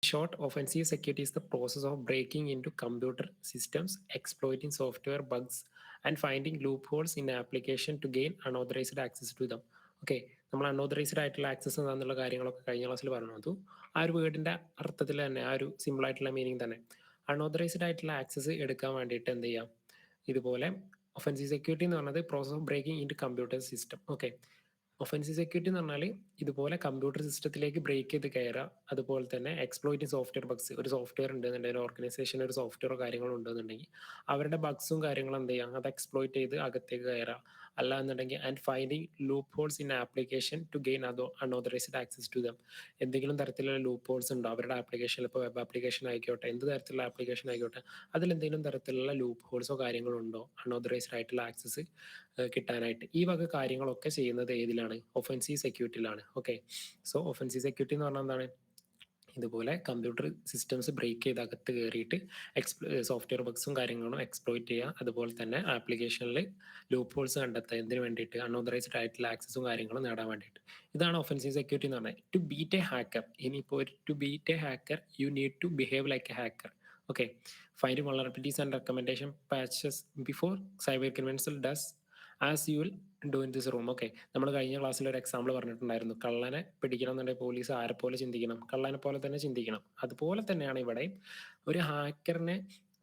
short, offensive security is the process of breaking into computer systems, exploiting software bugs, and finding loopholes in application to gain unauthorized access to them. Okay, നമ്മൾ unauthorised ആയിട്ടുള്ള access എന്നുള്ള കാര്യങ്ങളൊക്കെ കഴിഞ്ഞ ക്ലാസ്സിൽ പറഞ്ഞു. ആ ഒരു വേർഡിന്റെ അർത്ഥത്തിൽ തന്നെ, ആ ഒരു സിമ്പിൾ ആയിട്ടുള്ള മീനിങ് തന്നെ. അൺഓതറൈസ്ഡ് ആയിട്ടുള്ള ആക്സസ് എടുക്കാൻ വേണ്ടിയിട്ട് എന്ത് ചെയ്യാം, ഇതുപോലെ ഒഫൻസീവ് സെക്യൂരിറ്റി എന്ന് പറഞ്ഞത് process of breaking into computer system. Okay, offensive security എന്ന് പറഞ്ഞാൽ ഇതുപോലെ കമ്പ്യൂട്ടർ സിസ്റ്റത്തിലേക്ക് ബ്രേക്ക് ചെയ്ത് കയറുക, അതുപോലെ തന്നെ എക്സ്പ്ലോയിറ്റിംഗ് സോഫ്റ്റ്വെയർ ബഗ്സ്. ഒരു സോഫ്റ്റ്വെയർ ഉണ്ടെന്നുണ്ടെങ്കിൽ, ഓർഗനൈസേഷൻ ഒരു സോഫ്റ്റ്വെയറോ കാര്യങ്ങളോ ഉണ്ടെന്നുണ്ടെങ്കിൽ അവരുടെ ബഗ്സും കാര്യങ്ങളും എന്ത് ചെയ്യുക, അത് എക്സ്പ്ലോയിറ്റ് ചെയ്ത് അകത്തേക്ക് കയറുക. അല്ല എന്നുണ്ടെങ്കിൽ and finding loopholes in application to gain unauthorised access to them. എന്തെങ്കിലും തരത്തിലുള്ള ലൂപ്പ് ഹോൾസ് ഉണ്ടോ അവരുടെ ആപ്ലിക്കേഷനിൽ, ഇപ്പോൾ വെബ് ആപ്ലിക്കേഷൻ ആയിക്കോട്ടെ, എന്ത് തരത്തിലുള്ള ആപ്ലിക്കേഷൻ ആയിക്കോട്ടെ, അതിൽ എന്തെങ്കിലും തരത്തിലുള്ള ലൂപ്പ് ഹോൾസോ കാര്യങ്ങളോ ഉണ്ടോ അൺഓതറൈസ്ഡ് ആയിട്ടുള്ള ആക്സസ് കിട്ടാനായിട്ട്. ഈ വക കാര്യങ്ങളൊക്കെ ചെയ്യുന്നത് ഏതിലാണ്? ഒഫൻസീവ് സെക്യൂരിറ്റിയിലാണ്. ഓക്കെ, സോ ഒഫൻസീവ് സെക്യൂരിറ്റി എന്ന് പറഞ്ഞാൽ എന്താണ്? ഇതുപോലെ കമ്പ്യൂട്ടർ സിസ്റ്റംസ് ബ്രേക്ക് ചെയ്ത് അകത്ത് കയറിയിട്ട് സോഫ്റ്റ്വെയർ ബഗ്സും കാര്യങ്ങളും എക്സ്പ്ലോയിറ്റ് ചെയ്യുക, അതുപോലെ തന്നെ ആപ്ലിക്കേഷനിൽ ലൂപ്പ് ഹോൾസ് കണ്ടെത്തുക. എന്തിനു വേണ്ടിയിട്ട്? അൺഓതറൈസ്ഡ് ആയിട്ടുള്ള ആക്സസും കാര്യങ്ങളും നേടാൻ വേണ്ടിയിട്ട്. ഇതാണ് ഒഫൻസീവ് സെക്യൂരിറ്റി എന്ന് പറഞ്ഞത്. ടു ബീറ്റ് എ ഹാക്കർ, ഇനിയിപ്പോൾ to beat a hacker you need to behave like a hacker. Okay, find vulnerabilities and recommendation patches before cyber criminal does as you will do in this room. Okay, നമ്മൾ കഴിഞ്ഞ ക്ലാസ്സിൽ ഒരു example പറഞ്ഞിട്ടുണ്ടായിരുന്നു. കള്ളനെ പിടിക്കണം എന്നുണ്ടെങ്കിൽ police ആരെ പോലെ ചിന്തിക്കണം? കള്ളനെ പോലെ തന്നെ ചിന്തിക്കണം. അതുപോലെ തന്നെയാണ് ഇവിടെ ഒരു ഹാക്കറിനെ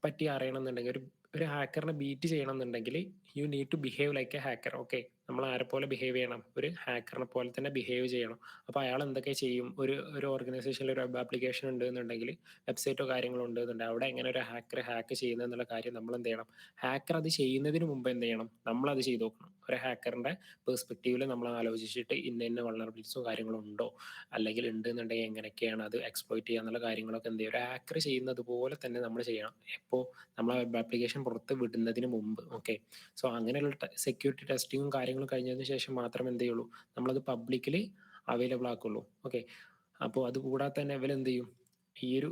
പറ്റി അറിയണം എന്നുണ്ടെങ്കിൽ, ഒരു ഹാക്കറിനെ ബീറ്റ് ചെയ്യണം എന്നുണ്ടെങ്കിൽ you need to behave like a hacker. Okay, നമ്മൾ ആരെ പോലെ ബിഹേവ് ചെയ്യണം? ഒരു ഹാക്കറിനെ പോലെ തന്നെ ബിഹേവ് ചെയ്യണം. അപ്പോൾ അയാൾ എന്തൊക്കെ ചെയ്യും? ഒരു ഓർഗനൈസേഷനിൽ ഒരു വെബ് ആപ്ലിക്കേഷൻ ഉണ്ട് എന്നുണ്ടെങ്കിൽ, വെബ്സൈറ്റോ കാര്യങ്ങളോ ഉണ്ട് എന്നുണ്ടെങ്കിൽ, അവിടെ എങ്ങനെ ഒരു ഹാക്കർ ഹാക്ക് ചെയ്യുന്നത് എന്നുള്ള കാര്യം നമ്മൾ എന്ത് ചെയ്യണം? ഹാക്കർ അത് ചെയ്യുന്നതിന് മുമ്പ് എന്ത് ചെയ്യണം? നമ്മളത് ചെയ്ത് നോക്കണം. ഒരു ഹാക്കറിന്റെ പെർസ്പെക്റ്റീവിൽ നമ്മൾ ആലോചിച്ചിട്ട് ഇന്ന വൾണറബിലിറ്റീസോ കാര്യങ്ങളോ ഉണ്ടോ, അല്ലെങ്കിൽ ഉണ്ട് എന്നുണ്ടെങ്കിൽ എങ്ങനെയൊക്കെയാണ് അത് എക്സ്പ്ലോയിറ്റ് ചെയ്യുക എന്നുള്ള കാര്യങ്ങളൊക്കെ എന്ത് ചെയ്യും? ഒരു ഹാക്കർ ചെയ്യുന്നത് പോലെ തന്നെ നമ്മൾ ചെയ്യണം. എപ്പോൾ? നമ്മൾ വെബ് ആപ്ലിക്കേഷൻ പുറത്ത് വിടുന്നതിന് മുമ്പ്. ഓക്കെ, സോ അങ്ങനെയുള്ള സെക്യൂരിറ്റി ടെസ്റ്റിങ്ങും കാര്യങ്ങളും കഴിഞ്ഞതിന് ശേഷം മാത്രമേ എന്ത് ചെയ്യുള്ളൂ, നമ്മളത് പബ്ലിക്കലി അവൈലബിൾ ആക്കുള്ളൂ. ഓക്കെ, അപ്പോൾ അത് കൂടാതെ തന്നെ ഇവർ എന്ത് ചെയ്യും? ഈ ഒരു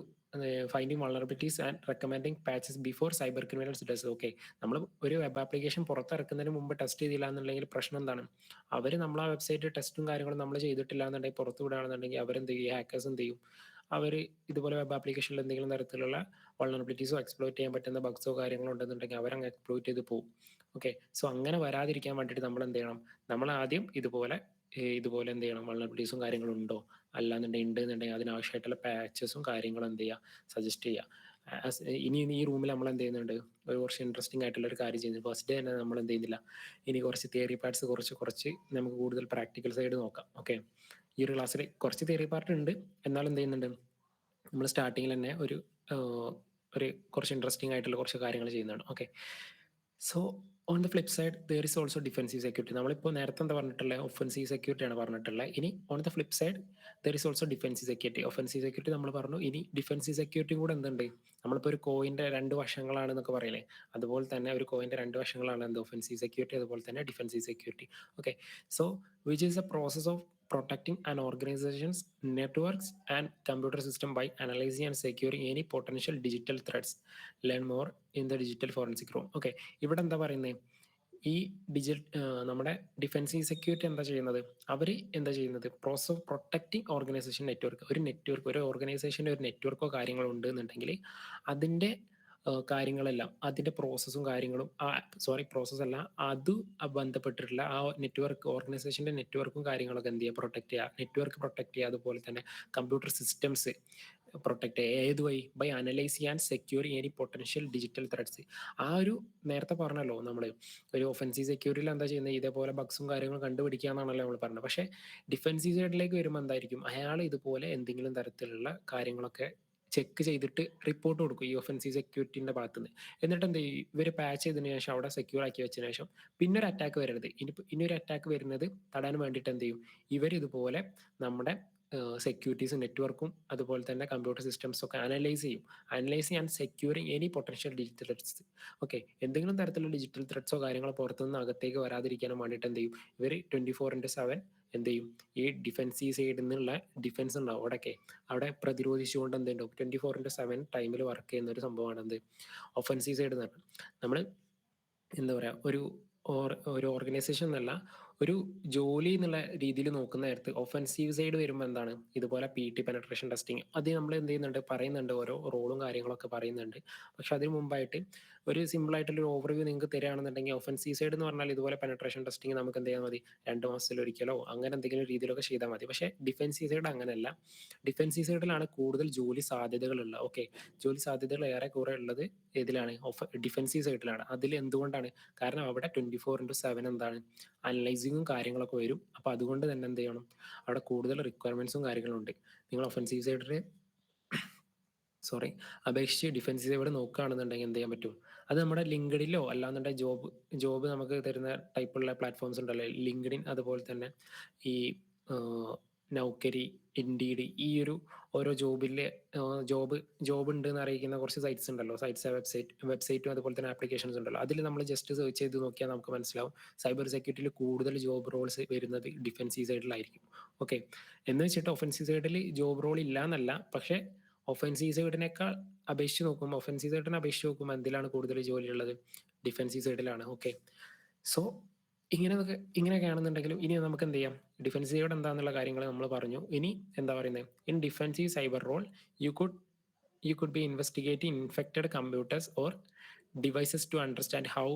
finding vulnerabilities and recommending patches before cyber criminals does. Okay, നമ്മൾ ഒരു വെബ് ആപ്ലിക്കേഷൻ പുറത്തിറക്കുന്നതിന് മുമ്പ് ടെസ്റ്റ് ചെയ്തില്ല എന്നുണ്ടെങ്കിൽ പ്രശ്നം എന്താണ്? അവർ നമ്മൾ ആ വെബ്സൈറ്റ് ടെസ്റ്റും കാര്യങ്ങളും നമ്മൾ ചെയ്തിട്ടില്ല എന്നുണ്ടെങ്കിൽ, പുറത്ത് വിടുകയാണെന്നുണ്ടെങ്കിൽ അവരെന്ത് ചെയ്യും? ഹാക്കേഴ്സ് എന്ത് ചെയ്യും? അവർ ഇതുപോലെ വെബ് ആപ്ലിക്കേഷനിൽ എന്തെങ്കിലും തരത്തിലുള്ള വൾണറബിലിറ്റീസോ എക്സ്പ്ലോയിറ്റ് ചെയ്യാൻ പറ്റുന്ന ബഗ്സോ കാര്യങ്ങളോ ഉണ്ടെന്നുണ്ടെങ്കിൽ അവരങ്ങ് എക്സ്പ്ലോയിറ്റ് ചെയ്ത് പോകും. ഓക്കെ, സോ അങ്ങനെ വരാതിരിക്കാൻ വേണ്ടിയിട്ട് നമ്മൾ എന്ത് ചെയ്യണം? നമ്മൾ ആദ്യം ഇതുപോലെ എന്ത് ചെയ്യണം? വൾണറബിലിറ്റീസും കാര്യങ്ങളും ഉണ്ടോ, അല്ലാന്നുണ്ടെങ്കിൽ ഉണ്ട് എന്നുണ്ടെങ്കിൽ അതിനാവശ്യമായിട്ടുള്ള പാച്ചസും കാര്യങ്ങളും എന്ത് ചെയ്യുക? സജസ്റ്റ് ചെയ്യുക. ഇനി ഈ റൂമിൽ നമ്മൾ എന്ത് ചെയ്യുന്നുണ്ട്? ഒരു കുറച്ച് ഇൻട്രസ്റ്റിംഗ് ആയിട്ടുള്ള ഒരു കാര്യം ചെയ്യുന്നത്. ഫസ്റ്റ് ഡേ തന്നെ നമ്മൾ എന്ത് ചെയ്യുന്നില്ല, ഇനി കുറച്ച് തിയറി പാർട്സ് കുറച്ച് നമുക്ക് കൂടുതൽ പ്രാക്ടിക്കൽ സൈഡ് നോക്കാം. ഓക്കെ, ഈ ഒരു ക്ലാസ്സിൽ കുറച്ച് തിയറി പാർട്ട് ഉണ്ട്, എന്നാലും എന്ത് ചെയ്യുന്നുണ്ട്, നമ്മൾ സ്റ്റാർട്ടിങ്ങിൽ തന്നെ ഒരു കുറച്ച് ഇൻട്രസ്റ്റിംഗ് ആയിട്ടുള്ള കുറച്ച് കാര്യങ്ങൾ ചെയ്യുന്നതാണ്. Okay, so on the flip side there is also defensive security. നമ്മളിപ്പോൾ നേരത്തെ എന്താ പറഞ്ഞിട്ടുള്ളത്? ഒഫൻസീവ് സെക്യൂരിറ്റി ആണ് പറഞ്ഞിട്ടുള്ളത്. ഇനി on the flip side there is also defensive security. Offensive security നമ്മൾ പറഞ്ഞു. ഇനി ഡിഫൻസീവ് സെക്യൂരിറ്റി കൂടെ എന്തുണ്ട്? നമ്മളിപ്പോൾ ഒരു കോയിന്റെ രണ്ട് വശങ്ങളാണ് എന്നൊക്കെ പറയില്ലേ, അതുപോലെ തന്നെ ഒരു കോയിന്റെ രണ്ട് വശങ്ങളാണ് എന്ത്? ഒഫൻസീവ് സെക്യൂരിറ്റി, അതുപോലെ തന്നെ defensive security. Okay, so which is A process of protecting an organization's networks and computer system by analyzing and securing any potential digital threats. Learn more in the digital forensic room. Okay, ഇവിടെ എന്താ പറയുന്നത്? ഈ നമ്മുടെ defensive security എന്താ ചെയ്യുന്നത്? അവർ എന്താ ചെയ്യുന്നത്? Process of protecting organisation network. ഒരു ഓർഗനൈസേഷൻ്റെ ഒരു നെറ്റ്വർക്കോ കാര്യങ്ങളോ ഉണ്ട് എന്നുണ്ടെങ്കിൽ അതിൻ്റെ കാര്യങ്ങളെല്ലാം, അതിൻ്റെ പ്രോസസ്സും കാര്യങ്ങളും, പ്രോസസ്സ് അല്ല, അത് ബന്ധപ്പെട്ടിട്ടുള്ള ആ നെറ്റ്വർക്ക്, ഓർഗനൈസേഷൻ്റെ നെറ്റ്വർക്കും കാര്യങ്ങളൊക്കെ എന്ത് ചെയ്യുക? പ്രൊട്ടക്ട് ചെയ്യുക. നെറ്റ്വർക്ക് പ്രൊട്ടക്ട് ചെയ്യുക, അതുപോലെ തന്നെ കമ്പ്യൂട്ടർ സിസ്റ്റംസ് പ്രൊട്ടക്ട് ചെയ്യുക. ഏത് വഴി? By analyse and secure any potential digital threats. ആ ഒരു നേരത്തെ പറഞ്ഞല്ലോ നമ്മൾ, ഒരു ഒഫൻസീവ് സെക്യൂരിറ്റിയിൽ എന്താ ചെയ്യുന്നത്? ഇതേപോലെ ബഗ്സും കാര്യങ്ങളും കണ്ടുപിടിക്കുക എന്നാണല്ലോ നമ്മൾ പറഞ്ഞത്. പക്ഷേ ഡിഫൻസീവ് സൈഡിലേക്ക് വരുമ്പോൾ എന്തായിരിക്കും? അയാൾ ഇതുപോലെ എന്തെങ്കിലും തരത്തിലുള്ള കാര്യങ്ങളൊക്കെ ചെക്ക് ചെയ്തിട്ട് റിപ്പോർട്ട് കൊടുക്കും ഈ ഒഫൻസീവ് സെക്യൂരിറ്റിന്റെ ഭാഗത്തുനിന്ന്. എന്നിട്ട് എന്ത് ചെയ്യും? ഇവർ പാച്ച് ചെയ്തതിനു ശേഷം, അവിടെ സെക്യൂർ ആക്കി വെച്ചതിന് ശേഷം പിന്നെ ഒരു അറ്റാക്ക് വരരുത്, ഇനി ഒരു അറ്റാക്ക് വരുന്നത് തടയാൻ വേണ്ടിയിട്ട് എന്ത് ചെയ്യും? ഇവർ ഇതുപോലെ നമ്മുടെ സെക്യൂരിറ്റീസും നെറ്റ്വർക്കും അതുപോലെ തന്നെ കമ്പ്യൂട്ടർ സിസ്റ്റംസും ഒക്കെ അനലൈസ് ചെയ്യാൻ securing any potential digital threats. Okay, എന്തെങ്കിലും തരത്തിലുള്ള ഡിജിറ്റൽ ത്രെഡ്സോ കാര്യങ്ങളോ പുറത്തുനിന്ന് അകത്തേക്ക് വരാതിരിക്കാനും വേണ്ടിയിട്ട് എന്ത് ചെയ്യും? ഇവർ 24/7 എന്ത് ചെയ്യും? ഈ ഡിഫൻസീവ് സൈഡിൽ നിന്നുള്ള ഡിഫൻസ് ഉണ്ടാവും അവിടെ പ്രതിരോധിച്ചുകൊണ്ട് എന്തുണ്ടാവും? 24/7 ടൈമിൽ വർക്ക് ചെയ്യുന്ന ഒരു സംഭവമാണ് എന്ത്? ഒഫൻസീവ് സൈഡ് എന്ന് പറഞ്ഞാൽ. നമ്മൾ എന്താ പറയുക, ഒരു ഓർഗനൈസേഷൻ എന്നല്ല, ഒരു ജോലി എന്നുള്ള രീതിയിൽ നോക്കുന്ന നേരത്ത് ഒഫൻസീവ് സൈഡ് വരുമ്പോൾ എന്താണ് ഇതുപോലെ PT പെനട്രേഷൻ ടെസ്റ്റിംഗ് അത് നമ്മൾ എന്ത് ചെയ്യുന്നുണ്ട് പറയുന്നുണ്ട്, ഓരോ റോളും കാര്യങ്ങളൊക്കെ പറയുന്നുണ്ട്. പക്ഷെ അതിന് മുമ്പായിട്ട് ഒരു സിമ്പിൾ ആയിട്ടുള്ള ഒരു ഓവർവ്യൂ നിങ്ങൾക്ക് തരികയാണെന്നുണ്ടെങ്കിൽ ഒഫൻസീവ് സൈഡ് എന്ന് പറഞ്ഞാൽ ഇതുപോലെ പെനട്രേഷൻ ടെസ്റ്റിംഗ് നമുക്ക് എന്ത് ചെയ്യാൻ മതി, 2 മാസത്തിലൊരിക്കലോ അങ്ങനെ എന്തെങ്കിലും രീതിയിലൊക്കെ ചെയ്താൽ മതി. പക്ഷെ ഡിഫൻസീവ് സൈഡ് അങ്ങനെയല്ല. ഡിഫൻസീവ് സൈഡിലാണ് കൂടുതൽ ജോലി സാധ്യതകളുള്ളത്. ഓക്കെ, ജോലി സാധ്യതകൾ ഏറെ കുറെ ഉള്ളത് ഇതിലാണ്, ഡിഫൻസീവ് സൈഡിലാണ്. അതിൽ എന്തുകൊണ്ടാണ്? കാരണം അവിടെ 24/7 എന്താണ് അനലൈസിങ്ങും കാര്യങ്ങളൊക്കെ വരും. അപ്പൊ അതുകൊണ്ട് തന്നെ എന്ത് ചെയ്യണം, അവിടെ കൂടുതൽ റിക്വയർമെന്റ്സും കാര്യങ്ങളും ഉണ്ട്. നിങ്ങൾ ഒഫൻസീവ് സൈഡിൽ അപേക്ഷിച്ച് ഡിഫൻസീവ് സൈഡ് നോക്കുകയാണെന്നുണ്ടെങ്കിൽ എന്ത് ചെയ്യാൻ പറ്റും, അത് നമ്മുടെ ലിങ്ക്ഡിനിലോ അല്ലാന്നുണ്ടെങ്കിൽ ജോബ് നമുക്ക് തരുന്ന ടൈപ്പുള്ള പ്ലാറ്റ്ഫോംസ് ഉണ്ടല്ലോ, ലിങ്ക്ഡിൻ, അതുപോലെ തന്നെ ഈ നൗക്കരി, ഇൻഡീഡ്, ഈ ഒരു ഓരോ ജോബിലെ ജോബ് ഉണ്ട് എന്ന് അറിയിക്കുന്ന കുറച്ച് സൈറ്റ്സ് ഉണ്ടല്ലോ, വെബ്സൈറ്റും അതുപോലെ തന്നെ ആപ്ലിക്കേഷൻസ് ഉണ്ടല്ലോ. അതിൽ നമ്മൾ ജസ്റ്റ് സെർച്ച് ചെയ്ത് നോക്കിയാൽ നമുക്ക് മനസ്സിലാവും സൈബർ സെക്യൂരിറ്റിയിൽ കൂടുതൽ ജോബ് റോൾസ് വരുന്നത് ഡിഫൻസീവ് സൈഡിലായിരിക്കും. ഓക്കെ, എന്ന് വെച്ചിട്ട് ഒഫൻസീവ് സൈഡിൽ ജോബ് റോൾ ഇല്ല എന്നല്ല, പക്ഷേ ഒഫൻസീവ് സൈഡിനേക്കാൾ അപേക്ഷിച്ച് നോക്കുമ്പോൾ എന്തിലാണ് കൂടുതൽ ജോലി ഉള്ളത്, ഡിഫൻസീവ് സൈഡിലാണ്. ഓക്കെ, സോ ഇങ്ങനെയൊക്കെ ആണെന്നുണ്ടെങ്കിലും ഇനി നമുക്ക് എന്ത് ചെയ്യാം, ഡിഫൻസീവ് സൈഡ് എന്താന്നുള്ള കാര്യങ്ങൾ നമ്മൾ പറഞ്ഞു. ഇനി എന്താ പറയുന്നത്, in defensive cyber role you could be investigating infected computers or devices to understand how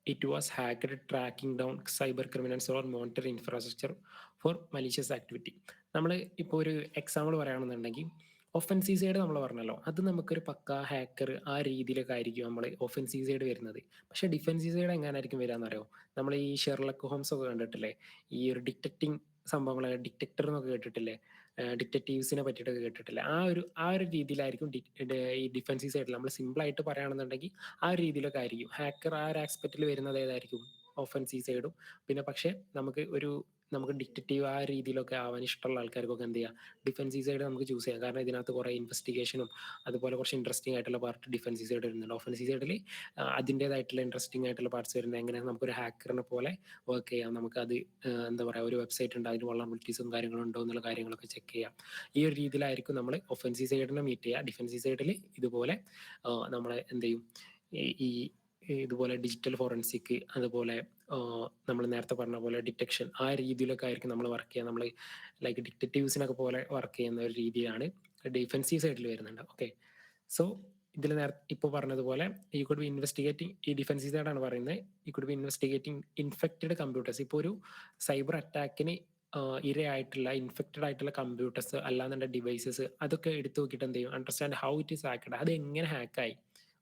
it was hacked, tracking down cyber criminals or monitor infrastructure for malicious activity. നമ്മൾ ഇപ്പോൾ ഒരു എക്സാമ്പിൾ പറയുകയാണെന്നുണ്ടെങ്കിൽ ഒഫൻസീവ് സൈഡ് നമ്മൾ പറഞ്ഞല്ലോ, അത് നമുക്കൊരു പക്ക hacker ആ രീതിയിലൊക്കെ ആയിരിക്കും നമ്മൾ ഒഫൻസീവ് സൈഡ് വരുന്നത്. പക്ഷേ ഡിഫൻസീവ് സൈഡ് എങ്ങനെയായിരിക്കും വരാമെന്നറിയോ, നമ്മൾ ഈ ഷെർലക് ഹോംസ് ഒക്കെ കണ്ടിട്ടില്ലേ, ഈ ഒരു ഡിറ്റക്റ്റിംഗ് സംഭവങ്ങൾ, ഡിറ്റക്ടർ എന്നൊക്കെ കേട്ടിട്ടില്ലേ, ഡിറ്റക്റ്റീവ്സിനെ പറ്റിയിട്ടൊക്കെ കേട്ടിട്ടില്ലേ, ആ ഒരു രീതിയിലായിരിക്കും ഈ ഡിഫൻസീവ് സൈഡിൽ നമ്മൾ സിമ്പിൾ ആയിട്ട് പറയുകയാണെന്നുണ്ടെങ്കിൽ ആ ഒരു രീതിയിലൊക്കെ ആയിരിക്കും. ഹാക്കർ ആ ഒരു ആസ്പെക്റ്റിൽ വരുന്നത് ഏതായിരിക്കും, ഒഫൻസീവ് സൈഡും. പിന്നെ പക്ഷേ നമുക്ക് ഡിറ്റക്റ്റീവ് ആ രീതിയിലൊക്കെ ആവാൻ ഇഷ്ടമുള്ള ആൾക്കാർക്കൊക്കെ എന്ത് ചെയ്യാം, ഡിഫൻസീവ് സൈഡ് നമുക്ക് ചൂസ് ചെയ്യാം. കാരണം ഇതിനകത്ത് കുറേ ഇൻവെസ്റ്റിഗേഷനും അതുപോലെ കുറച്ച് ഇൻട്രസ്റ്റിംഗ് ആയിട്ടുള്ള പാർട്ട് ഡിഫൻസീവ് സൈഡ് വരുന്നുണ്ട്. ഒഫൻസീവ് സൈഡിൽ അതിൻ്റെതായിട്ടുള്ള ഇൻട്രസ്റ്റിംഗ് ആയിട്ടുള്ള പാർട്സ് വരുന്നത് എങ്ങനെ നമുക്കൊരു ഹാക്കറിനെ പോലെ വർക്ക് ചെയ്യാം, നമുക്കത് എന്താ പറയുക, ഒരു വെബ്സൈറ്റ് ഉണ്ട് അതിന് വൾണറബിലിറ്റീസും കാര്യങ്ങളും ഉണ്ടോ എന്നുള്ള കാര്യങ്ങളൊക്കെ ചെക്ക് ചെയ്യാം. ഈ ഒരു രീതിയിലായിരിക്കും നമ്മൾ ഒഫൻസീവ് സൈഡിനെ മീറ്റ് ചെയ്യുക. ഡിഫൻസീവ് സൈഡിൽ ഇതുപോലെ നമ്മളെ എന്ത് ചെയ്യും, ഈ ഇതുപോലെ ഡിജിറ്റൽ ഫോറൻസിക്, അതുപോലെ നമ്മൾ നേരത്തെ പറഞ്ഞ പോലെ ഡിറ്റക്ഷൻ, ആ രീതിയിലൊക്കെ ആയിരിക്കും നമ്മൾ വർക്ക് ചെയ്യുക. നമ്മൾ ലൈക്ക് ഡിറ്റക്റ്റീവ്സിനൊക്കെ പോലെ വർക്ക് ചെയ്യുന്ന ഒരു രീതിയാണ് ഡിഫൻസീവ് സൈഡിൽ വരുന്നുണ്ട്. ഓക്കെ, സോ ഇതിൽ ഇപ്പോൾ പറഞ്ഞതുപോലെ ഈ കുഡ് ബി ഇൻവെസ്റ്റിഗേറ്റിംഗ്, ഈ ഡിഫൻസീവ് സൈഡാണ് പറയുന്നത്, ഈ could be investigating infected computers. ഇപ്പോൾ ഒരു സൈബർ അറ്റാക്കിന് ഇരയായിട്ടുള്ള ഇൻഫെക്റ്റഡ് ആയിട്ടുള്ള കമ്പ്യൂട്ടേഴ്സ് അല്ലാന്നുണ്ടെങ്കിൽ ഡിവൈസസ്, അതൊക്കെ എടുത്തു നോക്കിയിട്ട് എന്ത് ചെയ്യും, understand how it is hacked, അത് എങ്ങനെ ഹാക്കായി,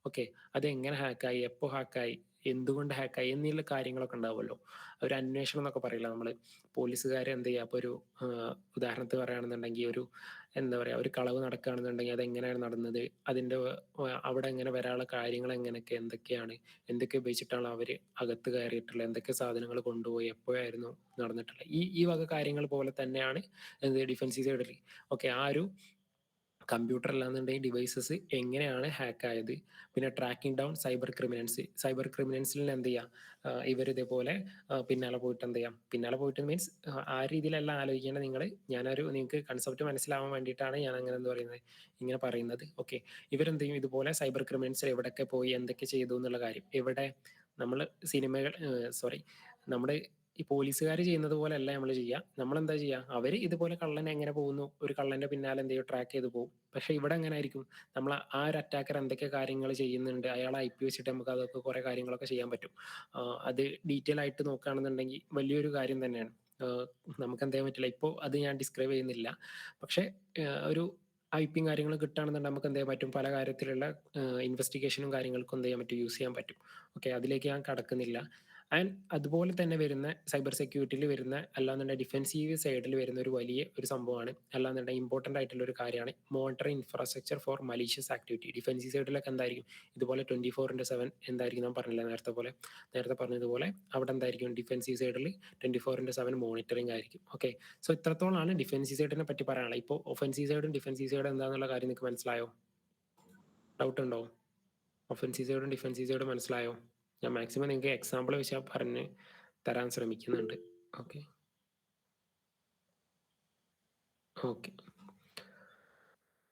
ഓക്കെ, അത് എങ്ങനെ ഹാക്കായി, എപ്പോൾ ഹാക്കായി, എന്തുകൊണ്ട് ഹാക്കായി എന്നുള്ള കാര്യങ്ങളൊക്കെ ഉണ്ടാവുമല്ലോ. ഒരു അന്വേഷണം എന്നൊക്കെ പറയില്ല നമ്മൾ, പോലീസുകാർ എന്ത് ചെയ്യുക, അപ്പോൾ ഒരു ഉദാഹരണത്തിന് പറയുകയാണെന്നുണ്ടെങ്കിൽ ഒരു എന്താ പറയുക, ഒരു കളവ് നടക്കുകയാണെന്നുണ്ടെങ്കിൽ അത് എങ്ങനെയാണ് നടന്നത്, അതിൻ്റെ അവിടെ എങ്ങനെ വരാനുള്ള കാര്യങ്ങൾ എന്തൊക്കെയാണ്, എന്തൊക്കെ ഉപയോഗിച്ചിട്ടാണ് അവർ അകത്ത് കയറിയിട്ടുള്ളത്, എന്തൊക്കെ സാധനങ്ങൾ കൊണ്ടുപോയി, എപ്പോഴായിരുന്നു നടന്നിട്ടുള്ളത്, ഈ വക കാര്യങ്ങൾ പോലെ തന്നെയാണ് എന്ത് ഡിഫൻസീവ് സൈഡിൽ. ഓക്കെ, ആ ഒരു കമ്പ്യൂട്ടർ അല്ലാന്നുണ്ടെങ്കിൽ ഡിവൈസസ് എങ്ങനെയാണ് ഹാക്ക് ആയത്, പിന്നെ ട്രാക്കിംഗ് ഡൗൺ സൈബർ ക്രിമിനൽസിൽ എന്ത് ചെയ്യുക, ഇവർ ഇതേപോലെ പിന്നാലെ പോയിട്ട് എന്ത് ചെയ്യാം, പിന്നാലെ പോയിട്ട് മീൻസ് ആ രീതിയിലല്ല ആലോചിക്കേണ്ടത് നിങ്ങൾ, നിങ്ങൾക്ക് കൺസെപ്റ്റ് മനസ്സിലാവാൻ വേണ്ടിയിട്ടാണ് ഞാൻ അങ്ങനെ ഇങ്ങനെ പറയുന്നത്. ഓക്കെ, ഇവരെന്ത് ചെയ്യും, ഇതുപോലെ സൈബർ ക്രിമിനൽസ് എവിടെയൊക്കെ പോയി എന്തൊക്കെ ചെയ്തു എന്നുള്ള കാര്യം, എവിടെ നമ്മൾ നമ്മുടെ ഈ പോലീസുകാർ ചെയ്യുന്നത് പോലെ അല്ല നമ്മൾ ചെയ്യുക. നമ്മളെന്താ ചെയ്യുക, അവർ ഇതുപോലെ കള്ളൻ എങ്ങനെ പോകുന്നു, ഒരു കള്ളന്റെ പിന്നാലെ എന്ത് ചെയ്യും, ട്രാക്ക് ചെയ്ത് പോകും. പക്ഷെ ഇവിടെ എങ്ങനെ ആയിരിക്കും, നമ്മൾ ആ ഒരു അറ്റാക്കർ എന്തൊക്കെ കാര്യങ്ങൾ ചെയ്യുന്നുണ്ട്, അയാളെ IP വെച്ചിട്ട് നമുക്ക് അതൊക്കെ കുറെ കാര്യങ്ങളൊക്കെ ചെയ്യാൻ പറ്റും. അത് ഡീറ്റെയിൽ ആയിട്ട് നോക്കുകയാണെന്നുണ്ടെങ്കിൽ വലിയൊരു കാര്യം തന്നെയാണ്. നമുക്ക് എന്ത് ചെയ്യാൻ പറ്റില്ല, ഇപ്പോൾ അത് ഞാൻ ഡിസ്ക്രൈബ് ചെയ്യുന്നില്ല. പക്ഷെ ഒരു IP കാര്യങ്ങളും കിട്ടുകയാണെന്നുണ്ടെങ്കിൽ നമുക്ക് എന്ത് ചെയ്യാൻ പറ്റും, പല കാര്യത്തിലുള്ള ഇൻവെസ്റ്റിഗേഷനും കാര്യങ്ങൾക്കും എന്ത് ചെയ്യാൻ പറ്റും, യൂസ് ചെയ്യാൻ പറ്റും. ഓക്കെ, അതിലേക്ക് ഞാൻ കടക്കുന്നില്ല. ആൻഡ് അതുപോലെ തന്നെ വരുന്ന സൈബർ സെക്യൂരിറ്റിയിൽ വരുന്ന അല്ലാന്നുണ്ടെങ്കിൽ ഡിഫൻസീവ് സൈഡിൽ വരുന്ന ഒരു വലിയ ഒരു സംഭവമാണ്, അല്ലാന്നുണ്ടെങ്കിൽ ഇമ്പോർട്ടൻ്റ് ആയിട്ടുള്ള ഒരു കാര്യമാണ് monitoring infrastructure four malicious activity. Defensive സൈഡിലൊക്കെ എന്തായിരിക്കും, ഇതുപോലെ 24/7 എന്തായിരിക്കും, ഞാൻ പറഞ്ഞില്ല നേരത്തെ പറഞ്ഞതുപോലെ അവിടെ എന്തായിരിക്കും, ഡിഫൻസീവ് സൈഡിൽ 24/7 മോണിറ്ററിംഗ് ആയിരിക്കും. ഓക്കെ, സോ ഇത്രത്തോളമാണ് ഡിഫൻസീവ് സൈഡിനെ പറ്റി പറയാനുള്ളത്. ഇപ്പോൾ ഒഫൻസീവ് സൈഡും ഡിഫൻസീവ് സൈഡും എന്താണെന്നുള്ള കാര്യം നിങ്ങൾക്ക് മനസ്സിലായോ? ഡൗട്ട് ഉണ്ടോ? ഒഫൻസീവ് സൈഡും ഡിഫൻസീവ് സൈഡും മനസ്സിലായോ? ഞാൻ മാക്സിമം നിങ്ങൾക്ക് എക്സാമ്പിൾ വെച്ചാൽ പറഞ്ഞ് തരാൻ ശ്രമിക്കുന്നുണ്ട്. ഓക്കെ,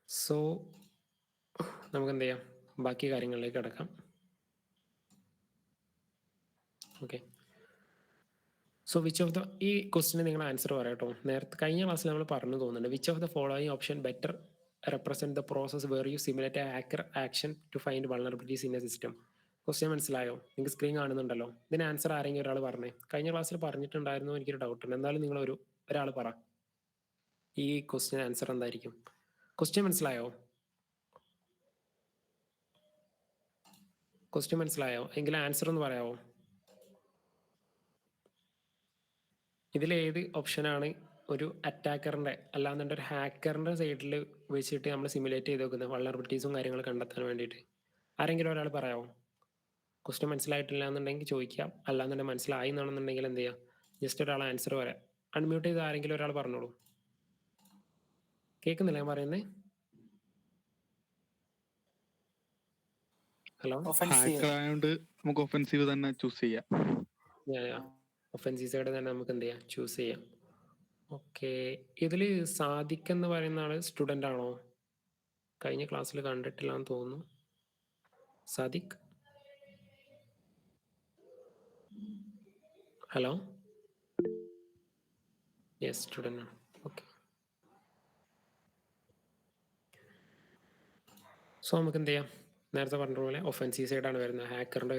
സോ നമുക്ക് എന്ത് ചെയ്യാം, ബാക്കി കാര്യങ്ങളിലേക്ക് കിടക്കാം. Okay, so which of the ഈ ക്വസ്റ്റിന് നിങ്ങൾ ആൻസർ പറയാം കേട്ടോ. നേരത്തെ കഴിഞ്ഞ ക്ലാസ്സിൽ നമ്മൾ പറഞ്ഞു തോന്നുന്നുണ്ട്. Which of the following option better represent the process where you simulate hacker action to find vulnerabilities in a system. Question മനസ്സിലായോ? നിങ്ങൾക്ക് സ്ക്രീൻ കാണുന്നുണ്ടല്ലോ. ഇതിന് ആൻസർ ആരെങ്കിലും ഒരാൾ പറഞ്ഞേ. കഴിഞ്ഞ ക്ലാസ്സിൽ പറഞ്ഞിട്ടുണ്ടായിരുന്നു, എനിക്കൊരു ഡൗട്ട് ഉണ്ട്. എന്തായാലും നിങ്ങൾ ഒരാൾ പറ, ഈ ക്വസ്റ്റ്യൻ ആൻസർ എന്തായിരിക്കും? ക്വസ്റ്റ്യൻ മനസ്സിലായോ? ക്വസ്റ്റ്യൻ മനസ്സിലായോ? എങ്കിൽ ആൻസർ ഒന്ന് പറയാമോ? ഇതിലേത് ഓപ്ഷനാണ് ഒരു അറ്റാക്കറിൻ്റെ അല്ലാന്നുണ്ട് ഒരു ഹാക്കറിൻ്റെ സൈഡിൽ വെച്ചിട്ട് നമ്മൾ സിമുലേറ്റ് ചെയ്ത് വെക്കുന്നത് വൾണറബിലിറ്റീസും കാര്യങ്ങളും കണ്ടെത്താൻ വേണ്ടിയിട്ട്? ആരെങ്കിലും ഒരാൾ പറയാമോ? ക്വസ്റ്റ്യൻ മനസ്സിലായിട്ടില്ല എന്നുണ്ടെങ്കിൽ ചോദിക്കാം, അല്ലാന്നുണ്ടെങ്കിൽ മനസ്സിലായി എന്നാണെന്നുണ്ടെങ്കിൽ എന്ത് ചെയ്യാം, ജസ്റ്റ് ഒരാൾ ആൻസർ പറയാം. അൺമ്യൂട്ട് ചെയ്ത് ആരെങ്കിലും ഒരാൾ പറഞ്ഞോളൂ. കേൾക്കുന്നില്ല ഞാൻ പറയുന്നത്? ഹലോ, ഹാക്കർ ആയതുകൊണ്ട് നമുക്ക് ഒഫൻസീവ് തന്നെ ചൂസ് ചെയ്യാം. ഒഫൻസീവ് സൈഡ് തന്നെ നമുക്ക് എന്ത് ചെയ്യാം, ചൂസ് ചെയ്യാം. ഓക്കെ, ഇതിൽ സാദിഖ് എന്ന് പറയുന്ന ആള് സ്റ്റുഡൻ്റ് ആണോ? കഴിഞ്ഞ ക്ലാസ്സിൽ കണ്ടിട്ടില്ല എന്ന് തോന്നുന്നു. സാദിഖ്, ഹലോ. യെസ്, സ്റ്റുഡൻ്റ് ആണ്. ഓക്കെ, സോ നമുക്ക് എന്ത് ചെയ്യാം, നേരത്തെ പറഞ്ഞ പോലെ ഒഫൻസീവ് സൈഡാണ് വരുന്നത്. ഹാക്കറിൻ്റെ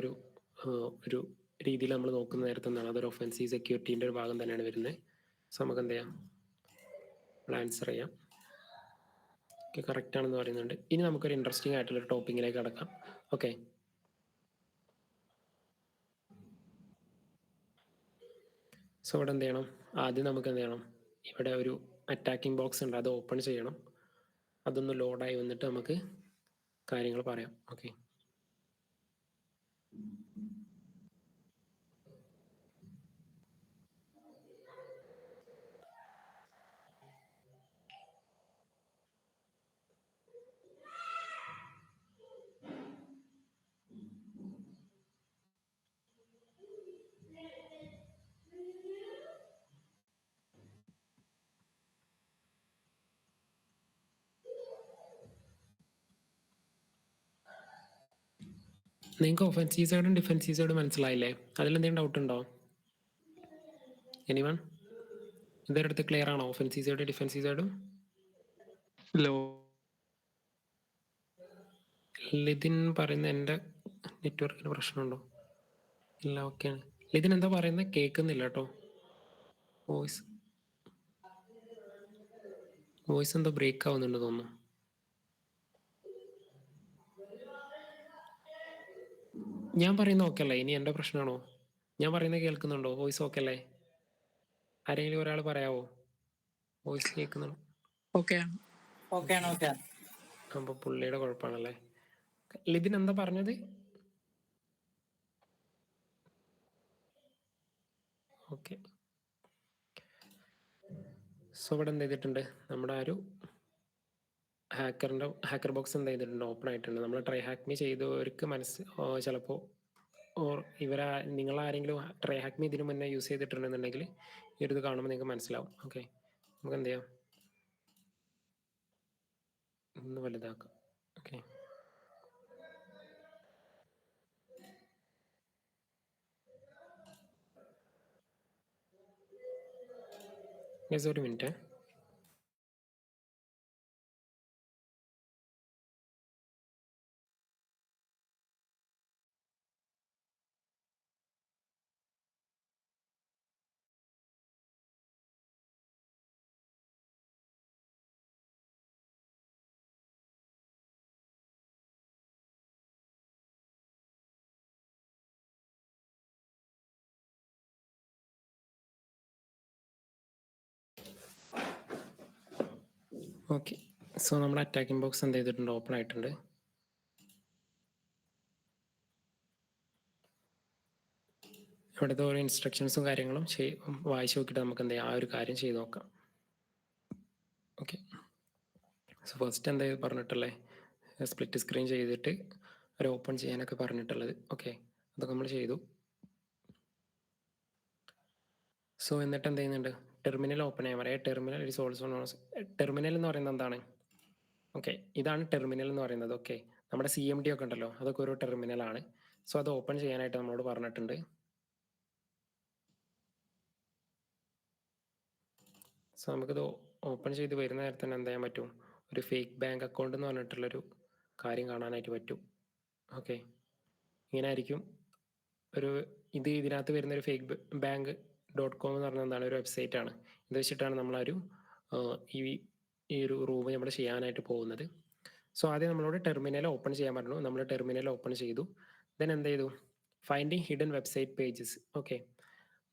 ഒരു രീതിയിൽ നമ്മൾ നോക്കുന്ന നേരത്തെ എന്താണ്, അതൊരു ഒഫൻസീവ് സെക്യൂരിറ്റീൻ്റെ ഒരു ഭാഗം തന്നെയാണ് വരുന്നത്. സോ നമുക്ക് എന്ത് ചെയ്യാം, ആൻസർ ചെയ്യാം. ഓക്കെ, കറക്റ്റ് ആണെന്ന് പറയുന്നുണ്ട്. ഇനി നമുക്കൊരു ഇൻട്രസ്റ്റിംഗ് ആയിട്ടുള്ള ടോപ്പിക്കിലേക്ക് കടക്കാം. ഓക്കെ, സോ ഇവിടെ എന്ത് ചെയ്യണം, ആദ്യം നമുക്ക് എന്ത് ചെയ്യണം, ഇവിടെ ഒരു അറ്റാക്കിംഗ് ബോക്സ് ഉണ്ട്, അത് ഓപ്പൺ ചെയ്യണം. അതൊന്ന് ലോഡായി വന്നിട്ട് നമുക്ക് കാര്യങ്ങൾ പറയാം. ഓക്കെ, നിങ്ങൾക്ക് ഒഫൻസീവ് സൈഡും ഡിഫൻസീവ് സൈഡും മനസ്സിലായില്ലേ? അതിലെന്തെങ്കിലും ഡൗട്ട് ഉണ്ടോ? എനിവൺ? ഇതൊരു അടുത്ത് ക്ലിയർ ആണോ ഒഫൻസീവ് സൈഡും ഡിഫൻസീവ് സൈഡും? ലിതിൻ പറയുന്ന എൻ്റെ നെറ്റ്വർക്കിന് പ്രശ്നമുണ്ടോ? ഇല്ല, ഓക്കെയാണ്. ലിതിൻ എന്താ പറയുന്നത്? കേൾക്കുന്നില്ല കേട്ടോ. വോയിസ് എന്തോ ബ്രേക്ക് ആവുന്നുണ്ട് തോന്നുന്നു. ഞാൻ പറയുന്ന ഓക്കെ അല്ലേ? ഇനി എൻ്റെ പ്രശ്നമാണോ? ഞാൻ പറയുന്നത് കേൾക്കുന്നുണ്ടോ? വോയിസ് ഓക്കെ അല്ലേ? ആരെങ്കിലും ഒരാൾ പറയാവോ? വോയിസ് കേൾക്കുന്നുണ്ടോ? അപ്പൊ പുള്ളിയുടെ കുഴപ്പമാണല്ലേ. ലിതിൻ എന്താ പറഞ്ഞത്? ഓക്കെ, സോ ഇവിടെ എന്ത് ചെയ്തിട്ടുണ്ട്, നമ്മുടെ ആ ഒരു ഹാക്കർ ബോക്സ് എന്ത് ചെയ്തിട്ടുണ്ട്, ഓപ്പൺ ആയിട്ടുണ്ട്. നമ്മൾ ട്രൈ ഹാക്ക് മീ ചെയ്തവർക്ക് ചിലപ്പോൾ നിങ്ങളാരെങ്കിലും ട്രൈ ഹാക്ക് മീ ഇതിനു മുന്നേ യൂസ് ചെയ്തിട്ടുണ്ടെന്നുണ്ടെങ്കിൽ ഈ ഒരു ഇത് കാണുമ്പോൾ നിങ്ങൾക്ക് മനസ്സിലാവും. ഓക്കെ, നമുക്ക് എന്ത് ചെയ്യാം, ഒന്ന് വലുതാക്കാം. ഓക്കെ, ഒരു മിനിറ്റ്. ഓക്കെ, സോ നമ്മുടെ അറ്റാക്കിംഗ് ബോക്സ് എന്ത് ചെയ്തിട്ടുണ്ട്, ഓപ്പൺ ആയിട്ടുണ്ട്. ഇവിടുത്തെ ഓരോ ഇൻസ്ട്രക്ഷൻസും കാര്യങ്ങളും വായിച്ചു നോക്കിയിട്ട് നമുക്ക് എന്ത് ചെയ്യാം, ആ ഒരു കാര്യം ചെയ്ത് നോക്കാം. ഓക്കെ, സോ ഫസ്റ്റ് എന്താ പറഞ്ഞിട്ടുള്ളത്, സ്പ്ലിറ്റ് സ്ക്രീൻ ചെയ്തിട്ട് ഒരു ഓപ്പൺ ചെയ്യാനൊക്കെ പറഞ്ഞിട്ടുള്ളത്. ഓക്കെ, അതൊക്കെ നമ്മൾ ചെയ്തു. സോ എന്നിട്ട് എന്ത് ചെയ്യുന്നുണ്ട്, ടെർമിനൽ ഓപ്പൺ ചെയ്യാൻ പറയാം. Terminal is also known. Terminal എന്ന് പറയുന്നത് എന്താണ്? ഓക്കെ, ഇതാണ് ടെർമിനൽ എന്ന് പറയുന്നത്. ഓക്കെ, നമ്മുടെ CMD ഒക്കെ ഉണ്ടല്ലോ, അതൊക്കെ ഒരു ടെർമിനലാണ്. സോ അത് ഓപ്പൺ ചെയ്യാനായിട്ട് നമ്മളോട് പറഞ്ഞിട്ടുണ്ട്. സോ നമുക്കിത് ഓപ്പൺ ചെയ്ത് വരുന്ന നേരത്തെ തന്നെ എന്ത് ചെയ്യാൻ പറ്റും, ഒരു ഫേക്ക് ബാങ്ക് അക്കൗണ്ട് എന്ന് പറഞ്ഞിട്ടുള്ളൊരു കാര്യം കാണാനായിട്ട് പറ്റും. ഓക്കെ, ഇങ്ങനെ ആയിരിക്കും ഒരു ഇതിനകത്ത് വരുന്ന ഒരു ഫേക്ക് ബാങ്ക് .com എന്ന് പറഞ്ഞ എന്താണ് ഒരു വെബ്സൈറ്റ് ആണ്. ഇത് വെച്ചിട്ടാണ് നമ്മളൊരു ഈ ഒരു റൂം നമ്മൾ ചെയ്യാനായിട്ട് പോകുന്നത്. സോ ആദ്യം നമ്മളോട് ടെർമിനൽ ഓപ്പൺ ചെയ്യാൻ പറഞ്ഞു. നമ്മൾ ടെർമിനൽ ഓപ്പൺ ചെയ്തു. ദെൻ എന്ത് ചെയ്തു, finding hidden website pages. Okay,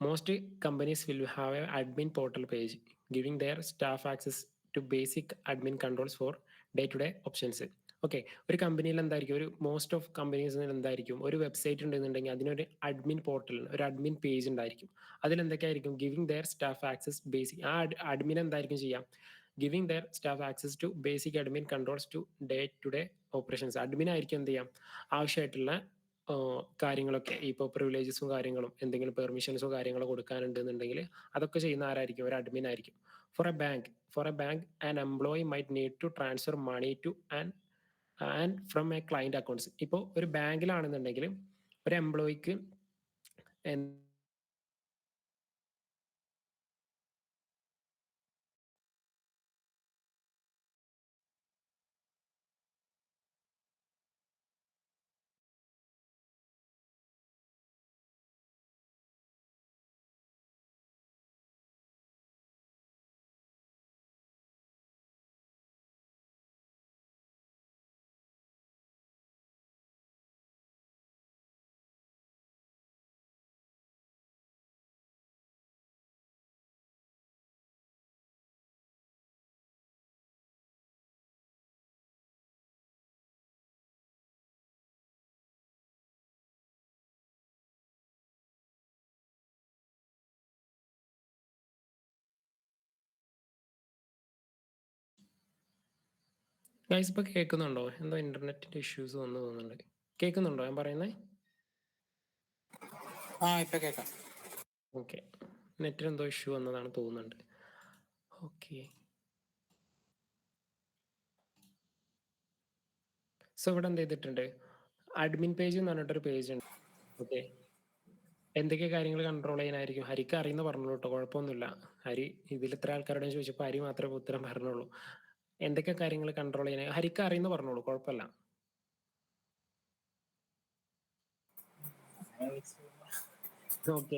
most companies will have a admin portal page giving their staff access to basic admin controls for day to day options. Okay, ഒരു കമ്പനിയിൽ എന്തായിരിക്കും, ഒരു മോസ്റ്റ് ഓഫ് കമ്പനീസിൽ എന്തായിരിക്കും, ഒരു website ഉണ്ടെന്നുണ്ടെങ്കിൽ അതിനൊരു അഡ്മിൻ പോർട്ടൽ, ഒരു admin page ഉണ്ടായിരിക്കും. അതിലെന്തൊക്കെയായിരിക്കും, giving their staff access basic, ആ അഡ്മിൻ എന്തായിരിക്കും ചെയ്യാം, giving their staff access to basic admin controls to day operations. Admin ആയിരിക്കും എന്ത് ചെയ്യാം, ആവശ്യമായിട്ടുള്ള കാര്യങ്ങളൊക്കെ, ഇപ്പോൾ പ്രിവിലേജസും കാര്യങ്ങളും എന്തെങ്കിലും പെർമിഷൻസോ കാര്യങ്ങളോ കൊടുക്കാനുണ്ടെന്നുണ്ടെങ്കിൽ അതൊക്കെ ചെയ്യുന്ന ആരായിരിക്കും, ഒരു അഡ്മിൻ ആയിരിക്കും. For a bank an employee might need to transfer money to and from a client accounts. ഇപ്പോൾ ഒരു ബാങ്കിലാണെന്നുണ്ടെങ്കിൽ ഒരു എംപ്ലോയിക്ക് ഗൈസ് ഇപ്പോൾ കേൾക്കുന്നുണ്ടോ? എന്തോ ഇന്റർനെറ്റിന്റെ ഇഷ്യൂസ് വന്നു തോന്നുന്നുണ്ട്. കേൾക്കുന്നുണ്ടോ ഞാൻ പറയുന്നത്? ഇപ്പൊ കേൾക്കാം. ഓക്കെ, നെറ്റിന് എന്തോ ഇഷ്യൂ വന്നതാണ് തോന്നുന്നുണ്ട്. ഓക്കെ, സോ ഇവിടെ എന്ത് ചെയ്തിട്ടുണ്ട്, അഡ്മിൻ പേജ് എന്ന് പറഞ്ഞിട്ടൊരു പേജ് ഉണ്ട്. ഓക്കെ, എന്തൊക്കെ കാര്യങ്ങൾ കൺട്രോൾ ചെയ്യാനായിരിക്കും, ഹരിക്ക് അറിയുന്ന പറഞ്ഞോളൂ കേട്ടോ, കുഴപ്പമൊന്നുമില്ല. ഹരി ഇതിൽ ഇത്ര ആൾക്കാരോട് ചോദിച്ചപ്പോൾ ഹരി മാത്രമേ ഉത്തരം പറഞ്ഞോളൂ. എന്തൊക്കെ കാര്യങ്ങൾ കൺട്രോൾ ചെയ്യാൻ ഹരിക്ക് അറിയുന്ന പറഞ്ഞോളൂ, കുഴപ്പമില്ല. ഓക്കെ,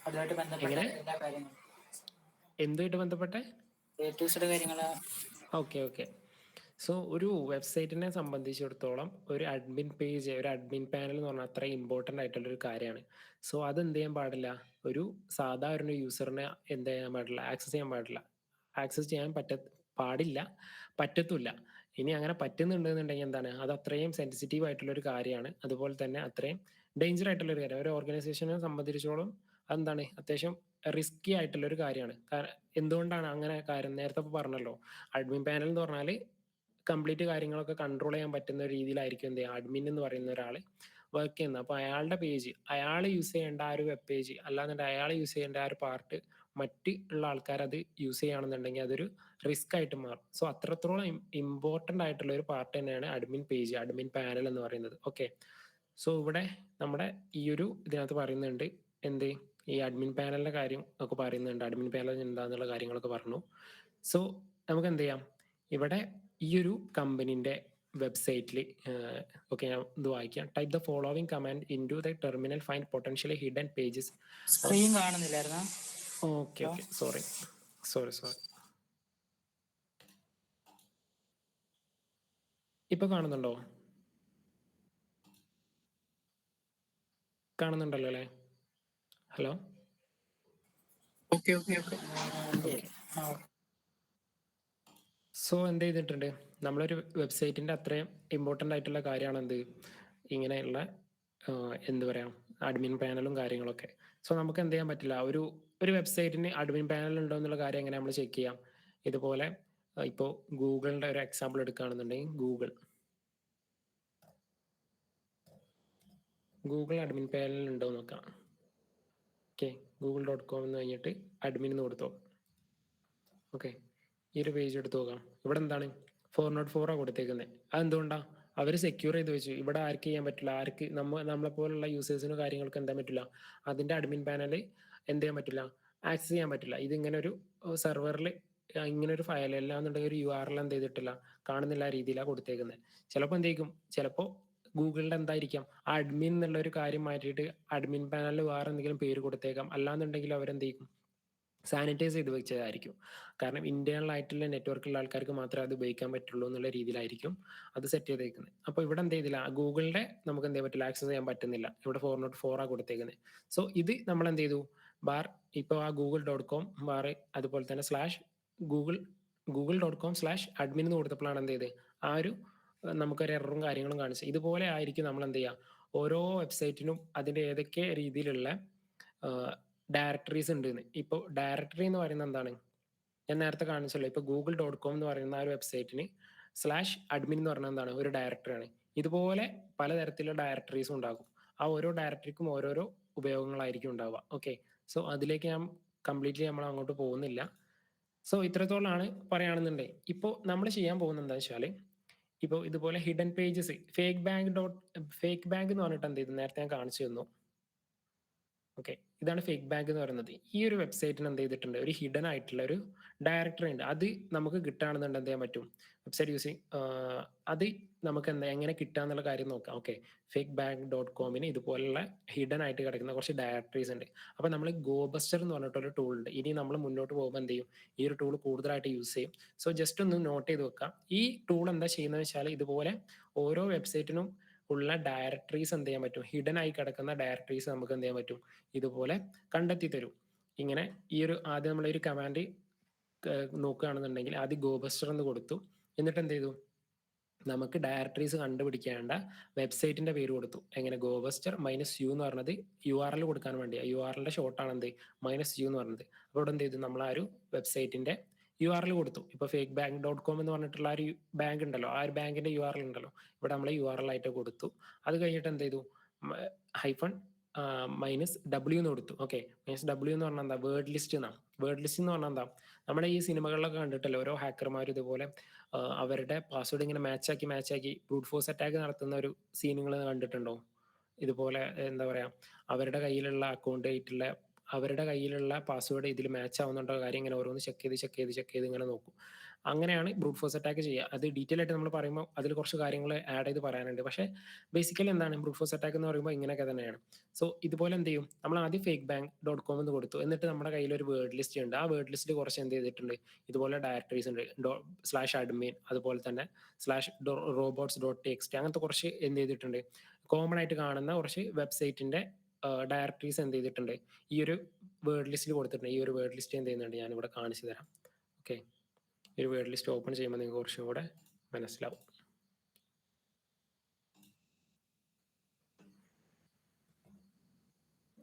അതുമായിട്ട് ബന്ധപ്പെട്ട എങ്ങനെ, എല്ലാ കാര്യങ്ങളും, എന്തുമായിട്ട് ബന്ധപ്പെട്ട കാര്യങ്ങള്. ഓക്കെ. സോ ഒരു വെബ്സൈറ്റിനെ സംബന്ധിച്ചിടത്തോളം ഒരു അഡ്മിൻ പേജ്, ഒരു അഡ്മിൻ പാനൽ എന്ന് പറഞ്ഞാൽ അത്ര ഇമ്പോർട്ടൻ്റ് ആയിട്ടുള്ളൊരു കാര്യമാണ്. സോ അത് എന്ത് ചെയ്യാൻ പാടില്ല, ഒരു സാധാരണ യൂസറിനെ എന്ത് ചെയ്യാൻ പാടില്ല, ആക്സസ് ചെയ്യാൻ പാടില്ല, പറ്റത്തുമില്ല. ഇനി അങ്ങനെ പറ്റുന്നുണ്ടെന്നുണ്ടെങ്കിൽ എന്താണ്, അത് അത്രയും സെൻസിറ്റീവ് ആയിട്ടുള്ള ഒരു കാര്യമാണ്. അതുപോലെ തന്നെ അത്രയും ഡേഞ്ചർ ആയിട്ടുള്ള ഒരു കാര്യം. ഒരു ഓർഗനൈസേഷനെ സംബന്ധിച്ചിടത്തോളം അതെന്താണ്, അത്യാവശ്യം റിസ്കി ആയിട്ടുള്ള ഒരു കാര്യമാണ്. എന്തുകൊണ്ടാണ് അങ്ങനെ കാര്യം, നേരത്തെ പറഞ്ഞല്ലോ, അഡ്മിൻ പാനൽ എന്ന് പറഞ്ഞാൽ കംപ്ലീറ്റ് കാര്യങ്ങളൊക്കെ കൺട്രോൾ ചെയ്യാൻ പറ്റുന്ന രീതിയിലായിരിക്കും എന്ത് ചെയ്യുക, അഡ്മിൻ എന്ന് പറയുന്ന ഒരാൾ വർക്ക് ചെയ്യുന്നത്. അപ്പോൾ അയാളുടെ പേജ്, അയാൾ യൂസ് ചെയ്യേണ്ട ആ ഒരു വെബ് പേജ്, അല്ലാന്നുണ്ടെങ്കിൽ അയാൾ യൂസ് ചെയ്യേണ്ട ആ ഒരു പാർട്ട് മറ്റ് ഉള്ള ആൾക്കാർ അത് യൂസ് ചെയ്യുകയാണെന്നുണ്ടെങ്കിൽ അതൊരു റിസ്ക് ആയിട്ട് മാറും. സോ അത്രത്തോളം ഇമ്പോർട്ടൻ്റ് ആയിട്ടുള്ള ഒരു പാർട്ട് തന്നെയാണ് അഡ്മിൻ പേജ്, അഡ്മിൻ പാനൽ എന്ന് പറയുന്നത്. ഓക്കെ, സോ ഇവിടെ നമ്മുടെ ഈ ഒരു ഇതിനകത്ത് പറയുന്നുണ്ട് എന്ത്, ഈ അഡ്മിൻ പാനലിന്റെ കാര്യം ഒക്കെ പറയുന്നുണ്ട്. അഡ്മിൻ പാനൽ എന്താന്നുള്ള കാര്യങ്ങളൊക്കെ പറഞ്ഞു. സോ നമുക്ക് എന്ത് ചെയ്യാം, ഇവിടെ ഈ ഒരു കമ്പനിന്റെ വെബ്സൈറ്റിൽ ഓക്കെ, ഞാൻ ഇത് വായിക്കാം. Type the following command into the terminal find potentially hidden pages. Screen കാണുന്നില്ലായിരുന്നോ? Okay, sorry. ഇപ്പൊ കാണുന്നുണ്ടോ? കാണുന്നുണ്ടല്ലോ അല്ലേ? Hello, okay. സോ എന്ത് ചെയ്തിട്ടുണ്ട്, നമ്മളൊരു വെബ്സൈറ്റിന്റെ അത്രയും ഇമ്പോർട്ടൻ്റ് ആയിട്ടുള്ള കാര്യമാണ് എന്ത്, ഇങ്ങനെയുള്ള എന്ത് പറയാം, അഡ്മിൻ പാനലും കാര്യങ്ങളൊക്കെ. സോ നമുക്ക് എന്ത് ചെയ്യാൻ പറ്റില്ല, ഒരു വെബ്സൈറ്റിന് അഡ്മിൻ പാനൽ ഉണ്ടോ എന്നുള്ള കാര്യം എങ്ങനെ നമ്മൾ ചെക്ക് ചെയ്യാം. ഇതുപോലെ ഇപ്പോൾ ഗൂഗിളിന്റെ ഒരു എക്സാമ്പിൾ എടുക്കുകയാണെന്നുണ്ടെങ്കിൽ ഗൂഗിൾ അഡ്മിൻ പാനൽ ഉണ്ടോ നോക്കാം. ഓക്കെ, google.com എന്ന് കഴിഞ്ഞിട്ട് അഡ്മിൻ എന്ന് കൊടുത്തോ. ഓക്കെ, ഈ ഒരു പേജ് എടുത്ത് നോക്കാം. ഇവിടെ എന്താണ് 404 കൊടുത്തേക്കുന്നത്. അതെന്തുകൊണ്ടാണ്, അവർ സെക്യൂർ ചെയ്ത് വെച്ചു. ഇവിടെ ആർക്ക് ചെയ്യാൻ പറ്റില്ല, നമ്മളെ പോലുള്ള യൂസേഴ്സിനും കാര്യങ്ങൾക്ക് എന്താ പറ്റില്ല, അതിന്റെ അഡ്മിൻ പാനൽ എന്ത് ചെയ്യാൻ പറ്റില്ല, ആക്സസ് ചെയ്യാൻ പറ്റില്ല. ഇതിങ്ങനെ ഒരു സെർവറിൽ ഇങ്ങനെ ഒരു ഫയൽ അല്ലാന്നുണ്ടെങ്കിൽ ഒരു URL എന്ത് ചെയ്തിട്ടില്ല, കാണുന്നില്ല രീതിയിലാണ് കൊടുത്തേക്കുന്നത്. ചിലപ്പോൾ എന്തെയ്ക്കും, ചിലപ്പോൾ ഗൂഗിളിൻ്റെ എന്തായിരിക്കാം, അഡ്മിൻ എന്നുള്ള ഒരു കാര്യം മാറ്റിയിട്ട് അഡ്മിൻ പാനലിൽ വേറെ എന്തെങ്കിലും പേര് കൊടുത്തേക്കാം. അല്ലാന്നുണ്ടെങ്കിൽ അവരെന്തെയ്ക്കും, സാനിറ്റൈസ് ചെയ്ത് വെച്ചതായിരിക്കും. കാരണം ഇന്റേണൽ ആയിട്ടുള്ള നെറ്റ്വർക്കുള്ള ആൾക്കാർക്ക് മാത്രമേ അത് ഉപയോഗിക്കാൻ പറ്റുള്ളൂ എന്നുള്ള രീതിയിലായിരിക്കും അത് സെറ്റ് ചെയ്തേക്കുന്നത്. അപ്പോൾ ഇവിടെ എന്ത് ചെയ്തില്ല, ഗൂഗിളിന്റെ നമുക്ക് എന്ത് ചെയ്യാൻ പറ്റില്ല, ആക്സസ് ചെയ്യാൻ പറ്റുന്നില്ല. ഇവിടെ 404 കൊടുത്തേക്കുന്നത്. സോ ഇത് നമ്മൾ എന്ത് ചെയ്തു, ബാർ ഇപ്പോൾ ആ google.com ബാർ അതുപോലെ തന്നെ google.com/admin എന്ന് കൊടുത്തപ്പോഴാണ് എന്ത് ചെയ്ത് ആ ഒരു നമുക്കൊരു എററും കാര്യങ്ങളും കാണിച്ചത്. ഇതുപോലെ ആയിരിക്കും നമ്മൾ എന്ത് ചെയ്യുക, ഓരോ വെബ്സൈറ്റിനും അതിന്റെ ഏതൊക്കെ രീതിയിലുള്ള ഡയറക്ടറീസ് ഉണ്ട്. ഇപ്പോൾ ഡയറക്ടറി എന്ന് പറയുന്നത് എന്താണ്, ഞാൻ നേരത്തെ കാണിച്ചല്ലോ. ഇപ്പോൾ google.com എന്ന് പറയുന്ന ആ ഒരു വെബ്സൈറ്റിന് /admin എന്ന് പറഞ്ഞാൽ എന്താണ്, ഒരു ഡയറക്ടറിയാണ്. ഇതുപോലെ പലതരത്തിലുള്ള ഡയറക്ടറീസ് ഉണ്ടാകും. ആ ഓരോ ഡയറക്ടറിക്കും ഓരോരോ ഉപയോഗങ്ങളായിരിക്കും ഉണ്ടാവുക. ഓക്കെ, സോ അതിലേക്ക് ഞാൻ കംപ്ലീറ്റ്ലി നമ്മൾ അങ്ങോട്ട് പോകുന്നില്ല. സോ ഇത്രത്തോളമാണ് പറയുകയാണെന്നുണ്ടെങ്കിൽ ഇപ്പോൾ നമ്മൾ ചെയ്യാൻ പോകുന്നത് എന്താണെന്ന് വെച്ചാൽ, ഇപ്പോൾ ഇതുപോലെ ഹിഡൻ പേജസ് ഫേക്ക് ബാങ്ക് എന്ന് പറഞ്ഞിട്ട് എന്ത് ചെയ്തു, നേരത്തെ ഞാൻ കാണിച്ചു തന്നു. ഓക്കെ, ഇതാണ് ഫേക്ക് ബാങ്ക് എന്ന് പറയുന്നത്. ഈ ഒരു വെബ്സൈറ്റിന് എന്ത് ചെയ്തിട്ടുണ്ട്, ഒരു ഹിഡൻ ആയിട്ടുള്ള ഒരു ഡയറക്ടറി ഉണ്ട്. അത് നമുക്ക് കിട്ടുകയാണെന്നുണ്ടെങ്കിൽ എന്ത് ചെയ്യാൻ പറ്റും, വെബ്സൈറ്റ് യൂസ് അത് നമുക്ക് എങ്ങനെ കിട്ടാന്നുള്ള കാര്യം നോക്കാം. ഓക്കെ, fake.bank.com ഇതുപോലുള്ള ഹിഡൻ ആയിട്ട് കിടക്കുന്ന കുറച്ച് ഡയറക്ടറീസ് ഉണ്ട്. അപ്പൊ നമ്മൾ ഗോബസ്റ്റർ എന്ന് പറഞ്ഞിട്ടൊരു ടൂൾ ഉണ്ട്. ഇനി നമ്മൾ മുന്നോട്ട് പോകുമ്പോൾ എന്ത് ചെയ്യും, ഈ ഒരു ടൂൾ കൂടുതലായിട്ട് യൂസ് ചെയ്യും. സോ ജസ്റ്റ് ഒന്ന് നോട്ട് ചെയ്ത് വെക്കാം. ഈ ടൂൾ എന്താ ചെയ്യുന്നത് വെച്ചാൽ, ഇതുപോലെ ഓരോ വെബ്സൈറ്റിനും ഉള്ള ഡയറക്ടറീസ് എന്ത് ചെയ്യാൻ പറ്റും, ഹിഡൻ ആയി കിടക്കുന്ന ഡയറക്ടറീസ് നമുക്ക് എന്ത് ചെയ്യാൻ പറ്റും, ഇതുപോലെ കണ്ടെത്തി തരും. ഇങ്ങനെ ഈ ഒരു ആദ്യം നമ്മളൊരു കമാൻഡ് നോക്കുകയാണെന്നുണ്ടെങ്കിൽ ആദ്യം ഗോബസ്റ്റർ എന്ന് കൊടുത്തു. എന്നിട്ട് എന്ത് ചെയ്തു, നമുക്ക് ഡയറക്ടറീസ് കണ്ടുപിടിക്കേണ്ട വെബ്സൈറ്റിന്റെ പേര് കൊടുത്തു. എങ്ങനെ, ഗോബസ്റ്റർ -u എന്ന് പറഞ്ഞത് URL കൊടുക്കാൻ വേണ്ടി, URLന്റെ ഷോർട്ടാണ് എന്ത് -u എന്ന് പറഞ്ഞത്. അപ്പോൾ ഇവിടെ എന്ത് ചെയ്തു, നമ്മൾ ആ ഒരു വെബ്സൈറ്റിന്റെ URL കൊടുത്തു. ഇപ്പോൾ fake.bank.com എന്ന് പറഞ്ഞിട്ടുള്ള ആ ഒരു ബാങ്ക് ഉണ്ടല്ലോ, ആ ഒരു ബാങ്കിന്റെ URL ഉണ്ടല്ലോ, ഇവിടെ നമ്മൾ URL ആയിട്ട് കൊടുത്തു. അത് കഴിഞ്ഞിട്ട് എന്ത് ചെയ്തു, -w എന്ന് കൊടുത്തു. ഓക്കെ, -w എന്ന് പറഞ്ഞാൽ എന്താ, വേർഡ് ലിസ്റ്റ് എന്നാണ്. വേർഡ് ലിസ്റ്റ് എന്ന് പറഞ്ഞാൽ എന്താ, നമ്മുടെ ഈ സിനിമകളിലൊക്കെ കണ്ടിട്ടല്ലോ ഓരോ ഹാക്കർമാർ ഇതുപോലെ അവരുടെ പാസ്വേഡ് ഇങ്ങനെ മാച്ചാക്കി ബ്രൂട്ട് ഫോഴ്സ് അറ്റാക്ക് നടത്തുന്ന ഒരു സീനുകൾ കണ്ടിട്ടുണ്ടോ? ഇതുപോലെ എന്താ പറയാ, അവരുടെ കയ്യിലുള്ള അക്കൗണ്ട് ആയിട്ടുള്ള അവരുടെ കയ്യിലുള്ള പാസ്വേഡ് ഇതിൽ മാച്ച് ആവുന്നുണ്ടോ കാര്യം ഇങ്ങനെ ഓരോന്ന് ചെക്ക് ചെയ്ത് ഇങ്ങനെ നോക്കും. അങ്ങനെയാണ് ബ്രൂട്ട് ഫോഴ്സ് അറ്റാക്ക് ചെയ്യുക. അത് ഡീറ്റെയിൽ ആയിട്ട് നമ്മൾ പറയുമ്പോൾ അതിൽ കുറച്ച് കാര്യങ്ങൾ ആഡ് ചെയ്ത് പറയാനുണ്ട്. പക്ഷേ ബേസിക്കലി എന്താണ് ബ്രൂട്ട് ഫോഴ്സ് അറ്റാക്ക് എന്ന് പറയുമ്പോൾ ഇങ്ങനെയൊക്കെ തന്നെയാണ്. സോ ഇതുപോലെ എന്ത് ചെയ്യും, നമ്മൾ ആദ്യം fake.bank.com എന്ന് കൊടുത്തു. എന്നിട്ട് നമ്മുടെ കയ്യിൽ ഒരു വേർഡ് ലിസ്റ്റ് ഉണ്ട്. ആ വേർഡ് ലിസ്റ്റിൽ കുറച്ച് എന്ത് ചെയ്തിട്ടുണ്ട്, ഇതുപോലെ ഡയറക്ടറീസ് ഉണ്ട്. /admin അതുപോലെ തന്നെ /robots.txt അങ്ങനത്തെ കുറച്ച് എന്ത് ചെയ്തിട്ടുണ്ട്, കോമൺ ആയിട്ട് കാണുന്ന കുറച്ച് വെബ്സൈറ്റിന്റെ ഡയറക്ടറീസ് എന്ത് ചെയ്തിട്ടുണ്ട്, ഈ ഒരു വേർഡ് ലിസ്റ്റിൽ കൊടുത്തിട്ടുണ്ട്. ഈ ഒരു വേർഡ് ലിസ്റ്റ് എന്ത് ചെയ്യുന്നുണ്ട്, ഞാനിവിടെ കാണിച്ചു തരാം. ഓക്കെ, ഈ ഒരു വേർഡ് ലിസ്റ്റ് ഓപ്പൺ ചെയ്യുമ്പോൾ നിങ്ങൾക്ക് കുറച്ചും കൂടെ മനസ്സിലാവും.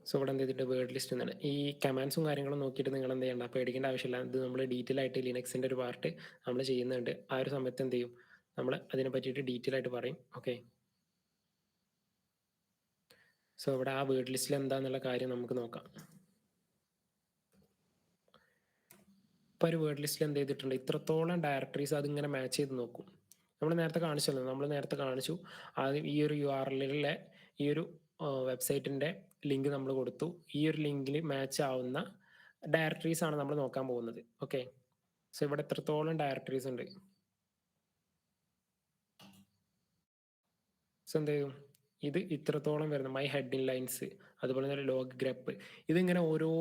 സോ ഇവിടെ എന്ത് ചെയ്തിട്ട് വേർഡ് ലിസ്റ്റ് എന്നാണ്. ഈ കമാൻഡ്സും കാര്യങ്ങളും നോക്കിയിട്ട് നിങ്ങൾ എന്ത് ചെയ്യണ്ട, പേടിക്കേണ്ട ആവശ്യമില്ല. ഇത് നമ്മൾ ഡീറ്റെയിൽ ആയിട്ട് ലിനക്സിന്റെ ഒരു പാർട്ട് നമ്മൾ ചെയ്യുന്നുണ്ട്. ആ ഒരു സമയത്ത് എന്ത് ചെയ്യും, നമ്മൾ അതിനെ പറ്റിയിട്ട് ഡീറ്റെയിൽ ആയിട്ട് പറയും. ഓക്കെ, സോ ഇവിടെ ആ വേർഡ് ലിസ്റ്റിൽ എന്താന്നുള്ള കാര്യം നമുക്ക് നോക്കാം. ഇപ്പൊ ഒരു വേർഡ് ലിസ്റ്റിൽ എന്ത് ചെയ്തിട്ടുണ്ട്, ഇത്രത്തോളം ഡയറക്ടറീസ് അതിങ്ങനെ മാച്ച് ചെയ്ത് നോക്കും. നമ്മൾ നേരത്തെ കാണിച്ചു ആദ്യം ഈ ഒരു URLലെ ഈ ഒരു വെബ്സൈറ്റിന്റെ ലിങ്ക് നമ്മൾ കൊടുത്തു. ഈ ഒരു ലിങ്കിൽ മാച്ച് ആവുന്ന ഡയറക്ടറീസ് ആണ് നമ്മൾ നോക്കാൻ പോകുന്നത്. ഓക്കെ, സോ ഇവിടെ എത്രത്തോളം ഡയറക്ടറീസ് ഉണ്ട്. സോ എന്ത് ചെയ്യും, ഇത് ഇത്രത്തോളം വരുന്ന മൈ ഹെഡിങ് ലൈൻസ് അതുപോലെ തന്നെ ലോഗ് ഗ്രപ്പ്, ഇതിങ്ങനെ ഓരോ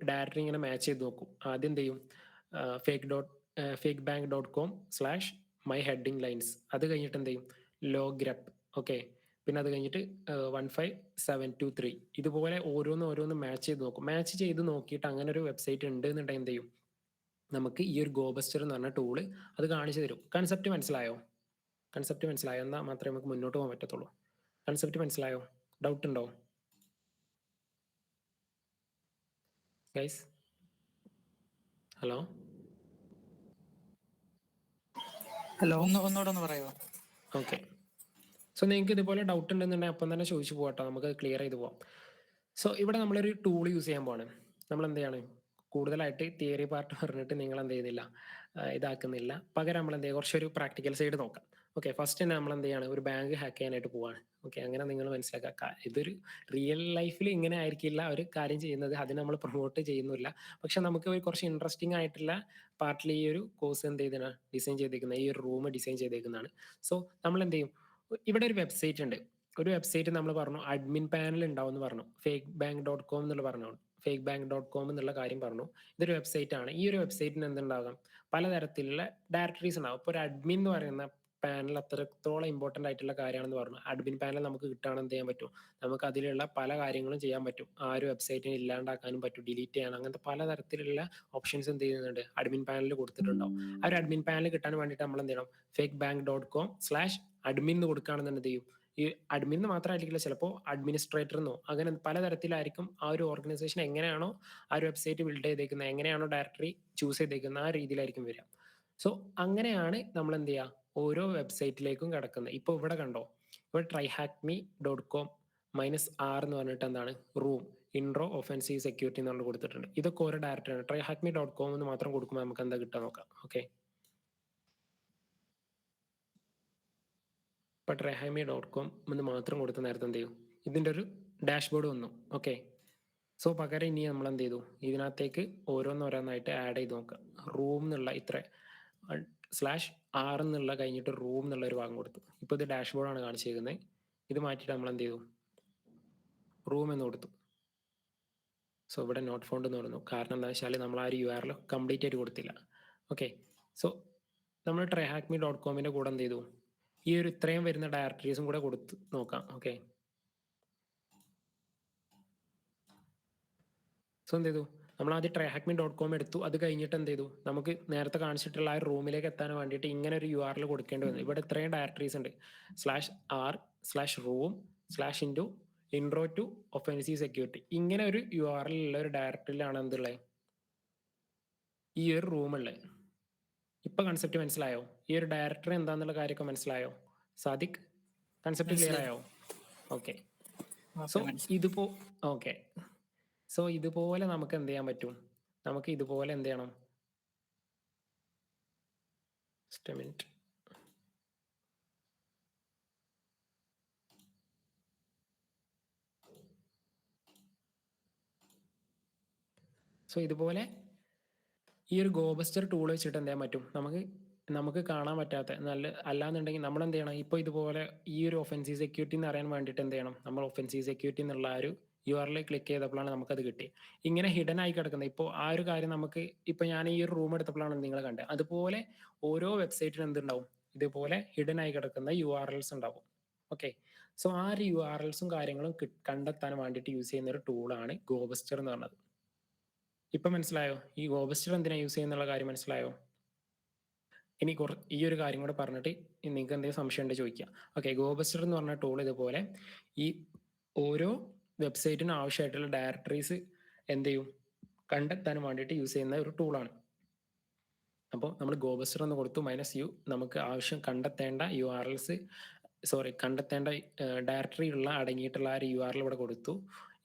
ഡയറക്ടറി ഇങ്ങനെ മാച്ച് ചെയ്ത് നോക്കും. ആദ്യം എന്ത് ചെയ്യും, fake.bank.com/my heading lines, അത് കഴിഞ്ഞിട്ട് എന്ത് ചെയ്യും, ലോഗ് ഗ്രപ്പ്. ഓക്കെ, പിന്നെ അത് കഴിഞ്ഞിട്ട് 15723 ഇതുപോലെ ഓരോന്ന് മാച്ച് ചെയ്ത് നോക്കും. മാച്ച് ചെയ്ത് നോക്കിയിട്ട് അങ്ങനെ ഒരു വെബ്സൈറ്റ് ഉണ്ട് എന്നുണ്ടെങ്കിൽ എന്ത് ചെയ്യും, നമുക്ക് ഈ ഒരു ഗോബസ്റ്റർ എന്ന് പറഞ്ഞ ടൂള് അത് കാണിച്ചു തരും. കൺസെപ്റ്റ് മനസ്സിലായോ? എന്നാൽ മാത്രമേ നമുക്ക് മുന്നോട്ട് പോകാൻ പറ്റത്തുള്ളൂ. കൺസെപ്റ്റ് മനസ്സിലായോ? ഡൗട്ട് ഉണ്ടോ ഗൈസ്? ഹലോ ഒന്നുകൂടെ ഒന്ന് പറയുമോ? ഓക്കെ, സോ നിങ്ങൾക്ക് ഇതുപോലെ ഡൗട്ട് ഉണ്ടെന്നുണ്ടെങ്കിൽ അപ്പം തന്നെ ചോദിച്ചു പോകട്ടോ, നമുക്ക് ക്ലിയർ ചെയ്ത് പോവാം. സോ ഇവിടെ നമ്മളൊരു ടൂൾ യൂസ് ചെയ്യാൻ പോവാണ്. നമ്മൾ എന്ത് ചെയ്യാണ്, കൂടുതലായിട്ട് തിയറി പാർട്ട് പറഞ്ഞിട്ട് നിങ്ങൾ എന്ത് ചെയ്യുന്നില്ല, ഇതാക്കുന്നില്ല. പകരം നമ്മൾ എന്ത് ചെയ്യുക, കുറച്ചൊരു പ്രാക്ടിക്കൽ സൈഡ് നോക്കാം. ഓക്കെ, ഫസ്റ്റ് തന്നെ നമ്മൾ എന്ത് ചെയ്യാണ്, ഒരു ബാങ്ക് ഹാക്ക് ചെയ്യാനായിട്ട് പോവാണ്. ഓക്കെ, അങ്ങനെ നിങ്ങൾ മനസ്സിലാക്കുക. ഇതൊരു റിയൽ ലൈഫിൽ ഇങ്ങനെ ആയിരിക്കില്ല ഒരു കാര്യം ചെയ്യുന്നത്, അതിന് നമ്മൾ പ്രൊമോട്ട് ചെയ്യുന്നില്ല. പക്ഷെ നമുക്ക് ഒരു കുറച്ച് ഇൻട്രസ്റ്റിംഗ് ആയിട്ടുള്ള പാർട്ടിൽ ഈ ഒരു കോഴ്സ് എന്ത് ചെയ്തതാണ്, ഡിസൈൻ ചെയ്തേക്കുന്നത്, ഈ ഒരു റൂം ഡിസൈൻ ചെയ്തേക്കുന്നതാണ്. സോ നമ്മൾ എന്ത് ചെയ്യും, ഇവിടെ ഒരു വെബ്സൈറ്റ് ഉണ്ട്. ഒരു വെബ്സൈറ്റ് നമ്മൾ പറഞ്ഞു അഡ്മിൻ പാനൽ ഉണ്ടാവും എന്ന് പറഞ്ഞു, fakebank.com എന്നുള്ള പറഞ്ഞു, fakebank.com എന്നുള്ള കാര്യം പറഞ്ഞു. ഇതൊരു വെബ്സൈറ്റ് ആണ്. ഈ ഒരു വെബ്സൈറ്റിന് എന്തുണ്ടാകാം, പലതരത്തിലുള്ള ഡയറക്ടറീസ് ഉണ്ടാവും. ഇപ്പോൾ ഒരു അഡ്മിൻ എന്ന് പറയുന്ന പാനൽ അത്രത്തോളം ഇമ്പോർട്ടൻ്റ് ആയിട്ടുള്ള കാര്യമാണെന്ന് പറഞ്ഞു. അഡ്മിൻ പാനൽ നമുക്ക് കിട്ടുകയാണെന്ന് എന്ത് ചെയ്യാൻ പറ്റും, നമുക്ക് അതിലുള്ള പല കാര്യങ്ങളും ചെയ്യാൻ പറ്റും. ആ ഒരു വെബ്സൈറ്റിനെ ഇല്ലാണ്ടാക്കാനും പറ്റും, ഡിലീറ്റ് ചെയ്യാനും, അങ്ങനത്തെ പലതരത്തിലുള്ള ഓപ്ഷൻസ് എന്ത് ചെയ്യുന്നുണ്ട്, അഡ്മിൻ പാനലിൽ കൊടുത്തിട്ടുണ്ടാവും. ആ ഒരു അഡ്മിൻ പാനൽ കിട്ടാൻ വേണ്ടിയിട്ട് നമ്മൾ എന്ത് ചെയ്യണം, fakebank.com/admin എന്ന് കൊടുക്കുകയാണെന്ന് എന്ത് ചെയ്യും, ഈ അഡ്മിൻ മാത്രമായിരിക്കില്ല, ചിലപ്പോൾ അഡ്മിനിസ്ട്രേറ്റർ എന്നോ അങ്ങനെ പലതരത്തിലായിരിക്കും ആ ഒരു ഓർഗനൈസേഷൻ എങ്ങനെയാണോ ആ ഒരു വെബ്സൈറ്റ് ബിൽഡ് ചെയ്തേക്കുന്നത്, എങ്ങനെയാണോ ഡയറക്ടറി ചൂസ് ചെയ്തേക്കുന്നത്, ആ രീതിയിലായിരിക്കും വരിക. സോ അങ്ങനെയാണ് നമ്മൾ എന്ത് ചെയ്യുക, ഓരോ വെബ്സൈറ്റിലേക്കും കിടക്കുന്നത്. ഇപ്പോൾ ഇവിടെ കണ്ടോ, ഇവിടെ tryhackme.com -r എന്ന് പറഞ്ഞിട്ട് എന്താണ്, റൂം ഇൻട്രോ ഒഫൻസീവ് സെക്യൂരിറ്റി എന്ന് പറഞ്ഞിട്ട് കൊടുത്തിട്ടുണ്ട്. ഇതൊക്കെ ഓരോ ഡയറക്ടറിയാണ്. tryhackme.com എന്ന് മാത്രം കൊടുക്കുമ്പോൾ നമുക്ക് എന്താ കിട്ടാൻ നോക്കാം. ഓക്കെ, ഇപ്പൊ tryhackme.com എന്ന് മാത്രം കൊടുത്ത നേരത്തെ എന്ത് ചെയ്യും, ഇതിൻ്റെ ഒരു ഡാഷ്ബോർഡ് വന്നു. ഓക്കെ, സോ പകരം ഇനി നമ്മൾ എന്ത് ചെയ്തു, ഇതിനകത്തേക്ക് ഓരോന്നോരോന്നായിട്ട് ആഡ് ചെയ്ത് നോക്കുക. റൂം എന്നുള്ള ഇത്ര /r എന്നുള്ള കഴിഞ്ഞിട്ട് റൂം എന്നുള്ള ഒരു ഭാഗം കൊടുത്തു. ഇപ്പോൾ ഇത് ഡാഷ്ബോർഡാണ് കാണിച്ചിരിക്കുന്നത്. ഇത് മാറ്റിയിട്ട് നമ്മൾ എന്ത് ചെയ്തു, റൂം എന്ന് കൊടുത്തു. സോ ഇവിടെ നോട്ട് ഫൗണ്ട് എന്ന് പറഞ്ഞു. കാരണം എന്താ വെച്ചാൽ നമ്മൾ ആ ഒരു URL കംപ്ലീറ്റ് ആയിട്ട് കൊടുത്തില്ല. ഓക്കെ, സോ നമ്മൾ tryhackme.com കൂടെ എന്ത് ചെയ്തു, ഈ ഒരു ഇത്രയും വരുന്ന ഡയറക്ടറീസും കൂടെ കൊടുത്ത് നോക്കാം. ഓക്കെ, സോ എന്ത് ചെയ്തു, നമ്മൾ ആദ്യം tryhackme.com എടുത്തു. അത് കഴിഞ്ഞിട്ട് എന്ത് ചെയ്തു, നമുക്ക് നേരത്തെ കാണിച്ചിട്ടുള്ള ആ റൂമിലേക്ക് എത്താൻ വേണ്ടിയിട്ട് ഇങ്ങനെ ഒരു URL കൊടുക്കേണ്ടി വന്നു. ഇവിടെ ഇത്രയും ഡയറക്ടറീസ് ഉണ്ട്, /r/room/intro to offensive security. ഇങ്ങനെ ഒരു URL ഉള്ള ഒരു ഡയറക്ടറിയിലാണ് എന്തുള്ളത്, ഈ ഒരു റൂം ഉള്ളത്. ഇപ്പൊ കൺസെപ്റ്റ് മനസ്സിലായോ, ഈ ഒരു ഡയറക്ടറി എന്താന്നുള്ള കാര്യമൊക്കെ മനസ്സിലായോ സാദിഖ്, കൺസെപ്റ്റ് ക്ലിയർ ആയോ? ഓക്കെ, സോ ഓക്കെ, സോ ഇതുപോലെ നമുക്ക് എന്ത് ചെയ്യാൻ പറ്റും, നമുക്ക് ഇതുപോലെ എന്ത് ചെയ്യണം, മിനിറ്റ്, സോ ഇതുപോലെ ഈ ഒരു ഗോബസ്റ്റർ ടൂൾ വെച്ചിട്ട് എന്ത് ചെയ്യാൻ പറ്റും, നമുക്ക് കാണാൻ പറ്റാത്ത അല്ലാന്നുണ്ടെങ്കിൽ നമ്മൾ എന്ത് ചെയ്യണം, ഇപ്പോൾ ഇതുപോലെ ഈ ഒരു ഒഫൻസീവ് സെക്യൂരിറ്റി എന്ന് അറിയാൻ വേണ്ടിയിട്ട് എന്ത് ചെയ്യണം, നമ്മൾ ഒഫൻസീവ് സെക്യൂരിറ്റി എന്നുള്ള ആ ഒരു URL ക്ലിക്ക് ചെയ്തപ്പോഴാണ് നമുക്കത് കിട്ടി. ഇങ്ങനെ ഹിഡൻ ആയി കിടക്കുന്നത്. ഇപ്പോൾ ആ ഒരു കാര്യം നമുക്ക് ഇപ്പോൾ ഞാൻ ഈ ഒരു റൂം എടുത്തപ്പോഴാണ് നിങ്ങൾ കണ്ടത്. അതുപോലെ ഓരോ വെബ്സൈറ്റിനും എന്തുണ്ടാവും, ഇതുപോലെ ഹിഡൻ ആയി കിടക്കുന്ന URLs ഉണ്ടാവും. ഓക്കെ, സോ ആ ഒരു URLസും കാര്യങ്ങളും കണ്ടെത്താൻ വേണ്ടിയിട്ട് യൂസ് ചെയ്യുന്ന ഒരു ടൂളാണ് ഗോബസ്റ്റർ എന്ന് പറഞ്ഞത്. ഇപ്പൊ മനസ്സിലായോ, ഈ ഗോബസ്റ്റർ എന്തിനാ യൂസ് ചെയ്യുന്നുള്ള കാര്യം മനസ്സിലായോ? ഇനി ഈ ഒരു കാര്യം കൂടെ പറഞ്ഞിട്ട് നിങ്ങൾക്ക് എന്തെങ്കിലും സംശയം ഉണ്ടെങ്കിൽ ചോദിക്കാം. ഓക്കെ, ഗോബസ്റ്റർ എന്ന് പറഞ്ഞ ടൂൾ ഇതുപോലെ ഈ ഓരോ വെബ്സൈറ്റിനും ആവശ്യമായിട്ടുള്ള ഡയറക്ടറീസ് എന്ത് ചെയ്യും, കണ്ടെത്താൻ വേണ്ടിയിട്ട് യൂസ് ചെയ്യുന്ന ഒരു ടൂളാണ്. അപ്പോൾ നമ്മൾ ഗോബസ്റ്റർ എന്ന് കൊടുത്തു -u, നമുക്ക് ആവശ്യം കണ്ടെത്തേണ്ട കണ്ടെത്തേണ്ട ഡയറക്ടറി ഉള്ള അടങ്ങിയിട്ടുള്ള ആ ഒരു URL ഇവിടെ കൊടുത്തു.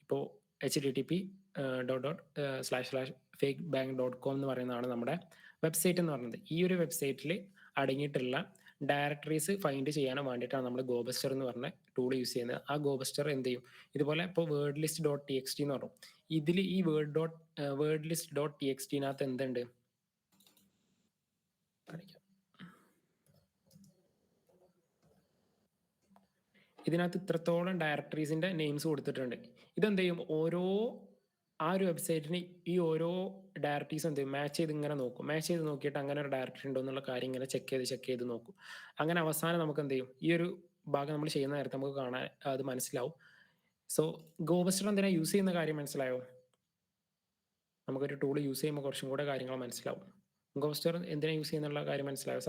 ഇപ്പോൾ http://fakebank.com എന്ന് പറയുന്നതാണ് നമ്മുടെ വെബ്സൈറ്റ് എന്ന് പറയുന്നത്. ഈ ഒരു വെബ്സൈറ്റിൽ അടങ്ങിയിട്ടുള്ള ഡയറക്ടറീസ് ഫൈൻഡ് ചെയ്യാൻ വേണ്ടിയിട്ടാണ് നമ്മൾ ഗോബസ്റ്റർ എന്ന് പറഞ്ഞ ടൂൾ യൂസ് ചെയ്യുന്നത്. ആ ഗോബസ്റ്റർ എന്ത് ചെയ്യും, ഇതുപോലെ ഇപ്പോൾ wordlist.txt എന്ന് പറഞ്ഞു, ഇതിൽ ഈ wordlist.txt എന്തുണ്ട്, ഇതിനകത്ത് ഇത്രത്തോളം ഡയറക്ടറീസിന്റെ നെയിംസ് കൊടുത്തിട്ടുണ്ട്. ഇതെന്ത് ചെയ്യും, ആ ഒരു വെബ്സൈറ്റിന് ഈ ഓരോ ഡയറക്ടറീസ് എന്ത് ചെയ്യും, മാച്ച് ചെയ്ത് ഇങ്ങനെ നോക്കും. മാച്ച് ചെയ്ത് നോക്കിയിട്ട് അങ്ങനെ ഒരു ഡയറക്ടറി ഉണ്ടോ എന്നുള്ള കാര്യം ഇങ്ങനെ ചെക്ക് ചെയ്ത് നോക്കും. അങ്ങനെ അവസാനം നമുക്ക് എന്ത് ചെയ്യും, ഈ ഒരു ഭാഗം നമ്മൾ ചെയ്യുന്ന നേരത്തെ നമുക്ക് കാണാൻ അത് മനസ്സിലാവും. സോ ഗോബസ്റ്റർ എന്തിനാ യൂസ് ചെയ്യുന്ന കാര്യം മനസ്സിലായോ? നമുക്കൊരു ടൂൾ യൂസ് ചെയ്യുമ്പോൾ കുറച്ചും കൂടെ കാര്യങ്ങൾ മനസ്സിലാവും. ഗോബസ്റ്റർ എന്തിനാ യൂസ് ചെയ്യുന്നുള്ള കാര്യം മനസ്സിലായോ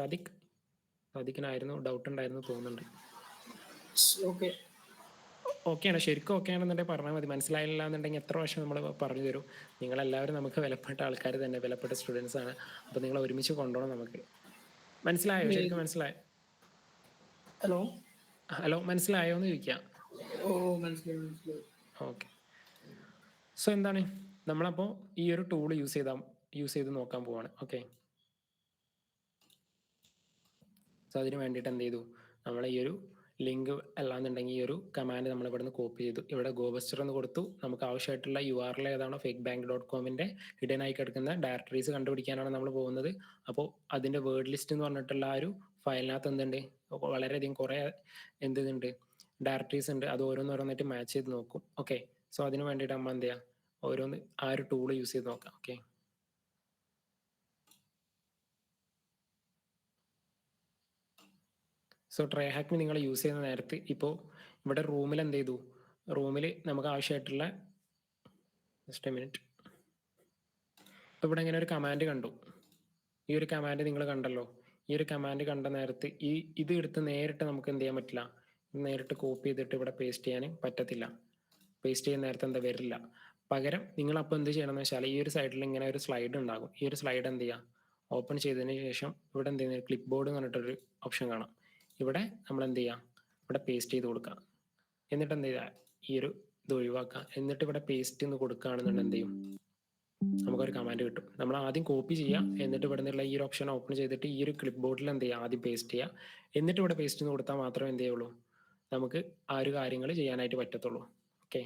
സാദിഖിനായിരുന്നു ഡൗട്ട് ഉണ്ടായിരുന്നു തോന്നുന്നുണ്ട്. ഓക്കെയാണ്, ശരിക്കും ഓക്കെ ആണെന്നുണ്ടെങ്കിൽ പറഞ്ഞാൽ മതി. മനസ്സിലായില്ല എന്നുണ്ടെങ്കിൽ എത്ര വർഷം നമ്മൾ പറഞ്ഞു തരും. നിങ്ങളെല്ലാവരും നമുക്ക് വിലപ്പെട്ട ആൾക്കാർ തന്നെ, വിലപ്പെട്ട സ്റ്റുഡൻസ് ആണ്. അപ്പോൾ നിങ്ങൾ ഒരുമിച്ച് കൊണ്ടുപോകണം. നമുക്ക് മനസ്സിലായോ? ശരിക്കും മനസ്സിലായോ? ഹലോ മനസ്സിലായോ എന്ന് ചോദിക്കാം. ഓക്കെ, സോ എന്താണ് നമ്മളപ്പോൾ ഈ ഒരു ടൂൾ യൂസ് ചെയ്ത് നോക്കാൻ പോവാണ്. ഓക്കെ, സോ അതിന് വേണ്ടിയിട്ട് എന്ത് ചെയ്തു, നമ്മൾ ഈ ഒരു ലിങ്ക് അല്ലാന്നുണ്ടെങ്കിൽ ഈ ഒരു കമാൻഡ് നമ്മൾ ഇവിടെ നിന്ന് കോപ്പി ചെയ്തു. ഇവിടെ ഗോബസ്റ്റർ എന്ന് കൊടുത്തു. നമുക്ക് ആവശ്യമായിട്ടുള്ള URL ഏതാണോ fakebank.comന്റെ ഹിഡൻ ആയി കിടക്കുന്ന ഡയറക്ടറീസ് കണ്ടുപിടിക്കാനാണ് നമ്മൾ പോകുന്നത്. അപ്പോൾ അതിന്റെ വേർഡ് ലിസ്റ്റ് എന്ന് പറഞ്ഞിട്ടുള്ള ആ ഒരു ഫയലിനകത്ത് എന്തുണ്ട്, വളരെയധികം കുറേ എന്തുണ്ട് ഡയറക്ടറീസ് ഉണ്ട്. അത് ഓരോന്നോരോന്നായിട്ട് മാച്ച് ചെയ്ത് നോക്കും. ഓക്കെ, സോ അതിന് വേണ്ടിയിട്ട് നമ്മൾ എന്ത് ചെയ്യുക, ഓരോന്ന് ആ ഒരു ടൂൾ യൂസ് ചെയ്ത് നോക്കാം. ഓക്കെ, സോ ട്രൈ ഹാക്ക് നിങ്ങൾ യൂസ് ചെയ്യുന്ന നേരത്ത് ഇപ്പോൾ ഇവിടെ റൂമിൽ എന്ത് ചെയ്തു, റൂമിൽ നമുക്ക് ആവശ്യമായിട്ടുള്ള ജസ്റ്റ് എ മിനിറ്റ്, ഇപ്പോൾ ഇവിടെ ഇങ്ങനെ ഒരു കമാൻഡ് കണ്ടു. ഈ ഒരു കമാൻഡ് നിങ്ങൾ കണ്ടല്ലോ. ഈ ഒരു കമാൻഡ് കണ്ട നേരത്ത് ഇത് എടുത്ത് നേരിട്ട് നമുക്ക് എന്ത് ചെയ്യാൻ പറ്റില്ല, നേരിട്ട് കോപ്പി ചെയ്തിട്ട് ഇവിടെ പേസ്റ്റ് ചെയ്യാൻ പറ്റത്തില്ല. പേസ്റ്റ് ചെയ്യുന്ന നേരത്തെ എന്താ വരില്ല. പകരം നിങ്ങൾ അപ്പോൾ എന്ത് ചെയ്യണമെന്ന് വെച്ചാൽ ഈ ഒരു സൈഡിൽ ഇങ്ങനെ ഒരു സ്ലൈഡ് ഉണ്ടാകും. ഈ ഒരു സ്ലൈഡ് എന്ത് ചെയ്യുക, ഓപ്പൺ ചെയ്തതിന് ശേഷം ഇവിടെ എന്ത് ചെയ്യുന്നത്, ക്ലിപ്പ് ബോർഡ് എന്ന് പറഞ്ഞിട്ടൊരു ഓപ്ഷൻ കാണാം. ഇവിടെ നമ്മൾ എന്ത് ചെയ്യുക, ഇവിടെ പേസ്റ്റ് ചെയ്ത് കൊടുക്കുക. എന്നിട്ട് എന്ത് ചെയ്യുക, ഈ ഒരു ഇത് ഒഴിവാക്കുക. എന്നിട്ട് ഇവിടെ പേസ്റ്റ് എന്ന് കൊടുക്കുകയാണെന്നുണ്ടെങ്കിൽ എന്ത് ചെയ്യും, നമുക്കൊരു കമാൻഡ് കിട്ടും. നമ്മൾ ആദ്യം കോപ്പി ചെയ്യുക, എന്നിട്ട് ഇവിടെ നിന്നുള്ള ഈ ഒരു ഓപ്ഷൻ ഓപ്പൺ ചെയ്തിട്ട് ഈ ഒരു ക്ലിപ്പ് ബോർഡിൽ എന്ത് ചെയ്യുക, ആദ്യം പേസ്റ്റ് ചെയ്യുക. എന്നിട്ട് ഇവിടെ പേസ്റ്റ് എന്ന് കൊടുത്താൽ മാത്രമേ എന്ത് ചെയ്യുള്ളൂ, നമുക്ക് ആ ഒരു കാര്യങ്ങൾ ചെയ്യാനായിട്ട് പറ്റത്തുള്ളൂ. ഓക്കെ,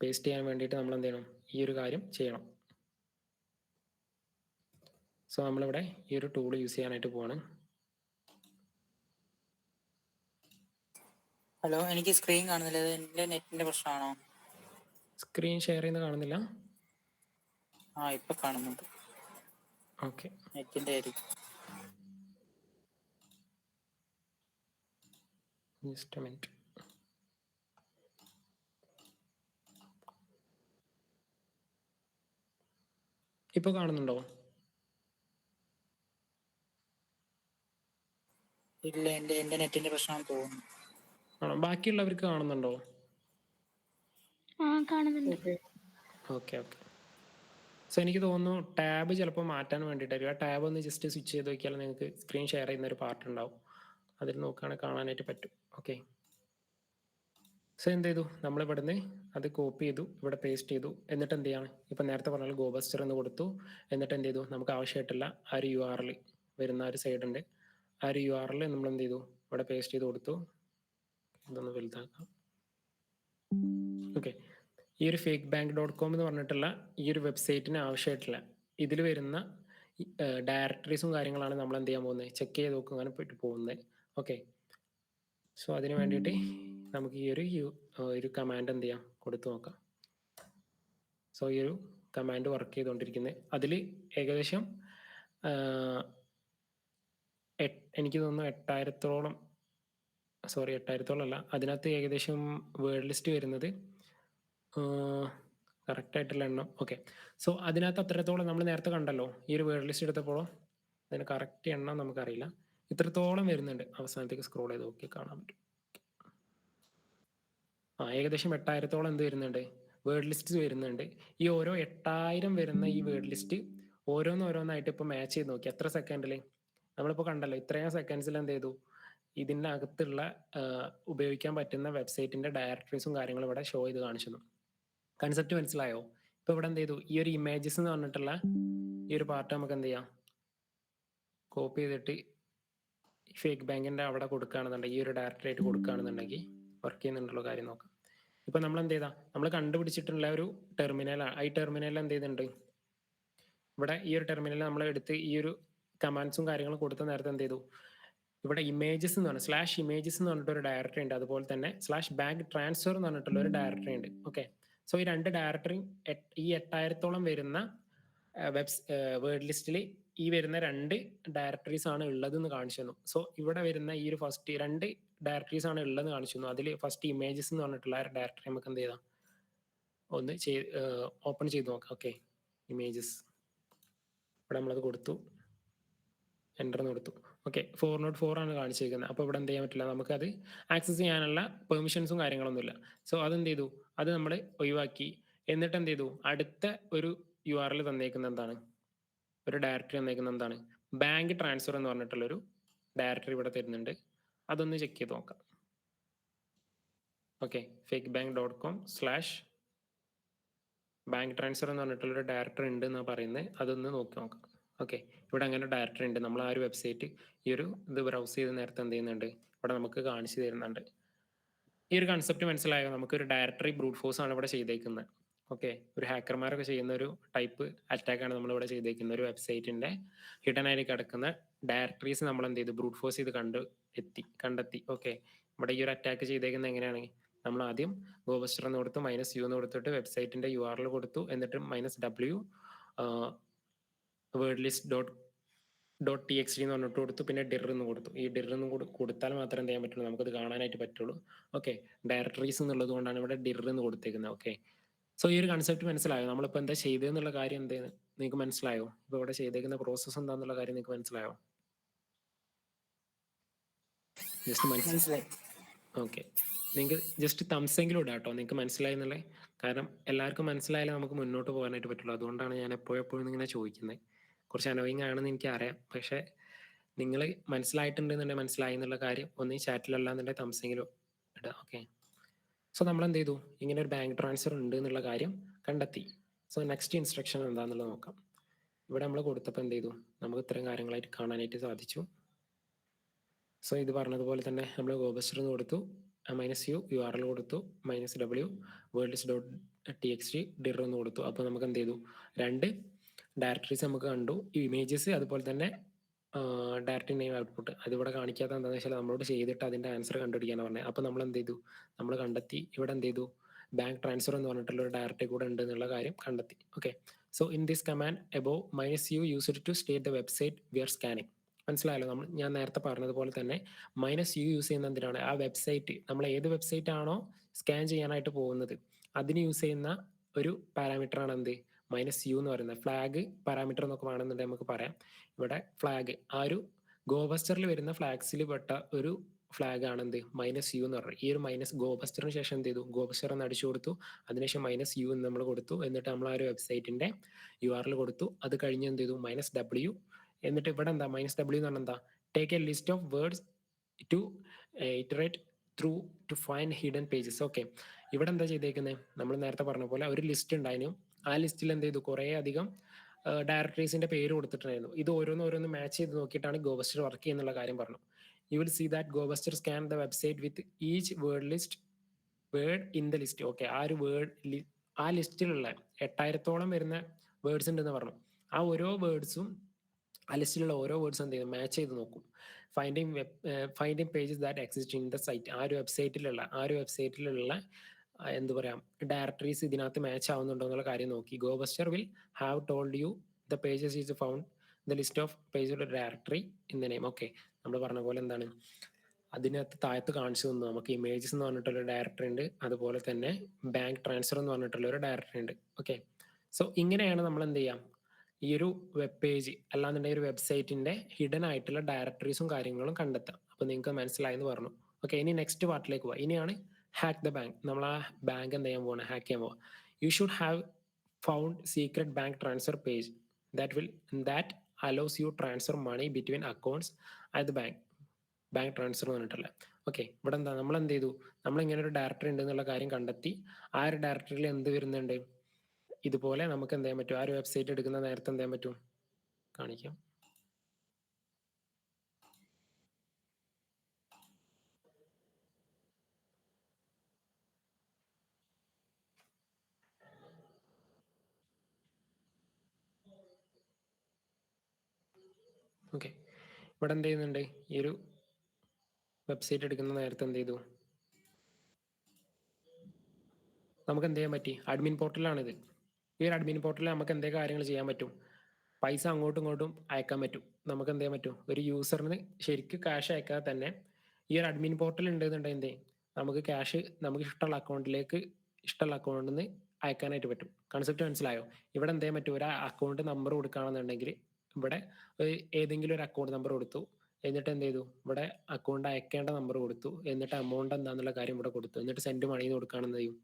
പേസ്റ്റ് ചെയ്യാൻ വേണ്ടിയിട്ട് നമ്മൾ എന്ത് ചെയ്യണം, ഈ ഒരു കാര്യം ചെയ്യണം. സോ നമ്മളിവിടെ ഈ ഒരു ടൂൾ യൂസ് ചെയ്യാനായിട്ട് പോവാണ്. ഹലോ, എനിക്ക് സ്ക്രീൻ കാണുന്നില്ല. ഇത് എന്റെ നെറ്റിന്റെ പ്രശ്നമാണോ? സ്ക്രീൻ ഷെയർ ചെയ്യുന്നത് കാണുന്നില്ല? ഇപ്പൊ കാണുന്നുണ്ട്. ഓക്കെ, നെറ്റിന്റെ ആയിരിക്കും. Just A minute. ഇപ്പൊ കാണുന്നുണ്ടോ? ഇല്ല, എന്റെ നെറ്റിന്റെ പ്രശ്നമാണെന്ന് തോന്നുന്നു. ആണോ? ബാക്കിയുള്ളവർക്ക് കാണുന്നുണ്ടോ? കാണുന്നുണ്ട്. Okay okay. സോ എനിക്ക് തോന്നുന്നു ടാബ് ചിലപ്പോൾ മാറ്റാൻ വേണ്ടിയിട്ടായിരിക്കും. ആ ടാബ് ഒന്ന് ജസ്റ്റ് സ്വിച്ച് ചെയ്ത് നോക്കിയാൽ നിങ്ങൾക്ക് സ്ക്രീൻ ഷെയർ ചെയ്യുന്ന ഒരു പാർട്ട് ഉണ്ടാവും. അതിൽ നോക്കുകയാണെങ്കിൽ കാണാനായിട്ട് പറ്റും. ഓക്കെ, സോ എന്ത് ചെയ്തു, നമ്മൾ ഇവിടുന്ന് അത് കോപ്പി ചെയ്തു, ഇവിടെ പേസ്റ്റ് ചെയ്തു. എന്നിട്ട് എന്ത് ചെയ്യാണ്, ഇപ്പം നേരത്തെ പറഞ്ഞാൽ ഗോബസ്റ്റർ എന്ന് കൊടുത്തു. എന്നിട്ട് എന്ത് ചെയ്തു, നമുക്ക് ആവശ്യമായിട്ടുള്ള ആ ഒരു URL വരുന്ന ഒരു സൈഡ് ഉണ്ട്. ആ ഒരു URL നമ്മൾ എന്ത് ചെയ്തു, ഇവിടെ പേസ്റ്റ് ചെയ്ത് കൊടുത്തു. ഇതൊന്ന് വലുതാക്കാം. ഓക്കെ, ഈ ഒരു fakebank.com എന്ന് പറഞ്ഞിട്ടുള്ള ഈ ഒരു വെബ്സൈറ്റിന് ആവശ്യമായിട്ടുള്ള ഇതിൽ വരുന്ന ഡയറക്ടറീസും കാര്യങ്ങളാണ് നമ്മൾ എന്ത് ചെയ്യാൻ പോകുന്നത്, ചെക്ക് ചെയ്ത് നോക്കാൻ പോകുന്നത്. ഓക്കെ, സോ അതിന് വേണ്ടിയിട്ട് നമുക്ക് ഈ ഒരു കമാൻഡ് എന്ത് ചെയ്യാം, കൊടുത്തു നോക്കാം. സോ ഈ ഒരു കമാൻഡ് വർക്ക് ചെയ്തുകൊണ്ടിരിക്കുന്നത്. അതിൽ ഏകദേശം എനിക്ക് തോന്നുന്നു 8000-ഓളം, സോറി 8000-ഓളം അല്ല, അതിനകത്ത് ഏകദേശം വേർഡ് ലിസ്റ്റ് വരുന്നത് കറക്റ്റ് ആയിട്ടുള്ള എണ്ണം. ഓക്കെ, സോ അതിനകത്ത് അത്രത്തോളം നമ്മൾ നേരത്തെ കണ്ടല്ലോ, ഈ ഒരു വേർഡ് ലിസ്റ്റ് എടുത്തപ്പോഴോ അതിന് കറക്റ്റ് എണ്ണം നമുക്കറിയില്ല, ഇത്രത്തോളം വരുന്നുണ്ട്. അവസാനത്തേക്ക് സ്ക്രോൾ ചെയ്ത് നോക്കി കാണാൻ പറ്റും. ഏകദേശം 8000-ഓളം എന്ത് വരുന്നുണ്ട്, വേർഡ് ലിസ്റ്റ് വരുന്നുണ്ട്. ഈ ഓരോ 8000 വരുന്ന ഈ വേർഡ് ലിസ്റ്റ് ഓരോന്നോരോന്നായിട്ട് ഇപ്പോൾ മാച്ച് ചെയ്ത് നോക്കി. എത്ര സെക്കൻഡിൽ നമ്മളിപ്പോൾ കണ്ടല്ലോ, ഇത്രയും സെക്കൻഡ്സിൽ എന്ത് ചെയ്തു, ഇതിൻ്റെ അകത്തുള്ള ഉപയോഗിക്കാൻ പറ്റുന്ന വെബ്സൈറ്റിന്റെ ഡയറക്ടറീസും കാര്യങ്ങളും ഇവിടെ ഷോ ചെയ്ത് കാണിച്ചു. കൺസെപ്റ്റ് മനസ്സിലായോ? ഇപ്പൊ ഇവിടെ എന്ത് ചെയ്തു, ഈ ഒരു ഇമേജസ് എന്ന് പറഞ്ഞിട്ടുള്ള ഈ ഒരു പാർട്ട് നമുക്ക് എന്ത് ചെയ്യാം, കോപ്പി ചെയ്തിട്ട് ഫേക്ക് ബാങ്കിന്റെ അവിടെ കൊടുക്കുകയാണെന്നുണ്ടെങ്കിൽ, ഈ ഒരു ഡയറക്ടറി ആയിട്ട് കൊടുക്കുകയാണെന്നുണ്ടെങ്കിൽ വർക്ക് ചെയ്യുന്നുണ്ടല്ലോ കാര്യം നോക്കാം. ഇപ്പൊ നമ്മൾ എന്ത് ചെയ്താ, നമ്മൾ കണ്ടുപിടിച്ചിട്ടുള്ള ഒരു ടെർമിനലാണ്. ഈ ടെർമിനലിൽ എന്ത് ചെയ്തിട്ടുണ്ട്, ഇവിടെ ഈ ഒരു ടെർമിനൽ നമ്മൾ എടുത്ത് ഈ ഒരു കമാൻഡ്സും കാര്യങ്ങളും കൊടുത്ത നേരത്തെ എന്ത് ചെയ്തു, ഇവിടെ ഇമേജസ് എന്ന് പറഞ്ഞാൽ /images എന്ന് പറഞ്ഞിട്ട് ഒരു ഡയറക്ടറി ഉണ്ട്. അതുപോലെ തന്നെ /bank transfer എന്ന് പറഞ്ഞിട്ടുള്ള ഒരു ഡയറക്ടറി ഉണ്ട്. ഓക്കെ, സോ ഈ രണ്ട് ഡയറക്ടറി ഈ 8000-ഓളം വരുന്ന വേർഡ് ലിസ്റ്റിൽ ഈ വരുന്ന 2 ഡയറക്ടറീസ് ആണ് ഉള്ളതെന്ന് കാണിച്ചു തന്നു. സോ ഇവിടെ വരുന്ന ഈ ഒരു ഫസ്റ്റ് 2 ഡയറക്ടറീസ് ആണ് ഉള്ളതെന്ന് കാണിച്ചു തന്നു. അതിൽ ഫസ്റ്റ് ഇമേജസ് എന്ന് പറഞ്ഞിട്ടുള്ള ഡയറക്ടറി നമുക്ക് എന്ത് ചെയ്താം, ഒന്ന് ഓപ്പൺ ചെയ്ത് നോക്കാം. ഓക്കെ, ഇമേജസ് ഇവിടെ നമ്മളത് കൊടുത്തു, എൻ്റർ എന്ന് കൊടുത്തു. ഓക്കെ, 404 ആണ് കാണിച്ചിരിക്കുന്നത്. അപ്പോൾ ഇവിടെ എന്ത് ചെയ്യാൻ പറ്റില്ല, നമുക്കത് ആക്സസ് ചെയ്യാനുള്ള പെർമിഷൻസും കാര്യങ്ങളൊന്നുമില്ല. സോ അതെന്ത് ചെയ്തു, അത് നമ്മൾ ഒഴിവാക്കി. എന്നിട്ട് എന്ത് ചെയ്തു, അടുത്ത ഒരു URL തന്നേക്കുന്ന എന്താണ്, ഒരു ഡയറക്ടറി തന്നേക്കുന്ന എന്താണ്, ബാങ്ക് ട്രാൻസ്ഫർ എന്ന് പറഞ്ഞിട്ടുള്ളൊരു ഡയറക്ടറി ഇവിടെ തരുന്നുണ്ട്. അതൊന്ന് ചെക്ക് ചെയ്ത് നോക്കാം. ഓക്കെ, fakebank.com/bank transfer എന്ന് പറഞ്ഞിട്ടുള്ളൊരു ഡയറക്ടറി ഉണ്ട് എന്നാണ് പറയുന്നത്. അതൊന്ന് നോക്കി നോക്കാം. ഓക്കെ, ഇവിടെ അങ്ങനെ ഡയറക്ടറി ഉണ്ട്. നമ്മൾ ആ ഒരു വെബ്സൈറ്റ് ഈ ഒരു ഇത് ബ്രൗസ് ചെയ്ത് നേരത്തെ എന്ത് ചെയ്യുന്നുണ്ട്, ഇവിടെ നമുക്ക് കാണിച്ചു തരുന്നുണ്ട്. ഈ ഒരു കൺസെപ്റ്റ് മനസ്സിലായോ? നമുക്കൊരു ഡയറക്ടറി ബ്രൂട്ട് ഫോഴ്സ് ആണ് ഇവിടെ ചെയ്തേക്കുന്നത്. ഓക്കെ, ഒരു ഹാക്കർമാരൊക്കെ ചെയ്യുന്ന ഒരു ടൈപ്പ് അറ്റാക്കാണ് നമ്മളിവിടെ ചെയ്തേക്കുന്നത്. ഒരു വെബ്സൈറ്റിന്റെ ഹിഡൻ ആയിട്ട് കിടക്കുന്ന ഡയറക്ടറീസ് നമ്മൾ എന്ത് ചെയ്തു, ബ്രൂട്ട് ഫോഴ്സ് ചെയ്ത് കണ്ടെത്തി. ഓക്കെ, ഇവിടെ ഈ ഒരു അറ്റാക്ക് ചെയ്തേക്കുന്നത് എങ്ങനെയാണ്? നമ്മൾ ആദ്യം ഗോബസ്റ്റർ എന്ന് കൊടുത്തു, -u എന്ന് കൊടുത്തിട്ട് വെബ്സൈറ്റിന്റെ URL കൊടുത്തു, എന്നിട്ട് -w വേർഡ് ലിസ്റ്റ് .txt എന്ന് പറഞ്ഞിട്ട് കൊടുത്തു, പിന്നെ dir എന്ന് കൊടുത്തു. ഈ dir എന്ന് കൊടുത്താൽ മാത്രമേ എന്ത് ചെയ്യാൻ പറ്റുള്ളൂ, നമുക്കത് കാണാനായിട്ട് പറ്റുള്ളൂ. ഓക്കെ, ഡയറക്ടറീസ് എന്നുള്ളത് കൊണ്ടാണ് ഇവിടെ dir എന്ന് കൊടുത്തേക്കുന്നത്. ഓക്കെ, സോ ഈ ഒരു കൺസെപ്റ്റ് മനസ്സിലായോ? നമ്മളിപ്പോൾ എന്താ ചെയ്തതെന്നുള്ള കാര്യം എന്തെന്ന് നിങ്ങൾക്ക് മനസ്സിലായോ? ഇപ്പോൾ ഇവിടെ ചെയ്തേക്കുന്ന പ്രോസസ്സ് എന്താന്നുള്ള കാര്യം നിങ്ങൾക്ക് മനസ്സിലായോ? ജസ്റ്റ് മനസ്സിലായി. ഓക്കെ, നിങ്ങൾക്ക് ജസ്റ്റ് തംസെങ്കിലും ഇടാം കേട്ടോ, നിങ്ങൾക്ക് മനസ്സിലായി എന്നുള്ളത്. കാരണം എല്ലാവർക്കും മനസ്സിലായാലേ നമുക്ക് മുന്നോട്ട് പോകാനായിട്ട് പറ്റുള്ളൂ. അതുകൊണ്ടാണ് ഞാൻ എപ്പോഴും ഇങ്ങനെ ചോദിക്കുന്നത്. കുറച്ച് അനോയിങ് ആണെന്ന് എനിക്കറിയാം, പക്ഷേ നിങ്ങൾ മനസ്സിലായിട്ടുണ്ടെന്നുണ്ടെങ്കിൽ മനസ്സിലായി എന്നുള്ള കാര്യം ഒന്ന് ഈ ചാറ്റിലല്ലാന്നുണ്ടെങ്കിൽ തംസെങ്കിലും ഇടാം. ഓക്കെ, സോ നമ്മൾ എന്ത് ചെയ്തു, ഇങ്ങനെ ഒരു ബാങ്ക് ട്രാൻസ്ഫർ ഉണ്ട് എന്നുള്ള കാര്യം കണ്ടെത്തി. സോ നെക്സ്റ്റ് ഇൻസ്ട്രക്ഷൻ എന്താണെന്നുള്ളത് നോക്കാം. ഇവിടെ നമ്മൾ കൊടുത്തപ്പോൾ എന്ത് ചെയ്തു, നമുക്ക് ഇത്തരം കാര്യങ്ങളായിട്ട് കാണാനായിട്ട് സാധിച്ചു. സോ ഇത് പറഞ്ഞതുപോലെ തന്നെ നമ്മൾ ഗോബസ്റ്റർ എന്ന് കൊടുത്തു, -u URL കൊടുത്തു, -w word list .txt dir എന്ന് കൊടുത്തു. അപ്പോൾ നമുക്ക് എന്ത് ചെയ്തു, രണ്ട് ഡയറക്ടറീസ് നമുക്ക് കണ്ടു, ഇമേജസ്, അതുപോലെ തന്നെ ഡയറക്ടറി നെയിം ഔട്ട്പുട്ട്. അതിവിടെ കാണിക്കാത്ത എന്താണെന്ന് വെച്ചാൽ നമ്മളോട് ചെയ്തിട്ട് അതിൻ്റെ ആൻസർ കണ്ടുപിടിക്കാനാണ് പറഞ്ഞത്. അപ്പോൾ നമ്മൾ എന്ത് ചെയ്തു, നമ്മൾ കണ്ടെത്തി, ഇവിടെ എന്ത് ചെയ്തു, ബാങ്ക് ട്രാൻസ്ഫർ എന്ന് പറഞ്ഞിട്ടുള്ള ഒരു ഡയറക്ടറി കൂടെ ഉണ്ട് എന്നുള്ള കാര്യം കണ്ടെത്തി. Okay, so in this command above -u used to state the website we are scanning. മനസ്സിലായല്ലോ? ഞാൻ നേരത്തെ പറഞ്ഞതുപോലെ തന്നെ -u യൂസ് ചെയ്യുന്ന എന്തിനാണ്, ആ വെബ്സൈറ്റ്, നമ്മൾ ഏത് വെബ്സൈറ്റ് ആണോ സ്കാൻ ചെയ്യാനായിട്ട് പോകുന്നത് അതിന് യൂസ് ചെയ്യുന്ന ഒരു പാരാമീറ്റർ ആണ് എന്ത്, -u എന്ന് പറയുന്നത്. ഫ്ലാഗ് പാരാമീറ്റർ എന്നൊക്കെ വേണമെന്നുണ്ടെങ്കിൽ നമുക്ക് പറയാം. ഇവിടെ ഫ്ലാഗ്, ആ ഒരു ഗോബസ്റ്ററിൽ വരുന്ന ഫ്ലാഗ്സിൽ പെട്ട ഒരു ഫ്ലാഗ് ആണ് എന്ത്, -u എന്ന് പറയുന്നത്. ഈ ഒരു ഗോബസ്റ്ററിന് ശേഷം എന്ത് ചെയ്തു, ഗോബസ്റ്റർ എന്ന് അടിച്ചു കൊടുത്തു, അതിനുശേഷം -u എന്ന് നമ്മൾ കൊടുത്തു, എന്നിട്ട് നമ്മൾ ആ ഒരു വെബ്സൈറ്റിന്റെ URL കൊടുത്തു. അത് കഴിഞ്ഞ് എന്ത് ചെയ്തു, -w, എന്നിട്ട് ഇവിടെ എന്താ -w എന്ന് പറഞ്ഞാൽ എന്താ, take a list of words to iterate through to find hidden pages. Okay, ഇവിടെ എന്താ ചെയ്തേക്കുന്നത്, നമ്മൾ നേരത്തെ പറഞ്ഞ പോലെ ഒരു ലിസ്റ്റ് ഉണ്ടായിരുന്നു. ആ ലിസ്റ്റിൽ എന്ത് ചെയ്തു, കുറേ അധികം ഡയറക്ടറീസിന്റെ പേര് കൊടുത്തിട്ടുണ്ടായിരുന്നു. ഇത് ഓരോന്ന് മാച്ച് ചെയ്ത് നോക്കിയിട്ടാണ് ഗോബസ്റ്റർ വർക്ക് ചെയ്യുന്നുള്ള കാര്യം പറഞ്ഞു. You will see that Gobuster scan the website with each word in the list. Okay, ആ ഒരു ആ ലിസ്റ്റിലുള്ള 8000-ഓളം വരുന്ന വേർഡ്സ് ഉണ്ടെന്ന് പറഞ്ഞു. ആ ഓരോ വേർഡ്സും, ആ ലിസ്റ്റിലുള്ള ഓരോ വേർഡ്സും എന്ത് ചെയ്യും, മാച്ച് ചെയ്ത് നോക്കും. Finding pages that exist in the site. ആ ഒരു വെബ്സൈറ്റിലുള്ള എന്ത് പറയാം, ഡയറക്ടറീസ് ഇതിനകത്ത് മാച്ച് ആവുന്നുണ്ടോ എന്നുള്ള കാര്യം നോക്കി. Gobuster will have told you the pages is found the list of page directory in the name. Okay, നമ്മൾ പറഞ്ഞ പോലെ എന്താണ്, അതിനകത്ത് താഴത്ത് കാണിച്ചു തന്നു നമുക്ക് ഇമേജസ് എന്ന് പറഞ്ഞിട്ടുള്ള ഡയറക്ടറി ഉണ്ട്, അതുപോലെ തന്നെ ബാങ്ക് ട്രാൻസ്ഫർ എന്ന് പറഞ്ഞിട്ടുള്ള ഒരു ഡയറക്ടറി ഉണ്ട്. ഓക്കെ, സോ ഇങ്ങനെയാണ് നമ്മൾ എന്ത് ചെയ്യാം, ഈ ഒരു വെബ് പേജ് അല്ലാന്നുണ്ടെങ്കിൽ ഒരു വെബ്സൈറ്റിന്റെ ഹിഡൻ ആയിട്ടുള്ള ഡയറക്ടറീസും കാര്യങ്ങളും കണ്ടെത്താം. അപ്പൊ നിങ്ങൾക്ക് മനസ്സിലായെന്ന് പറഞ്ഞു. ഓക്കെ, ഇനി നെക്സ്റ്റ് പാർട്ടിലേക്ക് പോവാം. ഇനിയാണ് ഹാക്ക് ദ ബാങ്ക്. നമ്മൾ ആ ബാങ്ക് എന്ത് ചെയ്യാൻ പോകണം, ഹാക്ക് ചെയ്യാൻ പോവാം. You should have found secret bank transfer page that allows you transfer money between accounts at the bank transfer പറഞ്ഞിട്ടല്ല. ഓക്കെ, ഇവിടെ എന്താ, നമ്മൾ എന്ത് ചെയ്തു, നമ്മൾ ഇങ്ങനെ ഒരു ഡയറക്ടറി ഉണ്ട് എന്നുള്ള കാര്യം കണ്ടെത്തി. ആ ഒരു ഡയറക്ടറിയിൽ എന്ത് വരുന്നുണ്ട്, ഇതുപോലെ നമുക്ക് എന്ത് ചെയ്യാൻ പറ്റും, ആ ഒരു വെബ്സൈറ്റ് എടുക്കുന്ന നേരത്തെ എന്ത് ചെയ്യാൻ പറ്റും, കാണിക്കാം. ഓക്കെ, ഇവിടെ എന്ത് ചെയ്യുന്നുണ്ട്, ഈ ഒരു വെബ്സൈറ്റ് എടുക്കുന്ന നേരത്തെ എന്ത് ചെയ്തു, നമുക്ക് എന്ത് ചെയ്യാൻ പറ്റി, അഡ്മിൻ പോർട്ടലാണിത്. ഈ ഒരു അഡ്മിൻ പോർട്ടലിൽ നമുക്ക് എന്തൊക്കെ കാര്യങ്ങൾ ചെയ്യാൻ പറ്റും, പൈസ അങ്ങോട്ടും ഇങ്ങോട്ടും അയക്കാൻ പറ്റും. നമുക്ക് എന്ത് ചെയ്യാൻ പറ്റും, ഒരു യൂസറിന് ശരിക്കും ക്യാഷ് അയക്കാതെ തന്നെ ഈ ഒരു അഡ്മിൻ പോർട്ടൽ ഉണ്ടെന്നുണ്ടെങ്കിൽ നമുക്ക് ക്യാഷ് നമുക്ക് ഇഷ്ടമുള്ള അക്കൗണ്ടിൽ നിന്ന് അയക്കാനായിട്ട് പറ്റും. കൺസെപ്റ്റ് മനസ്സിലായോ? ഇവിടെ എന്ത് ചെയ്യാൻ പറ്റും, ഒരു അക്കൗണ്ട് നമ്പർ കൊടുക്കുകയാണെന്നുണ്ടെങ്കിൽ ഇവിടെ ഏതെങ്കിലും ഒരു അക്കൗണ്ട് നമ്പർ കൊടുത്തു, എന്നിട്ട് എന്ത് ചെയ്തു, ഇവിടെ അക്കൗണ്ട് അയക്കേണ്ട നമ്പർ കൊടുത്തു, എന്നിട്ട് എമൗണ്ട് എന്താണെന്നുള്ള കാര്യം ഇവിടെ കൊടുത്തു, എന്നിട്ട് സെൻഡ് മണി കൊടുക്കുകയാണെന്ന് ചെയ്യും,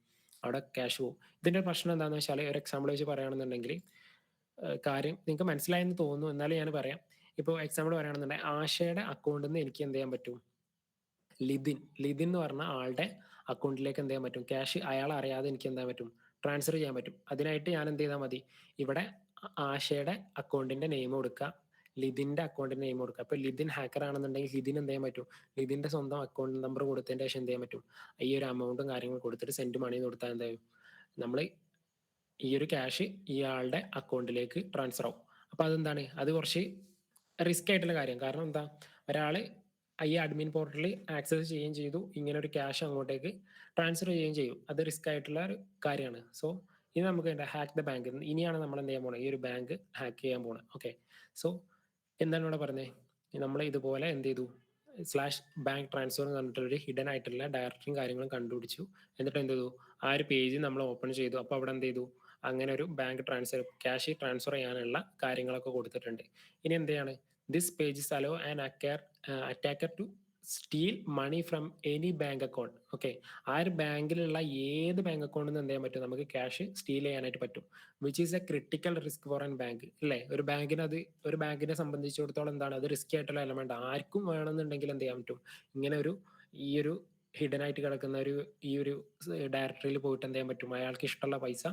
അവിടെ ക്യാഷ് പോകും. ഇതിന്റെ പ്രശ്നം എന്താണെന്ന് വെച്ചാൽ, ഒരു എക്സാമ്പിൾ വെച്ച് പറയുകയാണെന്നുണ്ടെങ്കിൽ കാര്യം നിങ്ങൾക്ക് മനസ്സിലായെന്ന് തോന്നുന്നു, എന്നാലും ഞാൻ പറയാം. ഇപ്പോൾ എക്സാമ്പിൾ പറയുകയാണെന്നുണ്ടെങ്കിൽ ആശയുടെ അക്കൗണ്ടിൽ നിന്ന് എനിക്ക് എന്ത് ചെയ്യാൻ പറ്റും, ലിതിൻ എന്ന് പറഞ്ഞ ആളുടെ അക്കൗണ്ടിലേക്ക് എന്ത് ചെയ്യാൻ പറ്റും, ക്യാഷ് അയാൾ അറിയാതെ എനിക്ക് എന്താ പറ്റും, ട്രാൻസ്ഫർ ചെയ്യാൻ പറ്റും. അതിനായിട്ട് ഞാൻ എന്ത് ചെയ്താൽ മതി, ഇവിടെ ആശയുടെ അക്കൗണ്ടിന്റെ നെയിം കൊടുക്കുക, ലിതിന്റെ അക്കൗണ്ടിന്റെ നെയിം കൊടുക്കുക. അപ്പൊ ലിതിൻ ഹാക്കർ ആണെന്നുണ്ടെങ്കിൽ ലിതിൻ എന്ത് ചെയ്യാൻ പറ്റും, ലിതിന്റെ സ്വന്തം അക്കൗണ്ട് നമ്പർ കൊടുത്തതിന്റെ ശേഷം എന്ത് ചെയ്യാൻ പറ്റും, ഈ ഒരു അമൗണ്ടും കാര്യങ്ങളും കൊടുത്തിട്ട് സെൻഡ് മണി കൊടുത്താൽ എന്തായാലും നമ്മൾ ഈ ഒരു ക്യാഷ് ഇയാളുടെ അക്കൗണ്ടിലേക്ക് ട്രാൻസ്ഫർ ആവും. അപ്പൊ അതെന്താണ്, അത് കുറച്ച് റിസ്ക് ആയിട്ടുള്ള കാര്യം. കാരണം എന്താ, ഒരാള് ഈ അഡ്മിൻ പോർട്ടലിൽ ആക്സസ് ചെയ്യുകയും ചെയ്തു, ഇങ്ങനെ ഒരു ക്യാഷ് അങ്ങോട്ടേക്ക് ട്രാൻസ്ഫർ ചെയ്യുകയും ചെയ്യും. അത് റിസ്ക് ആയിട്ടുള്ള ഒരു കാര്യമാണ്. സോ ഇനി നമുക്ക് എന്താ, ഹാക്ക് ദ ബാങ്ക്. ഇനിയാണ് നമ്മൾ എന്ത് ചെയ്യാൻ പോണത്, ഈ ഒരു ബാങ്ക് ഹാക്ക് ചെയ്യാൻ പോണത്. ഓക്കെ, സോ എന്താണ് ഇവിടെ പറഞ്ഞത്, നമ്മൾ ഇതുപോലെ എന്ത് ചെയ്തു, സ്ലാഷ് ബാങ്ക് ട്രാൻസ്ഫർ എന്ന് പറഞ്ഞിട്ടൊരു ഹിഡൻ ആയിട്ടുള്ള ഡയറക്ടറിയും കാര്യങ്ങളും കണ്ടുപിടിച്ചു. എന്നിട്ട് എന്ത് ചെയ്തു, ആ ഒരു പേജ് നമ്മൾ ഓപ്പൺ ചെയ്തു. അപ്പോൾ അവിടെ എന്ത് ചെയ്തു, അങ്ങനെ ഒരു ബാങ്ക് ട്രാൻസ്ഫർ, ക്യാഷ് ട്രാൻസ്ഫർ ചെയ്യാനുള്ള കാര്യങ്ങളൊക്കെ കൊടുത്തിട്ടുണ്ട്. ഇനി എന്ത് ചെയ്യാണ്, this page allow an attacker to steal money from any bank account. Okay, ആ ഒരു ബാങ്കിലുള്ള ഏത് ബാങ്ക് അക്കൗണ്ടിൽ നിന്ന് എന്ത് ചെയ്യാൻ പറ്റും, നമുക്ക് ക്യാഷ് സ്റ്റീൽ ചെയ്യാനായിട്ട് പറ്റും. Which is A critical risk for an bank. അല്ലേ, ഒരു ബാങ്കിന് അത്, ഒരു ബാങ്കിനെ സംബന്ധിച്ചിടത്തോളം എന്താണ്, അത് റിസ്കി ആയിട്ടുള്ള എലമെന്റ്. ആർക്കും വേണമെന്നുണ്ടെങ്കിൽ എന്ത് ചെയ്യാൻ പറ്റും, ഇങ്ങനെ ഒരു ഈ ഒരു ഹിഡൻ ആയിട്ട് കിടക്കുന്ന ഈ ഒരു ഡയറക്ടറിയിൽ പോയിട്ട് എന്ത് ചെയ്യാൻ പറ്റും, അയാൾക്ക് ഇഷ്ടമുള്ള പൈസ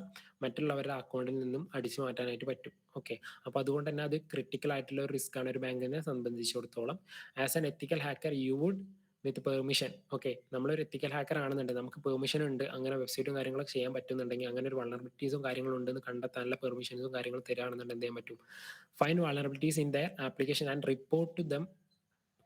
മറ്റുള്ളവരുടെ അക്കൗണ്ടിൽ നിന്നും അടിച്ചു മാറ്റാനായിട്ട് പറ്റും. ഓക്കെ, അപ്പൊ അതുകൊണ്ട് തന്നെ അത് ക്രിട്ടിക്കൽ ആയിട്ടുള്ള ഒരു റിസ്ക് ആണ് ഒരു ബാങ്കിനെ സംബന്ധിച്ചിടത്തോളം. As an ethical hacker you would with permission. Okay, നമ്മളൊരു എത്തിക്കൽ ഹാക്കർ ആണെന്നുണ്ടെങ്കിൽ നമുക്ക് പെർമിഷൻ ഉണ്ട്, അങ്ങനെ വെബ്സൈറ്റും കാര്യങ്ങളൊക്കെ ചെയ്യാൻ പറ്റുന്നുണ്ടെങ്കിൽ, അങ്ങനെ ഒരു വൾണറബിലിറ്റീസും കാര്യങ്ങളും ഉണ്ടെന്ന് കണ്ടെത്താനുള്ള പെർമിഷൻസും കാര്യങ്ങളും തരാണെന്നുണ്ടെങ്കിൽ എന്ത് ചെയ്യാൻ പറ്റും, find vulnerabilities in the application and report to them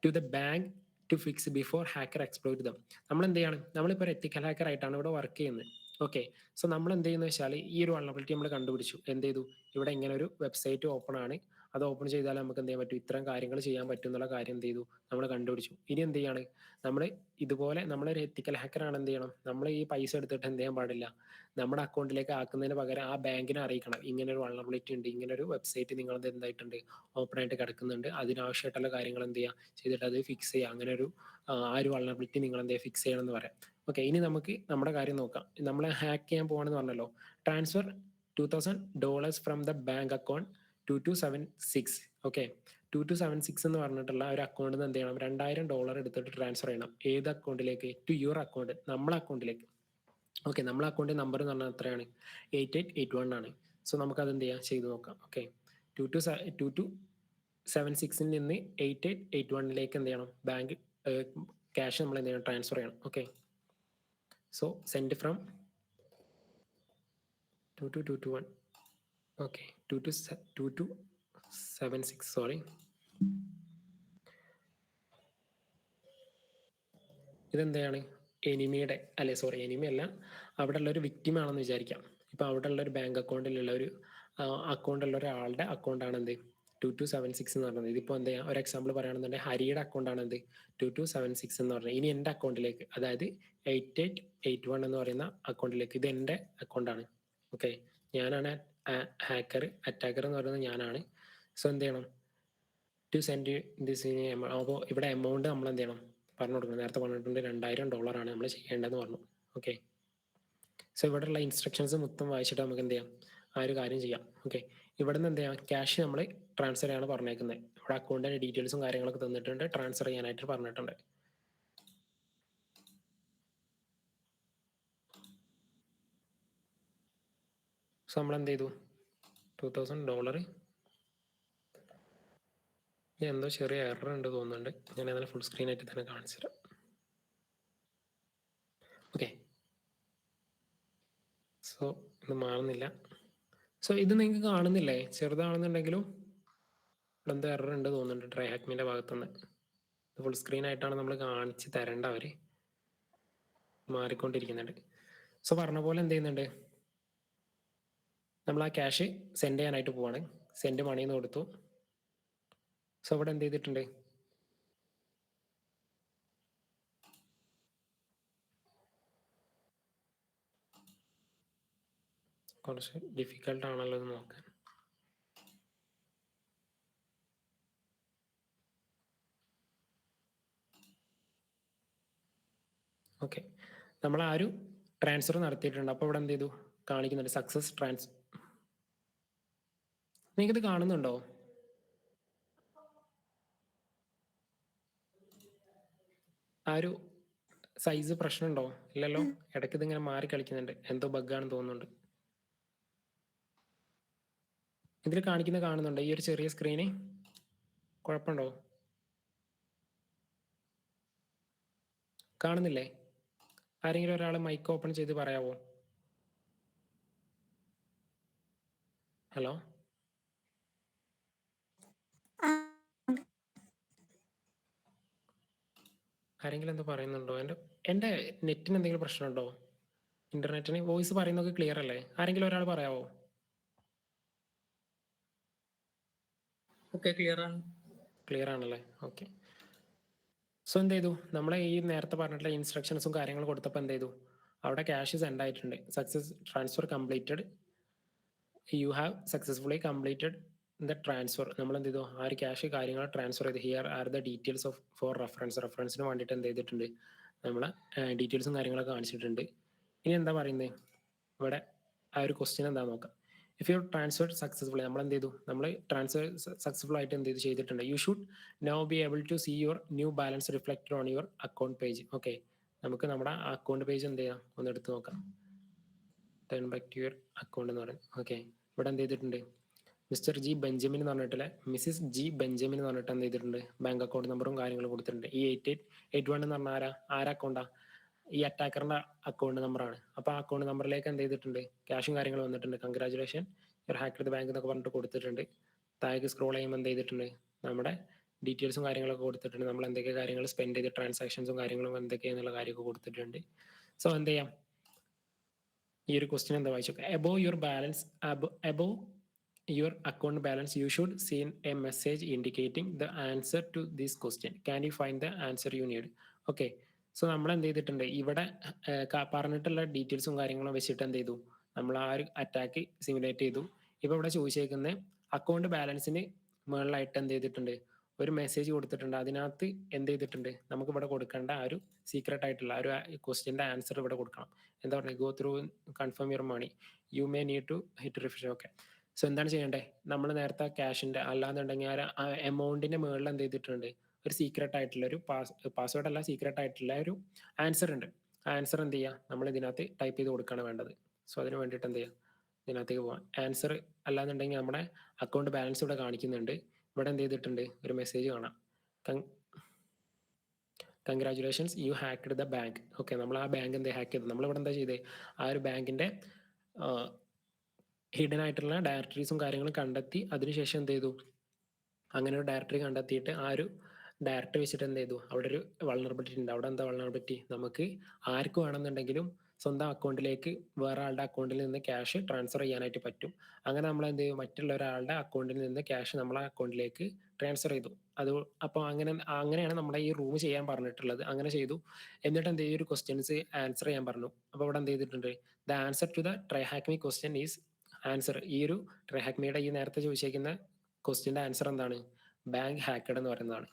to the bank to fix before hacker exploit them. നമ്മൾ എന്ത് ചെയ്യണം, നമ്മളിപ്പോൾ ഒരു എത്തിക്കൽ ഹാക്കർ ആയിട്ടാണ് ഇവിടെ വർക്ക് ചെയ്യുന്നത്. ഓക്കെ, സോ നമ്മൾ എന്ത് ചെയ്യുന്നത് വെച്ചാൽ, ഈ ഒരു വൾണറബിലിറ്റി നമ്മൾ കണ്ടുപിടിച്ചു. എന്ത് ചെയ്തു, ഇവിടെ ഇങ്ങനെ ഒരു വെബ്സൈറ്റ് ഓപ്പൺ ആണ്, അത് ഓപ്പൺ ചെയ്താൽ നമുക്ക് എന്ത് ചെയ്യാൻ പറ്റും, ഇത്തരം കാര്യങ്ങൾ ചെയ്യാൻ പറ്റും എന്നുള്ള കാര്യം എന്ത് ചെയ്തു, നമ്മൾ കണ്ടുപിടിച്ചു. ഇനി എന്ത് ചെയ്യാണ്, നമ്മൾ ഇതുപോലെ നമ്മളൊരു എത്തിക്കൽ ഹാക്കർ ആണ്, എന്ത് ചെയ്യണം, നമ്മൾ ഈ പൈസ എടുത്തിട്ട് എന്ത് ചെയ്യാൻ പാടില്ല, നമ്മുടെ അക്കൗണ്ടിലേക്ക് ആക്കുന്നതിന് പകരം ആ ബാങ്കിനെ അറിയിക്കണം, ഇങ്ങനെ ഒരു വൾണറബിലിറ്റി ഉണ്ട്, ഇങ്ങനെ ഒരു വെബ്സൈറ്റ് നിങ്ങളത് എന്തായിട്ടുണ്ട്, ഓപ്പൺ ആയിട്ട് കിടക്കുന്നുണ്ട്, അതിനാവശ്യമായിട്ടുള്ള കാര്യങ്ങൾ എന്ത് ചെയ്യുക ചെയ്തിട്ട് അത് ഫിക്സ് ചെയ്യുക. അങ്ങനെ ഒരു ആ ഒരു വൾണറബിലിറ്റി നിങ്ങൾ എന്ത് ചെയ്യുക, ഫിക്സ് ചെയ്യണം എന്ന് പറയാം. ഓക്കെ, ഇനി നമുക്ക് നമ്മുടെ കാര്യം നോക്കാം. നമ്മളെ ഹാക്ക് ചെയ്യാൻ പോവാണെന്ന് പറഞ്ഞല്ലോ. Transfer $2,000 from the bank account 2276. Okay, 2276 എന്ന് പറഞ്ഞിട്ടുള്ള ഒരു അക്കൗണ്ടിൽ നിന്ന് എന്ത് ചെയ്യണം, $2000 എടുത്തിട്ട് ട്രാൻസ്ഫർ ചെയ്യണം. ഏത് അക്കൗണ്ടിലേക്ക്, ടു യുവർ അക്കൗണ്ട്, നമ്മളെ അക്കൗണ്ടിലേക്ക്. ഓക്കെ, നമ്മളെ അക്കൗണ്ടിൽ നമ്പർ എന്ന് പറഞ്ഞാൽ എത്രയാണ്, 8881 ആണ്. സോ നമുക്ക് അത് എന്ത് ചെയ്യാം, ചെയ്ത് നോക്കാം. ഓക്കെ, 2276 നിന്ന് 8881 എന്ത് ചെയ്യണം, ബാങ്ക് ക്യാഷ് നമ്മൾ എന്ത് ചെയ്യണം, ട്രാൻസ്ഫർ ചെയ്യണം. Okay, so send from 22221. Okay, 2276, sorry. ഇതെന്താണ്, എനിമിയുടെ അല്ലെ, സോറി എനിമി അല്ല, അവിടെ ഉള്ള ഒരു വിക്ടിം ആണെന്ന് വിചാരിക്കാം. ഇപ്പൊ അവിടെ ഉള്ള ഒരു ബാങ്ക് അക്കൗണ്ടിലുള്ള ഒരു അക്കൗണ്ടുള്ള ഒരാളുടെ അക്കൗണ്ടാണ് എന്ത് 2276 എന്ന് പറഞ്ഞത്. ഇതിപ്പോ എന്താ, ഒരു എക്സാമ്പിൾ പറയുകയാണെന്നുണ്ടെങ്കിൽ ഹരിയുടെ അക്കൗണ്ടാണ് എന്ത് 2276 എന്ന് പറഞ്ഞത്. ഇനി എൻ്റെ അക്കൗണ്ടിലേക്ക്, അതായത് 8881 എന്ന് പറയുന്ന അക്കൗണ്ടിലേക്ക്, ഇത് എൻ്റെ അക്കൗണ്ടാണ്. ഓക്കെ, ഞാനാണ് ഹാക്കർ, അറ്റാക്കർ എന്ന് പറയുന്നത് ഞാനാണ്. സോ എന്ത് ചെയ്യണം, ടു സെൻഡ് ദിസ്. അപ്പോൾ ഇവിടെ എമൗണ്ട് നമ്മൾ എന്ത് ചെയ്യണം, പറഞ്ഞു കൊടുക്കണം. നേരത്തെ പറഞ്ഞിട്ടുണ്ട് $2000 ആണ് നമ്മൾ ചെയ്യേണ്ടതെന്ന് പറഞ്ഞു. ഓക്കെ, സോ ഇവിടെയുള്ള ഇൻസ്ട്രക്ഷൻസ് മൊത്തം വായിച്ചിട്ട് നമുക്ക് എന്ത് ചെയ്യാം, ആ ഒരു കാര്യം ചെയ്യാം. ഓക്കെ, ഇവിടെ നിന്ന് എന്ത് ചെയ്യാം, ക്യാഷ് നമ്മൾ ട്രാൻസ്ഫർ ചെയ്യാനാണ് പറഞ്ഞേക്കുന്നത്. ഇവിടെ അക്കൗണ്ടിന്റെ ഡീറ്റെയിൽസും കാര്യങ്ങളൊക്കെ തന്നിട്ടുണ്ട്, ട്രാൻസ്ഫർ ചെയ്യാനായിട്ട് പറഞ്ഞിട്ടുണ്ട്. സോ നമ്മൾ എന്ത് ചെയ്തു, $2000. എന്തോ ചെറിയ എറർ ഉണ്ട് തോന്നുന്നുണ്ട്. ഞാൻ അതിനെ ഫുൾ സ്ക്രീൻ ആയിട്ട് തന്നെ കാണിച്ചു തരാം. ഓക്കെ, സോ ഇത് മാറുന്നില്ല. സോ ഇത് നിങ്ങൾക്ക് കാണുന്നില്ലേ, ചെറുതാണെന്നുണ്ടെങ്കിലും ഇവിടെ എന്തോ എറർ ഉണ്ട് തോന്നുന്നുണ്ട് ട്രൈ ഹാക്മിന്റെ ഭാഗത്തുനിന്ന്. ഫുൾ സ്ക്രീൻ ആയിട്ടാണ് നമ്മൾ കാണിച്ച് തരേണ്ട, അവർ മാറിക്കൊണ്ടിരിക്കുന്നുണ്ട്. സോ പറഞ്ഞ പോലെ എന്ത് ചെയ്യുന്നുണ്ട്, നമ്മൾ ആ ക്യാഷ് സെൻഡ് ചെയ്യാനായിട്ട് പോവാണ്. സെൻഡ് മണിന്ന് കൊടുത്തു. സോ ഇവിടെ എന്ത് ചെയ്തിട്ടുണ്ട്, കുറച്ച് ഡിഫിക്കൽട്ട് ആണല്ലോ ഇത് നോക്കാൻ. ഓക്കെ, നമ്മൾ ആ ഒരു ട്രാൻസ്ഫർ നടത്തിയിട്ടുണ്ട്. അപ്പോൾ ഇവിടെ എന്ത് ചെയ്തു കാണിക്കുന്നുണ്ട്, സക്സസ് ട്രാൻസ്. നിങ്ങൾക്കിത് കാണുന്നുണ്ടോ? ആ ഒരു സൈസ് പ്രശ്നമുണ്ടോ? ഇല്ലല്ലോ, ഇടയ്ക്ക് ഇതിങ്ങനെ മാറി കളിക്കുന്നുണ്ട്, എന്തോ ബഗ്ഗാണെന്ന് തോന്നുന്നുണ്ട്. ഇതിൽ കാണുന്നുണ്ടോ ഈ ഒരു ചെറിയ സ്ക്രീന്? കുഴപ്പമുണ്ടോ? കാണുന്നില്ലേ? ആരെങ്കിലും ഒരാൾ മൈക്ക് ഓപ്പൺ ചെയ്ത് പറയാവോ? ഹലോ, ആരെങ്കിലും എന്താ പറയുന്നുണ്ടോ? എൻ്റെ നെറ്റിന് എന്തെങ്കിലും പ്രശ്നമുണ്ടോ? ഇന്റർനെറ്റിന് വോയിസ് പറയുന്നതൊക്കെ ക്ലിയർ അല്ലേ? ആരെങ്കിലും ഒരാൾ പറയാവോ? ഓക്കെ, ക്ലിയർ ആണ്. ക്ലിയർ ആണല്ലേ? ഓക്കെ. സോ എന്ത് ചെയ്തു? നമ്മളെ ഈ നേരത്തെ പറഞ്ഞിട്ടുള്ള ഇൻസ്ട്രക്ഷൻസും കാര്യങ്ങളും കൊടുത്തപ്പോൾ എന്ത് ചെയ്തു? അവിടെ ക്യാഷ് സെൻഡ് ആയിട്ടുണ്ട്. Success transfer completed, you have successfully completed the transfer. നമ്മൾ എന്ത് ചെയ്തു? ആ ഒരു ക്യാഷ് കാര്യങ്ങൾ ട്രാൻസ്ഫർ ചെയ്ത് here are the details of for റെഫറൻസിന് വേണ്ടിയിട്ട് എന്ത് ചെയ്തിട്ടുണ്ട്? നമ്മളെ ഡീറ്റെയിൽസും കാര്യങ്ങളൊക്കെ കാണിച്ചിട്ടുണ്ട്. ഇനി എന്താ പറയുന്നത് ഇവിടെ? ആ ഒരു ക്വസ്റ്റ്യൻ എന്താ നോക്കാം. ഇഫ് യു ട്രാൻസ്ഫർ സക്സസ്ഫുള്ളി, നമ്മൾ എന്ത് ചെയ്തു? നമ്മൾ ട്രാൻസ്ഫർ സക്സസ്ഫുൾ ആയിട്ട് എന്ത് ചെയ്തിട്ടുണ്ട്? You should now be able to see your new balance reflected on your account page. Okay, നമുക്ക് നമ്മുടെ അക്കൗണ്ട് പേജ് എന്ത് ചെയ്യാം? ഒന്ന് എടുത്ത് നോക്കാം. Turn back to your account എന്ന് പറയുന്നത്. ഓക്കെ, ഇവിടെ എന്ത് ചെയ്തിട്ടുണ്ട്? മിസ്റ്റർ ജി ബെഞ്ചമിൻ എന്ന് പറഞ്ഞിട്ടില്ല, മിസ്സിസ് ജി ബെഞ്ചമിൻ എന്ന് പറഞ്ഞിട്ട് എന്ത് ചെയ്തിട്ടുണ്ട്? ബാങ്ക് അക്കൗണ്ട് നമ്പറും കാര്യങ്ങളും കൊടുത്തിട്ടുണ്ട്. ഈ 8881 എന്ന് പറഞ്ഞാൽ ആരാ അക്കൗണ്ടാ? ഈ അറ്റാക്കറിന്റെ അക്കൗണ്ട് നമ്പറാണ്. അപ്പൊ ആ അക്കൗണ്ട് നമ്പറിലേക്ക് എന്ത് ചെയ്തിട്ടുണ്ട്? ക്യാഷും കാര്യങ്ങളും വന്നിട്ടുണ്ട്. Congratulation, your hacker the bank എന്നൊക്കെ പറഞ്ഞിട്ട് കൊടുത്തിട്ടുണ്ട്. താഴേക്ക് സ്ക്രോൾ ചെയ്യുമ്പോൾ എന്ത് ചെയ്തിട്ടുണ്ട്? നമ്മുടെ ഡീറ്റെയിൽസും കാര്യങ്ങളൊക്കെ കൊടുത്തിട്ടുണ്ട്. നമ്മൾ എന്തൊക്കെ കാര്യങ്ങൾ സ്പെൻഡ് ചെയ്ത് ട്രാൻസാക്ഷൻസും കാര്യങ്ങളും എന്തൊക്കെയാന്നുള്ള കാര്യമൊക്കെ കൊടുത്തിട്ടുണ്ട്. സോ എന്ത് ചെയ്യാം? ഈ ഒരു ക്വസ്റ്റ്യൻ എന്താ വായിച്ചു? Above your balance, above your account balance, you should see a message indicating the answer to this question. Can you find the answer you need? Okay, so നമ്മൾ എന്ത് ചെയ്തിട്ടുണ്ട്? ഇവിടെ പറഞ്ഞിട്ടുള്ള ഡീറ്റെയിൽസും കാര്യങ്ങളും വെച്ചിട്ട് എന്ത് ചെയ്തു? നമ്മൾ ആ ഒരു അറ്റാക്ക് സിമുലേറ്റ് ചെയ്തു. ഇപ്പൊ ഇവിടെ ചോദിച്ചേക്കുന്ന അക്കൗണ്ട് ബാലൻസിന് മുകളിലായിട്ട് എന്ത് ചെയ്തിട്ടുണ്ട്? ഒരു മെസ്സേജ് കൊടുത്തിട്ടുണ്ട്. അതിനകത്ത് എന്ത് ചെയ്തിട്ടുണ്ട്? നമുക്ക് ഇവിടെ കൊടുക്കേണ്ട ആ ഒരു സീക്രട്ട് ആയിട്ടുള്ള ആ ഒരു ക്വസ്റ്റ്യന്റെ ആൻസർ ഇവിടെ കൊടുക്കണം. എന്താ പറയുക? Go through confirm your money, you may need to hit refresh. Okay, so എന്താണ് ചെയ്യേണ്ടത്? നമ്മൾ നേരത്തെ ക്യാഷിന്റെ അല്ലാന്നുണ്ടെങ്കിൽ ആ എമൗണ്ടിന്റെ മുകളിൽ എന്ത് ചെയ്തിട്ടുണ്ട്? ഒരു സീക്രട്ട് ആയിട്ടുള്ള ഒരു പാസ്വേഡ് അല്ല, സീക്രട്ട് ആയിട്ടുള്ള ഒരു ആൻസർ ഉണ്ട്. ആ ആൻസർ എന്ത് ചെയ്യുക? നമ്മൾ ഇതിനകത്ത് ടൈപ്പ് ചെയ്ത് കൊടുക്കുകയാണ് വേണ്ടത്. സോ അതിന് വേണ്ടിയിട്ട് എന്ത് ചെയ്യുക? ഇതിനകത്തേക്ക് പോകാം. ആൻസർ അല്ലാന്നുണ്ടെങ്കിൽ നമ്മുടെ അക്കൗണ്ട് ബാലൻസ് ഇവിടെ കാണിക്കുന്നുണ്ട്. ഇവിടെ എന്ത് ചെയ്തിട്ടുണ്ട്? ഒരു മെസ്സേജ് കാണാം. Congratulations, you hacked the bank. Okay, നമ്മൾ ആ ബാങ്ക് എന്താ ഹാക്ക് ചെയ്തത്? നമ്മളിവിടെ എന്താ ചെയ്തത്? ആ ഒരു ബാങ്കിന്റെ ഹിഡൻ ആയിട്ടുള്ള ഡയറക്ടറീസും കാര്യങ്ങളും കണ്ടെത്തി അതിനുശേഷം എന്ത് ചെയ്തു? അങ്ങനെ ഒരു ഡയറക്ടറി കണ്ടെത്തിയിട്ട് ആ ഒരു ഡയറക്ടറി വെച്ചിട്ട് എന്ത് ചെയ്തു? അവിടെ ഒരു വൾണറബിലിറ്റി ഉണ്ട്. അവിടെ എന്താ വൾണറബിലിറ്റി? നമുക്ക് ആർക്ക് വേണമെന്നുണ്ടെങ്കിലും സ്വന്തം അക്കൗണ്ടിലേക്ക് വേറെ ആളുടെ അക്കൗണ്ടിൽ നിന്ന് ക്യാഷ് ട്രാൻസ്ഫർ ചെയ്യാനായിട്ട് പറ്റും. അങ്ങനെ നമ്മൾ എന്ത് ചെയ്യും? മറ്റുള്ള ഒരാളുടെ അക്കൗണ്ടിൽ നിന്ന് ക്യാഷ് നമ്മളെ അക്കൗണ്ടിലേക്ക് ട്രാൻസ്ഫർ ചെയ്തു. അത് അപ്പോൾ അങ്ങനെയാണ് നമ്മുടെ ഈ റൂം ചെയ്യാൻ പറഞ്ഞിട്ടുള്ളത്. അങ്ങനെ ചെയ്തു. എന്നിട്ട് എന്ത് ചെയ്യും? ഒരു ക്വസ്റ്റ്യൻസ് ആൻസർ ചെയ്യാൻ പറഞ്ഞു. അപ്പോൾ ഇവിടെ എന്ത് ചെയ്തിട്ടുണ്ട്? The answer to the try hack me question is answer. ഈ ഒരു ട്രൈ ഹാക്ക് മീയുടെ ഈ നേരത്തെ ചോദിച്ചേക്കുന്ന ക്വസ്റ്റ്യൻ്റെ ആൻസർ എന്താണ്? ബാങ്ക് ഹാക്കഡ് എന്ന് പറയുന്നതാണ്.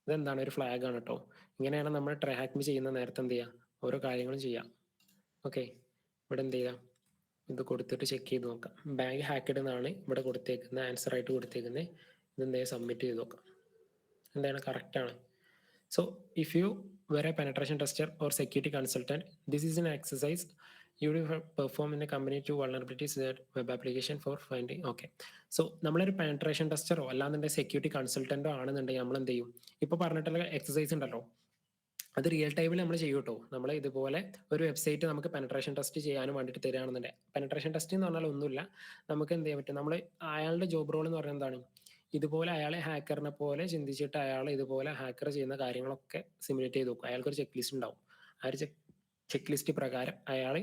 ഇതെന്താണ്? ഒരു ഫ്ലാഗ് ആണ് കേട്ടോ. ഇങ്ങനെയാണ് നമ്മൾ ട്രൈ ഹാക്ക് മീ ചെയ്യുന്ന നേരത്തെ എന്ത് ചെയ്യുക? ഓരോ കാര്യങ്ങളും ചെയ്യാം. ഓക്കെ, ഇവിടെ എന്ത് ചെയ്യാം? ഇത് കൊടുത്തിട്ട് ചെക്ക് ചെയ്ത് നോക്കാം. ബാങ്ക് ഹാക്കഡ് എന്നാണ് ഇവിടെ കൊടുത്തേക്കുന്നത്, ആൻസർ ആയിട്ട് കൊടുത്തേക്കുന്നത്. ഇതെന്താ സബ്മിറ്റ് ചെയ്ത് നോക്കാം. എന്താണ്? കറക്റ്റ് ആണ്. So if you were a penetration tester or security consultant, this is an exercise you will perform in a company to vulnerabilities that web application for finding. Okay, so നമ്മളൊരു penetration ടെസ്റ്ററോ അല്ലാന്നുണ്ടെങ്കിൽ security കൺസൾട്ടന്റോ ആണെന്നുണ്ടെങ്കിൽ നമ്മൾ എന്ത് ചെയ്യും? ഇപ്പൊ പറഞ്ഞിട്ടുള്ള exercise ഉണ്ടല്ലോ, അത് റിയൽ ടൈമിൽ നമ്മൾ ചെയ്യും കേട്ടോ. നമ്മൾ ഇതുപോലെ ഒരു വെബ്സൈറ്റ് നമുക്ക് പെനട്രേഷൻ ടെസ്റ്റ് ചെയ്യാനും വേണ്ടിയിട്ട് തരികയാണെന്നുണ്ടെങ്കിൽ, പെനട്രേഷൻ ടെസ്റ്റ് എന്ന് പറഞ്ഞാൽ ഒന്നുമില്ല, നമുക്ക് എന്ത് ചെയ്യാൻ പറ്റും? നമ്മൾ അയാളുടെ ജോബ് റോൾ എന്ന് പറയുന്നത് എന്താണ്? ഇതുപോലെ അയാളെ ഹാക്കറിനെ പോലെ ചിന്തിച്ചിട്ട് അയാൾ ഇതുപോലെ ഹാക്കർ ചെയ്യുന്ന കാര്യങ്ങളൊക്കെ സിമുലേറ്റ് ചെയ്ത് നോക്കും. അയാൾക്കൊരു ചെക്ക് ലിസ്റ്റ് ഉണ്ടാവും. ആ ഒരു ചെക്ക് ലിസ്റ്റ് പ്രകാരം അയാൾ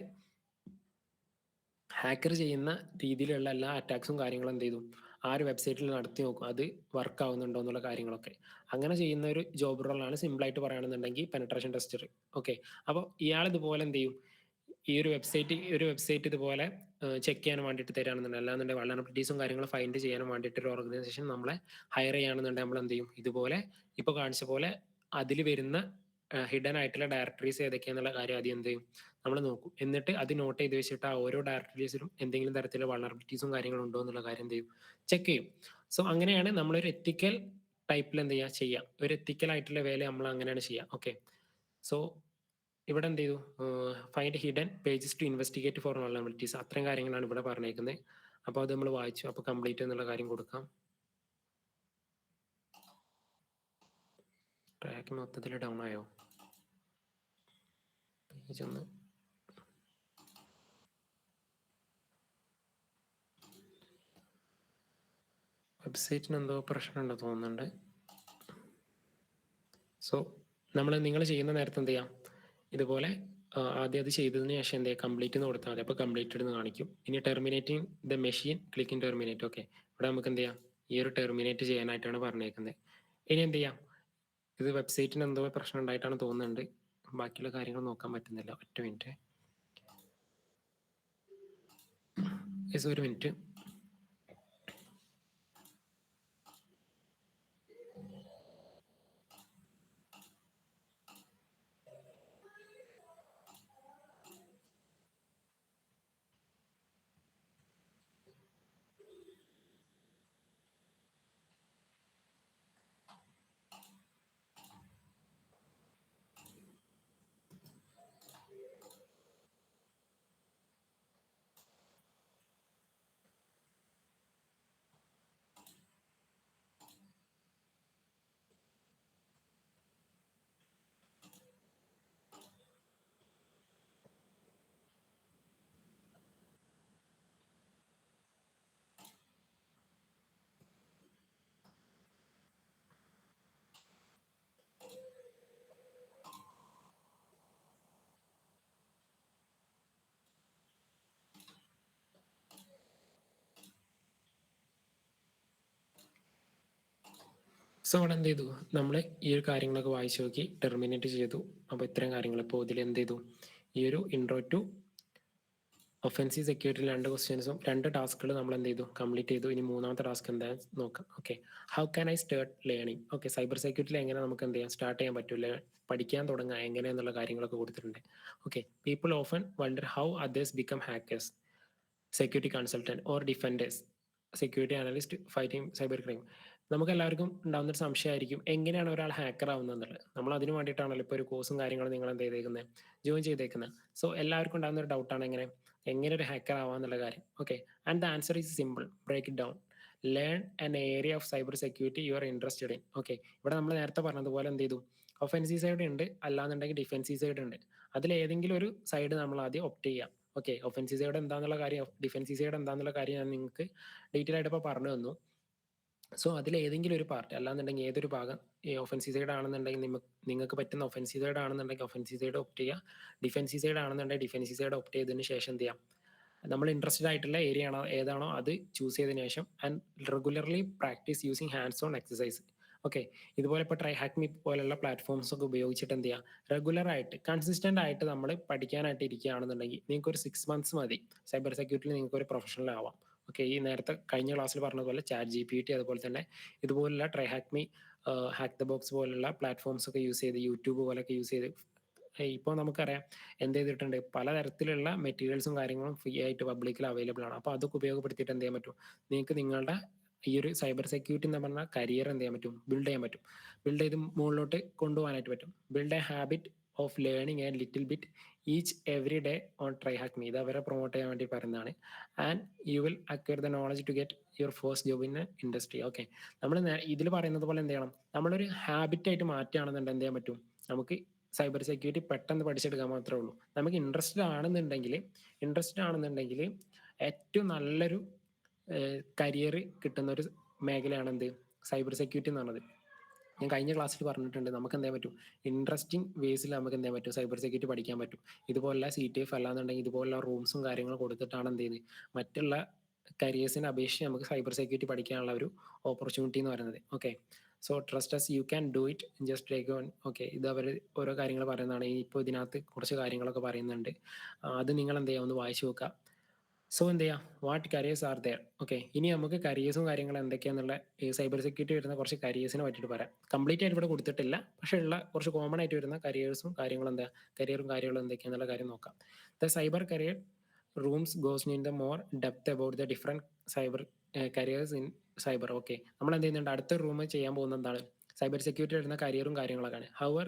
ഹാക്കർ ചെയ്യുന്ന രീതിയിലുള്ള എല്ലാ അറ്റാക്സും കാര്യങ്ങളും എന്ത് ചെയ്തു? ആ ഒരു വെബ്സൈറ്റിൽ നടത്തി നോക്കും. അത് വർക്ക് ആവുന്നുണ്ടോ എന്നുള്ള കാര്യങ്ങളൊക്കെ. അങ്ങനെ ചെയ്യുന്ന ഒരു ജോബ് റോളാണ് സിമ്പിളായിട്ട് പറയുകയാണെന്നുണ്ടെങ്കിൽ പെനട്രേഷൻ ടെസ്റ്റർ. ഓക്കെ, അപ്പോൾ ഇയാൾ ഇതുപോലെ എന്ത് ചെയ്യും? ഈ ഒരു വെബ്സൈറ്റ് ഇതുപോലെ ചെക്ക് ചെയ്യാൻ വേണ്ടിയിട്ട് തരികയാണെന്നുണ്ടെങ്കിൽ, അല്ലാന്നുണ്ടെങ്കിൽ വൾണറബിലിറ്റീസും കാര്യങ്ങളും ഫൈൻഡ് ചെയ്യാനും വേണ്ടിയിട്ട് ഒരു ഓർഗനൈസേഷൻ നമ്മളെ ഹയർ ചെയ്യുകയാണെന്നുണ്ടെങ്കിൽ നമ്മൾ എന്ത് ചെയ്യും? ഇതുപോലെ ഇപ്പോൾ കാണിച്ച പോലെ അതിൽ വരുന്ന ഹിഡൻ ആയിട്ടുള്ള ഡയറക്ടറീസ് ഏതൊക്കെയാണെന്നുള്ള കാര്യം ആദ്യം എന്ത് ചെയ്യും? നമ്മൾ നോക്കും. എന്നിട്ട് അത് നോട്ട് ചെയ്ത് വെച്ചിട്ട് ആ ഓരോ ഡയറക്ടറീസിലും എന്തെങ്കിലും തരത്തിലുള്ള വൾണറബിലിറ്റീസും കാര്യങ്ങളും ഉണ്ടോ എന്നുള്ള കാര്യം എന്ത് ചെയ്യും? ചെക്ക് ചെയ്യും. സോ അങ്ങനെയാണ് നമ്മളൊരു എത്തിക്കൽ ടൈപ്പിൽ എന്ത് ചെയ്യുക? ഒരു എത്തിക്കൽ ആയിട്ടുള്ള വേല നമ്മൾ അങ്ങനെയാണ് ചെയ്യുക. ഓക്കെ, സോ ഇവിടെ എന്ത് ചെയ്തു? Find hidden pages to investigate for vulnerabilities. അത്രയും കാര്യങ്ങളാണ് ഇവിടെ പറഞ്ഞേക്കുന്നത്. അപ്പോൾ അത് നമ്മൾ വായിച്ചു. അപ്പോൾ കംപ്ലീറ്റ് എന്നുള്ള കാര്യം കൊടുക്കാം. ട്രാക്ക് മൊത്തത്തിൽ ഡൗൺ ആയോ? പേജ് ഒന്ന് വെബ്സൈറ്റിന് എന്തോ പ്രശ്നമുണ്ടോ തോന്നുന്നുണ്ട്. സോ നിങ്ങൾ ചെയ്യുന്ന നേരത്തെ എന്ത് ചെയ്യാം, ഇതുപോലെ ആദ്യം അത് ചെയ്തതിന് ശേഷം എന്ത് ചെയ്യുക, കംപ്ലീറ്റ് എന്ന് കൊടുത്താൽ മതി. അപ്പോൾ കംപ്ലീറ്റഡ് എന്ന് കാണിക്കും. ഇനി terminating the machine, clicking terminate. Okay, ഇവിടെ നമുക്ക് എന്ത് ചെയ്യാം, ഈ ഒരു ടെർമിനേറ്റ് ചെയ്യാനായിട്ടാണ് പറഞ്ഞേക്കുന്നത്. ഇനി എന്ത് ചെയ്യാം, ഇത് വെബ്സൈറ്റിന് എന്തോ പ്രശ്നം ഉണ്ടായിട്ടാണ് തോന്നുന്നുണ്ട്. ബാക്കിയുള്ള കാര്യങ്ങൾ നോക്കാൻ പറ്റുന്നില്ല. ഒറ്റ മിനിറ്റ്, ഒരു മിനിറ്റ്. സോ അവിടെ എന്ത് ചെയ്തു, നമ്മൾ ഈ ഒരു കാര്യങ്ങളൊക്കെ വായിച്ചു നോക്കി ടെർമിനേറ്റ് ചെയ്തു. അപ്പോൾ ഇത്രയും കാര്യങ്ങൾ ഇപ്പോൾ ഇതിൽ എന്ത് ചെയ്തു, ഈ ഒരു ഇൻട്രോ ടു ഒഫൻസീവ് സെക്യൂരിറ്റി 2 ക്വസ്റ്റ്യൻസും 2 ടാസ്കുകൾ നമ്മൾ എന്ത് ചെയ്തു, കംപ്ലീറ്റ് ചെയ്തു. ഇനി മൂന്നാമത്തെ ടാസ്ക് എന്താ നോക്കാം. Okay, how can I start learning. Okay, cyber സെക്യൂരിറ്റിയിൽ എങ്ങനെ നമുക്ക് എന്ത് ചെയ്യാം, സ്റ്റാർട്ട് ചെയ്യാൻ പറ്റില്ല, പഠിക്കാൻ തുടങ്ങാം എങ്ങനെയെന്നുള്ള കാര്യങ്ങളൊക്കെ കൊടുത്തിട്ടുണ്ട്. Okay, people often wonder how others become hackers, security consultant or defenders, security analyst fighting cyber crime. നമുക്ക് എല്ലാവർക്കും ഉണ്ടാകുന്നൊരു സംശയമായിരിക്കും, എങ്ങനെയാണ് ഒരാൾ ഹാക്കർ ആവുന്നത് എന്നുള്ളത്. നമ്മൾ അതിന് വേണ്ടിയിട്ടാണല്ലോ ഇപ്പോൾ ഒരു കോഴ്സും കാര്യങ്ങളും നിങ്ങൾ എന്ത് ചെയ്തേക്കുന്നത്, ജോയിൻ ചെയ്തേക്കുന്നത്. സോ എല്ലാവർക്കും ഉണ്ടാകുന്ന ഒരു ഡൗട്ടാണ് എങ്ങനെ ഒരു ഹാക്കർ ആവാന്നുള്ള കാര്യം. Okay, and the answer is simple, break it down, learn an area of cyber security you are interested in. Okay, ഇവിടെ നമ്മൾ നേരത്തെ പറഞ്ഞതുപോലെ എന്ത് ചെയ്തു, ഒഫൻസീവ് സൈഡ് ഉണ്ട്, അല്ലാന്നുണ്ടെങ്കിൽ ഡിഫെൻസീവ് സൈഡ് ഉണ്ട്. അതിൽ ഏതെങ്കിലും ഒരു സൈഡ് നമ്മൾ ആദ്യം ഒപ്റ്റ് ചെയ്യാം. ഓക്കെ, ഒഫൻസീവ് സൈഡ് എന്താണെന്നുള്ള കാര്യം, ഡിഫെൻസീവ് സൈഡ് എന്താണെന്നുള്ള കാര്യം ഞാൻ നിങ്ങൾക്ക് ഡീറ്റെയിൽ ആയിട്ട് ഇപ്പോൾ പറഞ്ഞു തന്നു. സോ അതിൽ ഏതെങ്കിലും ഒരു പാർട്ട്, അല്ലാന്നുണ്ടെങ്കിൽ ഏതൊരു ഭാഗം, ഈ ഒഫൻസീവ് സൈഡ് ആണെന്നുണ്ടെങ്കിൽ നിങ്ങൾക്ക് പറ്റുന്ന ഒഫൻസീവ് സൈഡ് ആണെന്നുണ്ടെങ്കിൽ ഒഫൻസീവ് സൈഡ് ഒപ്റ്റ് ചെയ്യുക. ഡിഫെൻസീവ് സൈഡ് ആണെന്നുണ്ടെങ്കിൽ ഡിഫെൻസീവ് സൈഡ് ഒപ്റ്റ് ചെയ്തതിന് ശേഷം എന്ത് ചെയ്യാം, നമ്മൾ ഇൻട്രസ്റ്റഡ് ആയിട്ടുള്ള ഏരിയ ആണോ ഏതാണോ അത് ചൂസ് ചെയ്തതിനു ശേഷം and regularly practice using hands on exercise. Okay, ഇതുപോലെ ഇപ്പോൾ ട്രൈ ഹാക്ക് മീ പോലുള്ള പ്ലാറ്റ്ഫോംസ് ഒക്കെ ഉപയോഗിച്ചിട്ട് എന്ത് ചെയ്യുക, റെഗുലർ ആയിട്ട് കൺസിസ്റ്റന്റ് ആയിട്ട് നമ്മൾ പഠിക്കാനായിട്ട് ഇരിക്കുകയാണെന്നുണ്ടെങ്കിൽ നിങ്ങൾക്ക് ഒരു 6 months മതി സൈബർ സെക്യൂരിറ്റിയിൽ നിങ്ങൾക്ക് ഒരു പ്രൊഫഷണൽ ആവാം. ഓക്കെ, ഈ നേരത്തെ കഴിഞ്ഞ ക്ലാസ്സിൽ പറഞ്ഞതുപോലെ ചാറ്റ് GPT, അതുപോലെ തന്നെ ഇതുപോലുള്ള try hack me, hack the box പോലുള്ള പ്ലാറ്റ്ഫോംസ് ഒക്കെ യൂസ് ചെയ്ത്, യൂട്യൂബ് പോലൊക്കെ യൂസ് ചെയ്ത് ഇപ്പോൾ നമുക്കറിയാം എന്ത് ചെയ്തിട്ടുണ്ട്, പലതരത്തിലുള്ള മെറ്റീരിയൽസും കാര്യങ്ങളും ഫ്രീ ആയിട്ട് പബ്ലിക്കിൽ അവൈലബിൾ ആണ്. അപ്പോൾ അതൊക്കെ ഉപയോഗപ്പെടുത്തിയിട്ട് എന്ത് ചെയ്യാൻ പറ്റും, നിങ്ങൾക്ക് നിങ്ങളുടെ ഈ ഒരു സൈബർ സെക്യൂരിറ്റി എന്ന് പറഞ്ഞ കരിയർ എന്ത് ചെയ്യാൻ പറ്റും, ബിൽഡ് ചെയ്യാൻ പറ്റും. ബിൽഡ് ചെയ്ത് മുകളിലോട്ട് കൊണ്ടുപോകാനായിട്ട് പറ്റും. Build a habit of learning a little bit each every day on try hack me. ഇത് അവരെ പ്രൊമോട്ട് ചെയ്യാൻ വേണ്ടി പറയുന്നതാണ്. And you will acquire the knowledge to get your first job in industry. Okay, നമ്മൾ ഇതിൽ പറയുന്നത് പോലെ എന്ത് ചെയ്യണം, നമ്മളൊരു ഹാബിറ്റ് ആയിട്ട് മാറ്റുകയാണെന്നുണ്ടെങ്കിൽ എന്ത് ചെയ്യാൻ പറ്റും, നമുക്ക് സൈബർ സെക്യൂരിറ്റി പെട്ടെന്ന് പഠിച്ചെടുക്കാൻ മാത്രമേ ഉള്ളൂ. നമുക്ക് ഇൻട്രസ്റ്റഡ് ആണെന്നുണ്ടെങ്കിൽ ഏറ്റവും നല്ലൊരു കരിയർ കിട്ടുന്ന ഒരു മേഖലയാണ് എന്ത്, സൈബർ സെക്യൂരിറ്റി എന്ന് പറഞ്ഞത്. ഞാൻ കഴിഞ്ഞ ക്ലാസ്സിൽ പറഞ്ഞിട്ടുണ്ട്, നമുക്ക് എന്താ പറ്റും, ഇൻട്രസ്റ്റിംഗ് വേസിൽ നമുക്ക് എന്താ പറ്റും, സൈബർ സെക്യൂരിറ്റി പഠിക്കാൻ പറ്റും. ഇതുപോലുള്ള CTF അല്ലാന്നുണ്ടെങ്കിൽ ഇതുപോലുള്ള റൂംസും കാര്യങ്ങളും കൊടുത്തിട്ടാണ് എന്ത് ചെയ്യുന്നത്, മറ്റുള്ള കരിയേഴ്സിനെ അപേക്ഷിച്ച് നമുക്ക് സൈബർ സെക്യൂരിറ്റി പഠിക്കാനുള്ള ഒരു ഓപ്പർച്യൂണിറ്റി എന്ന് പറയുന്നത്. Okay, so trust us, you can do it, just take on. Okay, ഇത് അവർ ഓരോ കാര്യങ്ങൾ പറയുന്നതാണ്. ഇപ്പോൾ ഇതിനകത്ത് കുറച്ച് കാര്യങ്ങളൊക്കെ പറയുന്നുണ്ട്, അത് നിങ്ങൾ എന്ത് ചെയ്യുക, ഒന്ന് വായിച്ചു നോക്കുക. സോ എന്ത് ചെയ്യാം, what careers are there. Okay, ഇനി നമുക്ക് കരിയേഴ്സും കാര്യങ്ങളും എന്തൊക്കെയാണെന്നുള്ള ഈ സൈബർ സെക്യൂരിറ്റി വരുന്ന കുറച്ച് കരിയേഴ്സിനെ പറ്റിയിട്ട് പറയാം. കംപ്ലീറ്റ് ആയിട്ട് ഇവിടെ കൊടുത്തിട്ടില്ല, പക്ഷേ ഉള്ള കുറച്ച് കോമൺ ആയിട്ട് വരുന്ന കരിയേഴ്സും കാര്യങ്ങളും എന്തൊക്കെയാണെന്നുള്ള കാര്യം നോക്കാം. The cyber career rooms goes in the more depth about the different cyber careers in cyber. Okay, നമ്മൾ എന്ത് ചെയ്യുന്നുണ്ട്, അടുത്ത റൂം ചെയ്യാൻ പോകുന്നത് എന്താണ്, സൈബർ സെക്യൂരിറ്റി വരുന്ന കരിയറും കാര്യങ്ങളൊക്കെയാണ്. However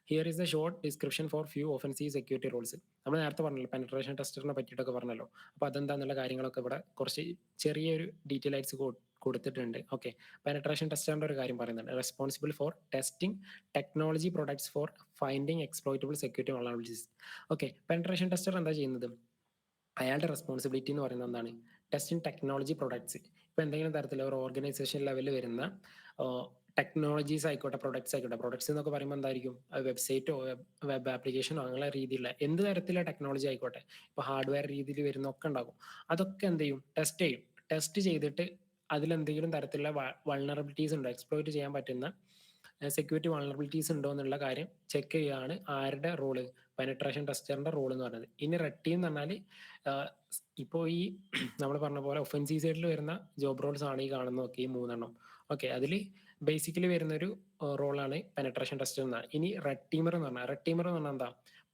here is the short description for few offensive security roles. നമ്മൾ നേരത്തെ പറഞ്ഞല്ലോ പെനട്രേഷൻ ടെസ്റ്ററിനെ പറ്റിയിട്ടൊക്കെ പറഞ്ഞല്ലോ. അപ്പോൾ അതെന്താന്നുള്ള കാര്യങ്ങളൊക്കെ ഇവിടെ കുറച്ച് ചെറിയൊരു ഡീറ്റെയിൽ ആയിട്ട് കൊടുത്തിട്ടുണ്ട്. ഓക്കെ, പെനട്രേഷൻ ടെസ്റ്ററിന്റെ ഒരു കാര്യം പറയുന്നുണ്ട്. Responsible for testing technology products for finding exploitable security vulnerabilities. Okay, penetration tester എന്താ ചെയ്യുന്നത്? അയാളുടെ റെസ്പോൺസിബിലിറ്റി എന്ന് പറയുന്നത് എന്താണ്? Testing technology products. ഇപ്പൊ എന്തെങ്കിലും തരത്തിൽ ഒരു ഓർഗനൈസേഷൻ ലെവലിൽ വരുന്ന ടെക്നോളജീസ് ആയിക്കോട്ടെ, പ്രൊഡക്ട്സ് ആയിക്കോട്ടെ. പ്രൊഡക്ട്സ് എന്നൊക്കെ പറയുമ്പോൾ എന്തായിരിക്കും? വെബ്സൈറ്റോ വെബ് ആപ്ലിക്കേഷനോ അങ്ങനെ രീതിയിലുള്ള എന്ത് തരത്തിലുള്ള ടെക്നോളജി ആയിക്കോട്ടെ, ഇപ്പൊ ഹാർഡ്വെയർ രീതിയിൽ വരുന്ന ഒക്കെ ഉണ്ടാകും. അതൊക്കെ എന്ത് ചെയ്യും? ടെസ്റ്റ് ചെയ്യും. ടെസ്റ്റ് ചെയ്തിട്ട് അതിലെന്തെങ്കിലും തരത്തിലുള്ള വൾണറബിലിറ്റീസ് ഉണ്ടോ, എക്സ്പ്ലോയിറ്റ് ചെയ്യാൻ പറ്റുന്ന സെക്യൂരിറ്റി വൾണറബിലിറ്റീസ് ഉണ്ടോ എന്നുള്ള കാര്യം ചെക്ക് ചെയ്യുകയാണ് ആരുടെ റോള്? പെനട്രേഷൻ ടെസ്റ്ററിന്റെ റോൾ എന്ന് പറയുന്നത്. ഇനി റെഡ് ടീം എന്ന് പറഞ്ഞാൽ ഇപ്പോൾ ഈ നമ്മൾ പറഞ്ഞ പോലെ ഒഫൻസീവ് സൈഡിൽ വരുന്ന ജോബ് റോൾസ് ആണ് ഈ കാണുന്നതൊക്കെ, ഈ 3 ഓക്കെ. അതിൽ ബേസിക്കലി വരുന്നൊരു റോളാണ് പെനട്രേഷൻ ടെസ്റ്റർ എന്നാണ്. ഇനി റെഡ് ടീമർ എന്ന് പറഞ്ഞാൽ എന്താ?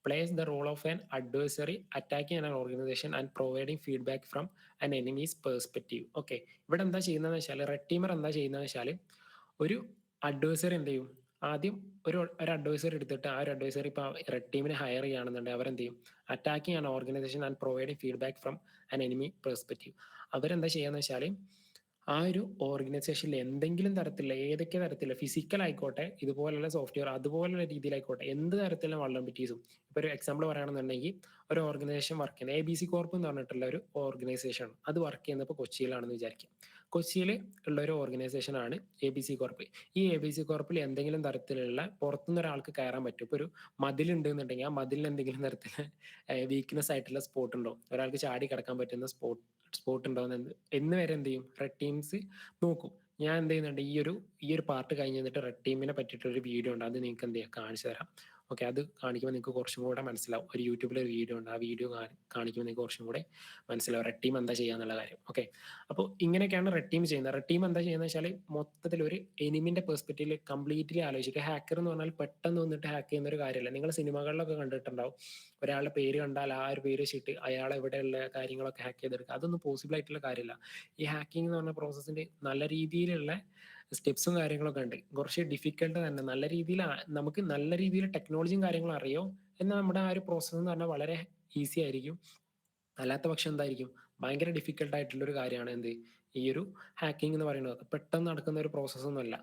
Plays the role of an adversary attacking an organisation and providing feedback from an enemy's perspective. Okay, ഇവിടെ എന്താ ചെയ്യുന്നതെന്ന് വെച്ചാൽ, റെഡ് ടീമർ എന്താ ചെയ്യുന്നതെന്ന് വെച്ചാൽ, ഒരു അഡ്വൈസറി എന്ത് ചെയ്യും? ആദ്യം ഒരു അഡ്വൈസറി എടുത്തിട്ട് ആ ഒരു അഡ്വൈസറി ഇപ്പോൾ റെഡ് ടീമിനെ ഹയർ ചെയ്യുകയാണെന്നുണ്ടെങ്കിൽ അവരെന്ത് ചെയ്യും? Attacking an organisation and providing feedback from an enemy perspective. അവരെന്താ ചെയ്യാന്ന് വെച്ചാൽ, ആ ഒരു ഓർഗനൈസേഷനിൽ എന്തെങ്കിലും തരത്തിലുള്ള ഏതൊക്കെ തരത്തിലുള്ള ഫിസിക്കൽ ആയിക്കോട്ടെ, ഇതുപോലുള്ള സോഫ്റ്റ്വെയർ അതുപോലുള്ള രീതിയിലായിക്കോട്ടെ, എന്ത് തരത്തിലുള്ള വൾണറബിലിറ്റീസും. ഇപ്പൊ ഒരു എക്സാമ്പിൾ പറയുകയാണെന്നുണ്ടെങ്കിൽ, ഒരു ഓർഗനൈസേഷൻ വർക്ക് ചെയ്യുന്നത് ABC കോർപ്പ് എന്ന് പറഞ്ഞിട്ടുള്ള ഒരു ഓർഗനൈസേഷൻ ആണ്. അത് വർക്ക് ചെയ്യുന്നത് ഇപ്പോൾ കൊച്ചിയിലാണെന്ന് വിചാരിക്കും. കൊച്ചിയിൽ ഉള്ള ഒരു ഓർഗനൈസേഷൻ ആണ് ABC കോർപ്പ്. ഈ ABC കോർപ്പിൽ എന്തെങ്കിലും തരത്തിലുള്ള പുറത്തുനിന്ന് ഒരാൾക്ക് കയറാൻ പറ്റും. ഇപ്പോൾ ഒരു മതിലുണ്ട് എന്നുണ്ടെങ്കിൽ ആ മതിലിന് എന്തെങ്കിലും തരത്തിലുള്ള വീക്ക്നെസ് ആയിട്ടുള്ള സ്പോട്ട് ഉണ്ടോ, ഒരാൾക്ക് ചാടി കിടക്കാൻ പറ്റുന്ന സ്പോട്ട് ഉണ്ടോ എന്ന് വരെ എന്ത് ചെയ്യും? റെഡ് ടീംസ് നോക്കും. ഞാൻ എന്ത് ചെയ്യുന്നുണ്ട്, ഈ ഒരു പാർട്ട് കഴിഞ്ഞ് കഴിഞ്ഞിട്ട് റെഡ് ടീമിനെ പറ്റിയിട്ടൊരു വീഡിയോ ഉണ്ട്, അത് നിങ്ങൾക്ക് എന്ത് ചെയ്യാം, കാണിച്ചു തരാം. ഓക്കെ, അത് കാണിക്കുമ്പോൾ നിങ്ങൾക്ക് കുറച്ചും കൂടെ മനസ്സിലാവും. ഒരു യൂട്യൂബിൽ ഒരു വീഡിയോ ഉണ്ട്, ആ വീഡിയോ കാണിക്കുമ്പോൾ നിങ്ങൾക്ക് കുറച്ചും കൂടെ മനസ്സിലാവും റെഡ് ടീം എന്താ ചെയ്യാന്നുള്ള കാര്യം. ഓക്കെ, അപ്പോൾ ഇങ്ങനെയൊക്കെയാണ് റെഡ് ടീം ചെയ്യുന്നത്. റെഡ് ടീം എന്താ ചെയ്യുന്നത് വെച്ചാൽ, മൊത്തത്തിൽ ഒരു എനിമിന്റെ പെർസ്പെക്റ്റീവിൽ കംപ്ലീറ്റ്ലി ആലോചിക്കുക. ഹാക്കർ എന്ന് പറഞ്ഞാൽ പെട്ടെന്ന് വന്നിട്ട് ഹാക്ക് ചെയ്യുന്ന ഒരു കാര്യമല്ല. നിങ്ങൾ സിനിമകളിലൊക്കെ കണ്ടിട്ടുണ്ടാവും, ഒരാളുടെ പേര് കണ്ടാൽ ആ ഒരു പേര് വെച്ചിട്ട് അയാൾ എവിടെയുള്ള കാര്യങ്ങളൊക്കെ ഹാക്ക് ചെയ്തെടുക്കുക. അതൊന്നും പോസിബിൾ ആയിട്ടുള്ള കാര്യമില്ല. ഈ ഹാക്കിംഗ് എന്ന് പറഞ്ഞ പ്രോസസ്സിന്റെ നല്ല രീതിയിലുള്ള സ്റ്റെപ്സും കാര്യങ്ങളൊക്കെ ഉണ്ട്. കുറച്ച് ഡിഫിക്കൽട്ട് തന്നെ. നമുക്ക് നല്ല രീതിയിൽ ടെക്നോളജിയും കാര്യങ്ങളും അറിയോ എന്നാൽ നമ്മുടെ ആ ഒരു പ്രോസസ്സ് എന്ന് പറഞ്ഞാൽ വളരെ ഈസി ആയിരിക്കും. അല്ലാത്ത പക്ഷം എന്തായിരിക്കും? ഭയങ്കര ഡിഫിക്കൽട്ട് ആയിട്ടുള്ള ഒരു കാര്യമാണ് എന്ത്, ഈ ഒരു ഹാക്കിംഗ് എന്ന് പറയുന്നത്. പെട്ടെന്ന് നടക്കുന്ന ഒരു പ്രോസസ്സ് ഒന്നുമല്ല.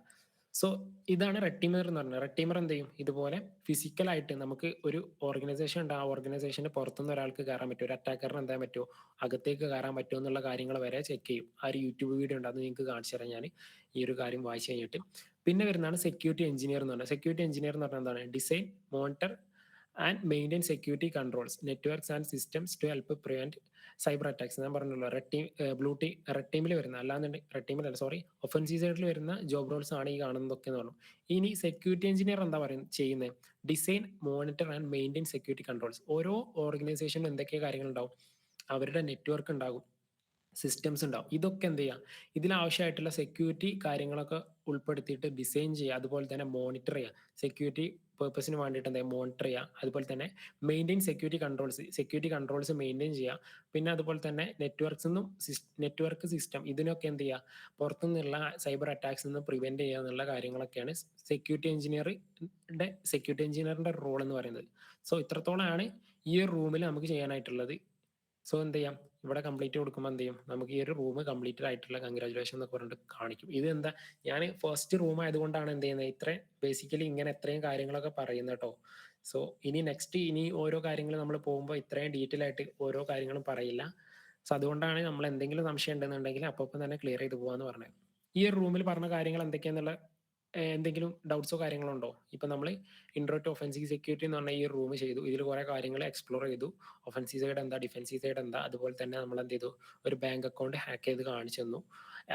സോ ഇതാണ് റെഡ് ടീമർ എന്ന് പറഞ്ഞത്. റെഡ് ടീമർ എന്ത് ചെയ്യും? ഇതുപോലെ ഫിസിക്കലായിട്ട് നമുക്ക് ഒരു ഓർഗനൈസേഷൻ ഉണ്ട്, ആ ഓർഗനൈസേഷന് പുറത്തുനിന്ന് ഒരാൾക്ക് കയറാൻ പറ്റും, ഒരു അറ്റാക്കറിന് എന്താ പറ്റുമോ, അകത്തേക്ക് കയറാൻ പറ്റുമോ എന്നുള്ള കാര്യങ്ങൾ വരെ ചെക്ക് ചെയ്യും. ആ ഒരു യൂട്യൂബ് വീഡിയോ ഉണ്ട്, അത് നിങ്ങൾക്ക് കാണിച്ചു തരാം ഞാൻ ഈ ഒരു കാര്യം വായിച്ചു കഴിഞ്ഞിട്ട്. പിന്നെ വരുന്നതാണ് സെക്യൂരിറ്റി എഞ്ചിനീയർ എന്ന് പറഞ്ഞാൽ. സെക്യൂരിറ്റി എഞ്ചിനീയർ എന്ന് പറഞ്ഞാൽ എന്താണ്? Design, monitor and maintain security controls networks and systems to help prevent cyber attacks. ഞാൻ പറഞ്ഞല്ലോ, റെഡ് ടീമിൽ വരുന്ന, അല്ലാന്നുണ്ടെങ്കിൽ റെഡ് ടീമിലല്ല, സോറി, ഒഫൻസീവ് സൈഡിൽ വരുന്ന ജോബ് റോൾസ് ആണ് ഈ കാണുന്നതൊക്കെ എന്ന് പറഞ്ഞു. ഇനി സെക്യൂരിറ്റി എഞ്ചിനീയർ എന്താ ചെയ്യുന്നത്? Design, monitor and maintain security controls. ഓരോ ഓർഗനൈസേഷനിലും എന്തൊക്കെ കാര്യങ്ങൾ ഉണ്ടാവും? അവരുടെ നെറ്റ്വർക്ക് ഉണ്ടാകും, സിസ്റ്റംസ് ഉണ്ടാവും. ഇതൊക്കെ എന്ത് ചെയ്യാം? ഇതിനാവശ്യമായിട്ടുള്ള സെക്യൂരിറ്റി കാര്യങ്ങളൊക്കെ ഉൾപ്പെടുത്തിയിട്ട് ഡിസൈൻ ചെയ്യുക, അതുപോലെ തന്നെ മോണിറ്റർ ചെയ്യുക. സെക്യൂരിറ്റി പേർപ്പസിന് വേണ്ടിയിട്ട് എന്താ മോണിറ്റർ ചെയ്യുക, അതുപോലെ തന്നെ മെയിൻറ്റെയിൻ സെക്യൂരിറ്റി കൺട്രോൾസ് മെയിൻറ്റെയിൻ ചെയ്യുക. പിന്നെ അതുപോലെ തന്നെ നെറ്റ്വർക്ക് സിസ്റ്റം ഇതിനൊക്കെ എന്ത് ചെയ്യുക? പുറത്തുനിന്നുള്ള സൈബർ അറ്റാക്സ് നിന്ന് പ്രിവെന്റ് ചെയ്യുക എന്നുള്ള കാര്യങ്ങളൊക്കെയാണ് സെക്യൂരിറ്റി എഞ്ചിനീയറിന്റെ റോൾ എന്ന് പറയുന്നത്. സോ ഇത്രത്തോളമാണ് ഈ ഒരു റൂമിൽ നമുക്ക് ചെയ്യാനായിട്ടുള്ളത്. സോ എന്ത് ചെയ്യാം? ഇവിടെ കംപ്ലീറ്റ് കൊടുക്കുമ്പോൾ എന്ത് ചെയ്യും? നമുക്ക് ഈ ഒരു റൂം കംപ്ലീറ്റഡ് ആയിട്ടുള്ള കൺഗ്രാജുലേഷൻ എന്നൊക്കെ പറഞ്ഞിട്ട് കാണിക്കും. ഇത് എന്താ, ഞാൻ ഫസ്റ്റ് റൂം ആയതുകൊണ്ടാണ് എന്ത് ചെയ്യുന്നത്, ബേസിക്കലി ഇങ്ങനെ എത്രയും കാര്യങ്ങളൊക്കെ പറയുന്നത് കേട്ടോ. സോ ഇനി ഓരോ കാര്യങ്ങൾ നമ്മൾ പോകുമ്പോൾ ഇത്രയും ഡീറ്റെയിൽ ആയിട്ട് ഓരോ കാര്യങ്ങളും പറയില്ല. സോ അതുകൊണ്ടാണ് നമ്മൾ എന്തെങ്കിലും സംശയം ഉണ്ടെന്നുണ്ടെങ്കിൽ അപ്പം തന്നെ ക്ലിയർ ചെയ്ത് പോകാന്ന് പറഞ്ഞത്. ഈ ഒരു റൂമിൽ പറഞ്ഞ കാര്യങ്ങൾ എന്തൊക്കെയാന്നുള്ള എന്തെങ്കിലും ഡൗട്ട്സോ കാര്യങ്ങളോ ഉണ്ടോ? ഇപ്പൊ നമ്മൾ ഇൻട്രോ ടു ഒഫൻസീവ് സെക്യൂരിറ്റി എന്ന് പറഞ്ഞ ഈ റൂം ചെയ്തു. ഇതിൽ കുറെ കാര്യങ്ങൾ എക്സ്പ്ലോർ ചെയ്തു. ഒഫൻസീവ് സൈഡ് എന്താ, ഡിഫൻസീവ് സൈഡ് എന്താ, അതുപോലെ തന്നെ നമ്മൾ എന്ത് ചെയ്തു? ഒരു ബാങ്ക് അക്കൗണ്ട് ഹാക്ക് ചെയ്ത് കാണിച്ചു തന്നു.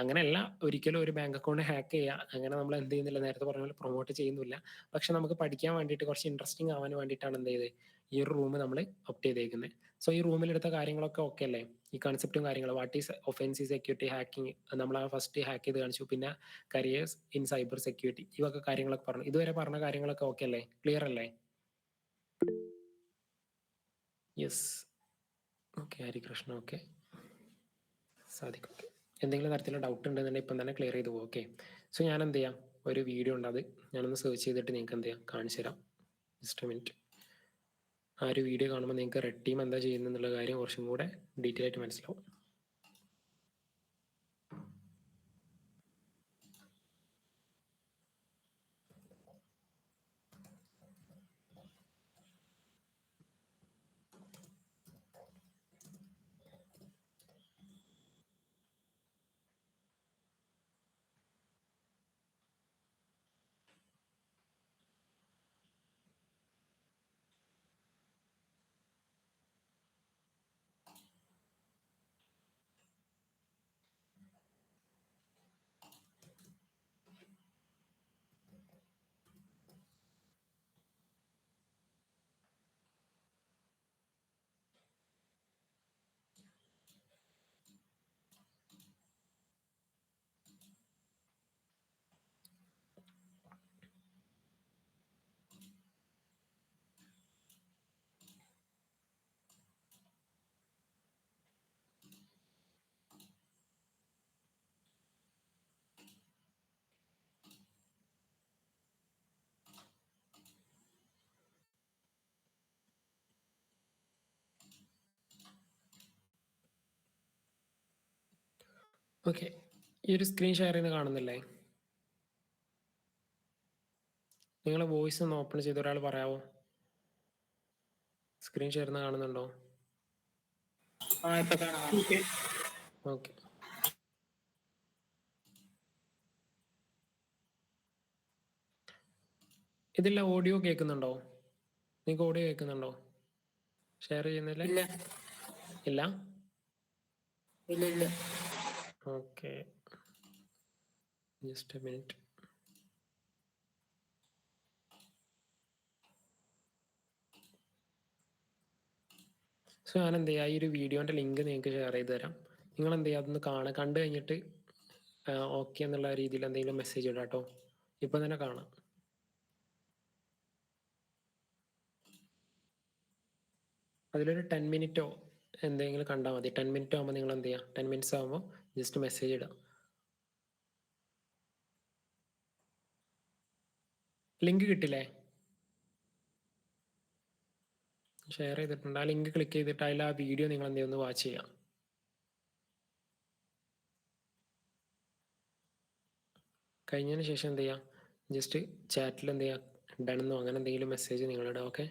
അങ്ങനെയല്ല ഒരിക്കലും ഒരു ബാങ്ക് അക്കൗണ്ട് ഹാക്ക് ചെയ്യുക അങ്ങനെ നമ്മൾ എന്ത് ചെയ്യുന്നില്ല, നേരത്തെ പറഞ്ഞ പോലെ പ്രൊമോട്ട് ചെയ്യുന്നില്ല. പക്ഷെ നമുക്ക് പഠിക്കാൻ വേണ്ടിയിട്ട് കുറച്ച് ഇൻട്രസ്റ്റിംഗ് ആവാൻ വേണ്ടിയിട്ടാണ് എന്ത് ചെയ്തത്, ഈ ഒരു റൂം നമ്മൾ ഒപ്റ്റ് ചെയ്തേക്കുന്നത്. സോ ഈ റൂമിൽ എടുത്ത കാര്യങ്ങളൊക്കെ ഓക്കെ അല്ലേ? ഈ കൺസെപ്റ്റും കാര്യങ്ങളും, what is offensive security, hacking നമ്മൾ ആ ഫസ്റ്റ് ഹാക്ക് ചെയ്ത് കാണിച്ചു, പിന്നെ കരിയേഴ്സ് ഇൻ സൈബർ സെക്യൂരിറ്റി, ഇവയൊക്കെ കാര്യങ്ങളൊക്കെ പറഞ്ഞു. ഇതുവരെ പറഞ്ഞ കാര്യങ്ങളൊക്കെ ഓക്കെ അല്ലേ? ക്ലിയർ അല്ലേ? Yes, okay. ഹരികൃഷ്ണ ഓക്കെ, സാധിക്കും. ഓക്കെ, എന്തെങ്കിലും തരത്തിലുള്ള ഡൗട്ട് ഉണ്ടെന്നുണ്ടെങ്കിൽ ഇപ്പം തന്നെ ക്ലിയർ ചെയ്ത് പോകും. ഓക്കെ, സോ ഞാൻ എന്ത് ചെയ്യാം, ഒരു വീഡിയോ ഉണ്ട്, അത് ഞാനൊന്ന് സെർച്ച് ചെയ്തിട്ട് നിങ്ങൾക്ക് എന്ത് ചെയ്യാം കാണിച്ചു തരാം. Just minute. ആ ഒരു വീഡിയോ കാണുമ്പോൾ നിങ്ങൾക്ക് റെഡ് ടീം എന്താ ചെയ്യുന്നത് എന്നുള്ള കാര്യം കുറച്ചും കൂടെ ഡീറ്റെയിൽ ആയിട്ട് മനസ്സിലാവും. ഓക്കെ, ഈ ഒരു സ്ക്രീൻ ഷെയർ ചെയ്യുന്നത് കാണുന്നില്ലേ? നിങ്ങളെ വോയിസ് ഒന്ന് ഓപ്പൺ ചെയ്ത് ഒരാൾ പറയാവോ? സ്ക്രീൻ ഷെയർ ചെയ്യുന്നത് കാണുന്നുണ്ടോ? ഇപ്പൊ കാണാം. ഓക്കെ. ഇതില്ല, ഓഡിയോ കേൾക്കുന്നുണ്ടോ? നിങ്ങൾക്ക് ഓഡിയോ കേൾക്കുന്നുണ്ടോ ഷെയർ ചെയ്യുന്നില്ലേ? ഇല്ല ഇല്ല. ഇല്ല ഇല്ല. Okay, just A minute. So ഞാൻ എന്ത് ചെയ്യുക, ഈ ഒരു വീഡിയോൻ്റെ ലിങ്ക് നിങ്ങൾക്ക് ഷെയർ ചെയ്ത് തരാം. നിങ്ങൾ എന്ത് ചെയ്യുക, അതൊന്ന് കണ്ടു കഴിഞ്ഞിട്ട് ഓക്കെ എന്നുള്ള രീതിയിൽ എന്തെങ്കിലും മെസ്സേജ് ഇടാം കേട്ടോ. ഇപ്പം തന്നെ കാണാം. അതിലൊരു 10 മിനിറ്റോ എന്തെങ്കിലും കണ്ടാൽ മതി. 10 മിനിറ്റ് ആകുമ്പോൾ നിങ്ങൾ എന്ത് ചെയ്യുക, 10 മിനിറ്റ്സ് ആകുമ്പോൾ ജസ്റ്റ് മെസ്സേജ് ഇടുക. ലിങ്ക് കിട്ടില്ലേ? ഷെയർ ചെയ്തിട്ടുണ്ട്. ആ ലിങ്ക് ക്ലിക്ക് ചെയ്തിട്ട് അതിൽ ആ വീഡിയോ നിങ്ങൾ എന്ത് ചെയ്യുക, ഒന്ന് വാച്ച് ചെയ്യാം. കഴിഞ്ഞതിന് ശേഷം എന്ത് ചെയ്യുക, ജസ്റ്റ് ചാറ്റിൽ എന്ത് ചെയ്യുക, ഡണെന്നോ അങ്ങനെ എന്തെങ്കിലും മെസ്സേജ് നിങ്ങളിടുക. ഓക്കെ.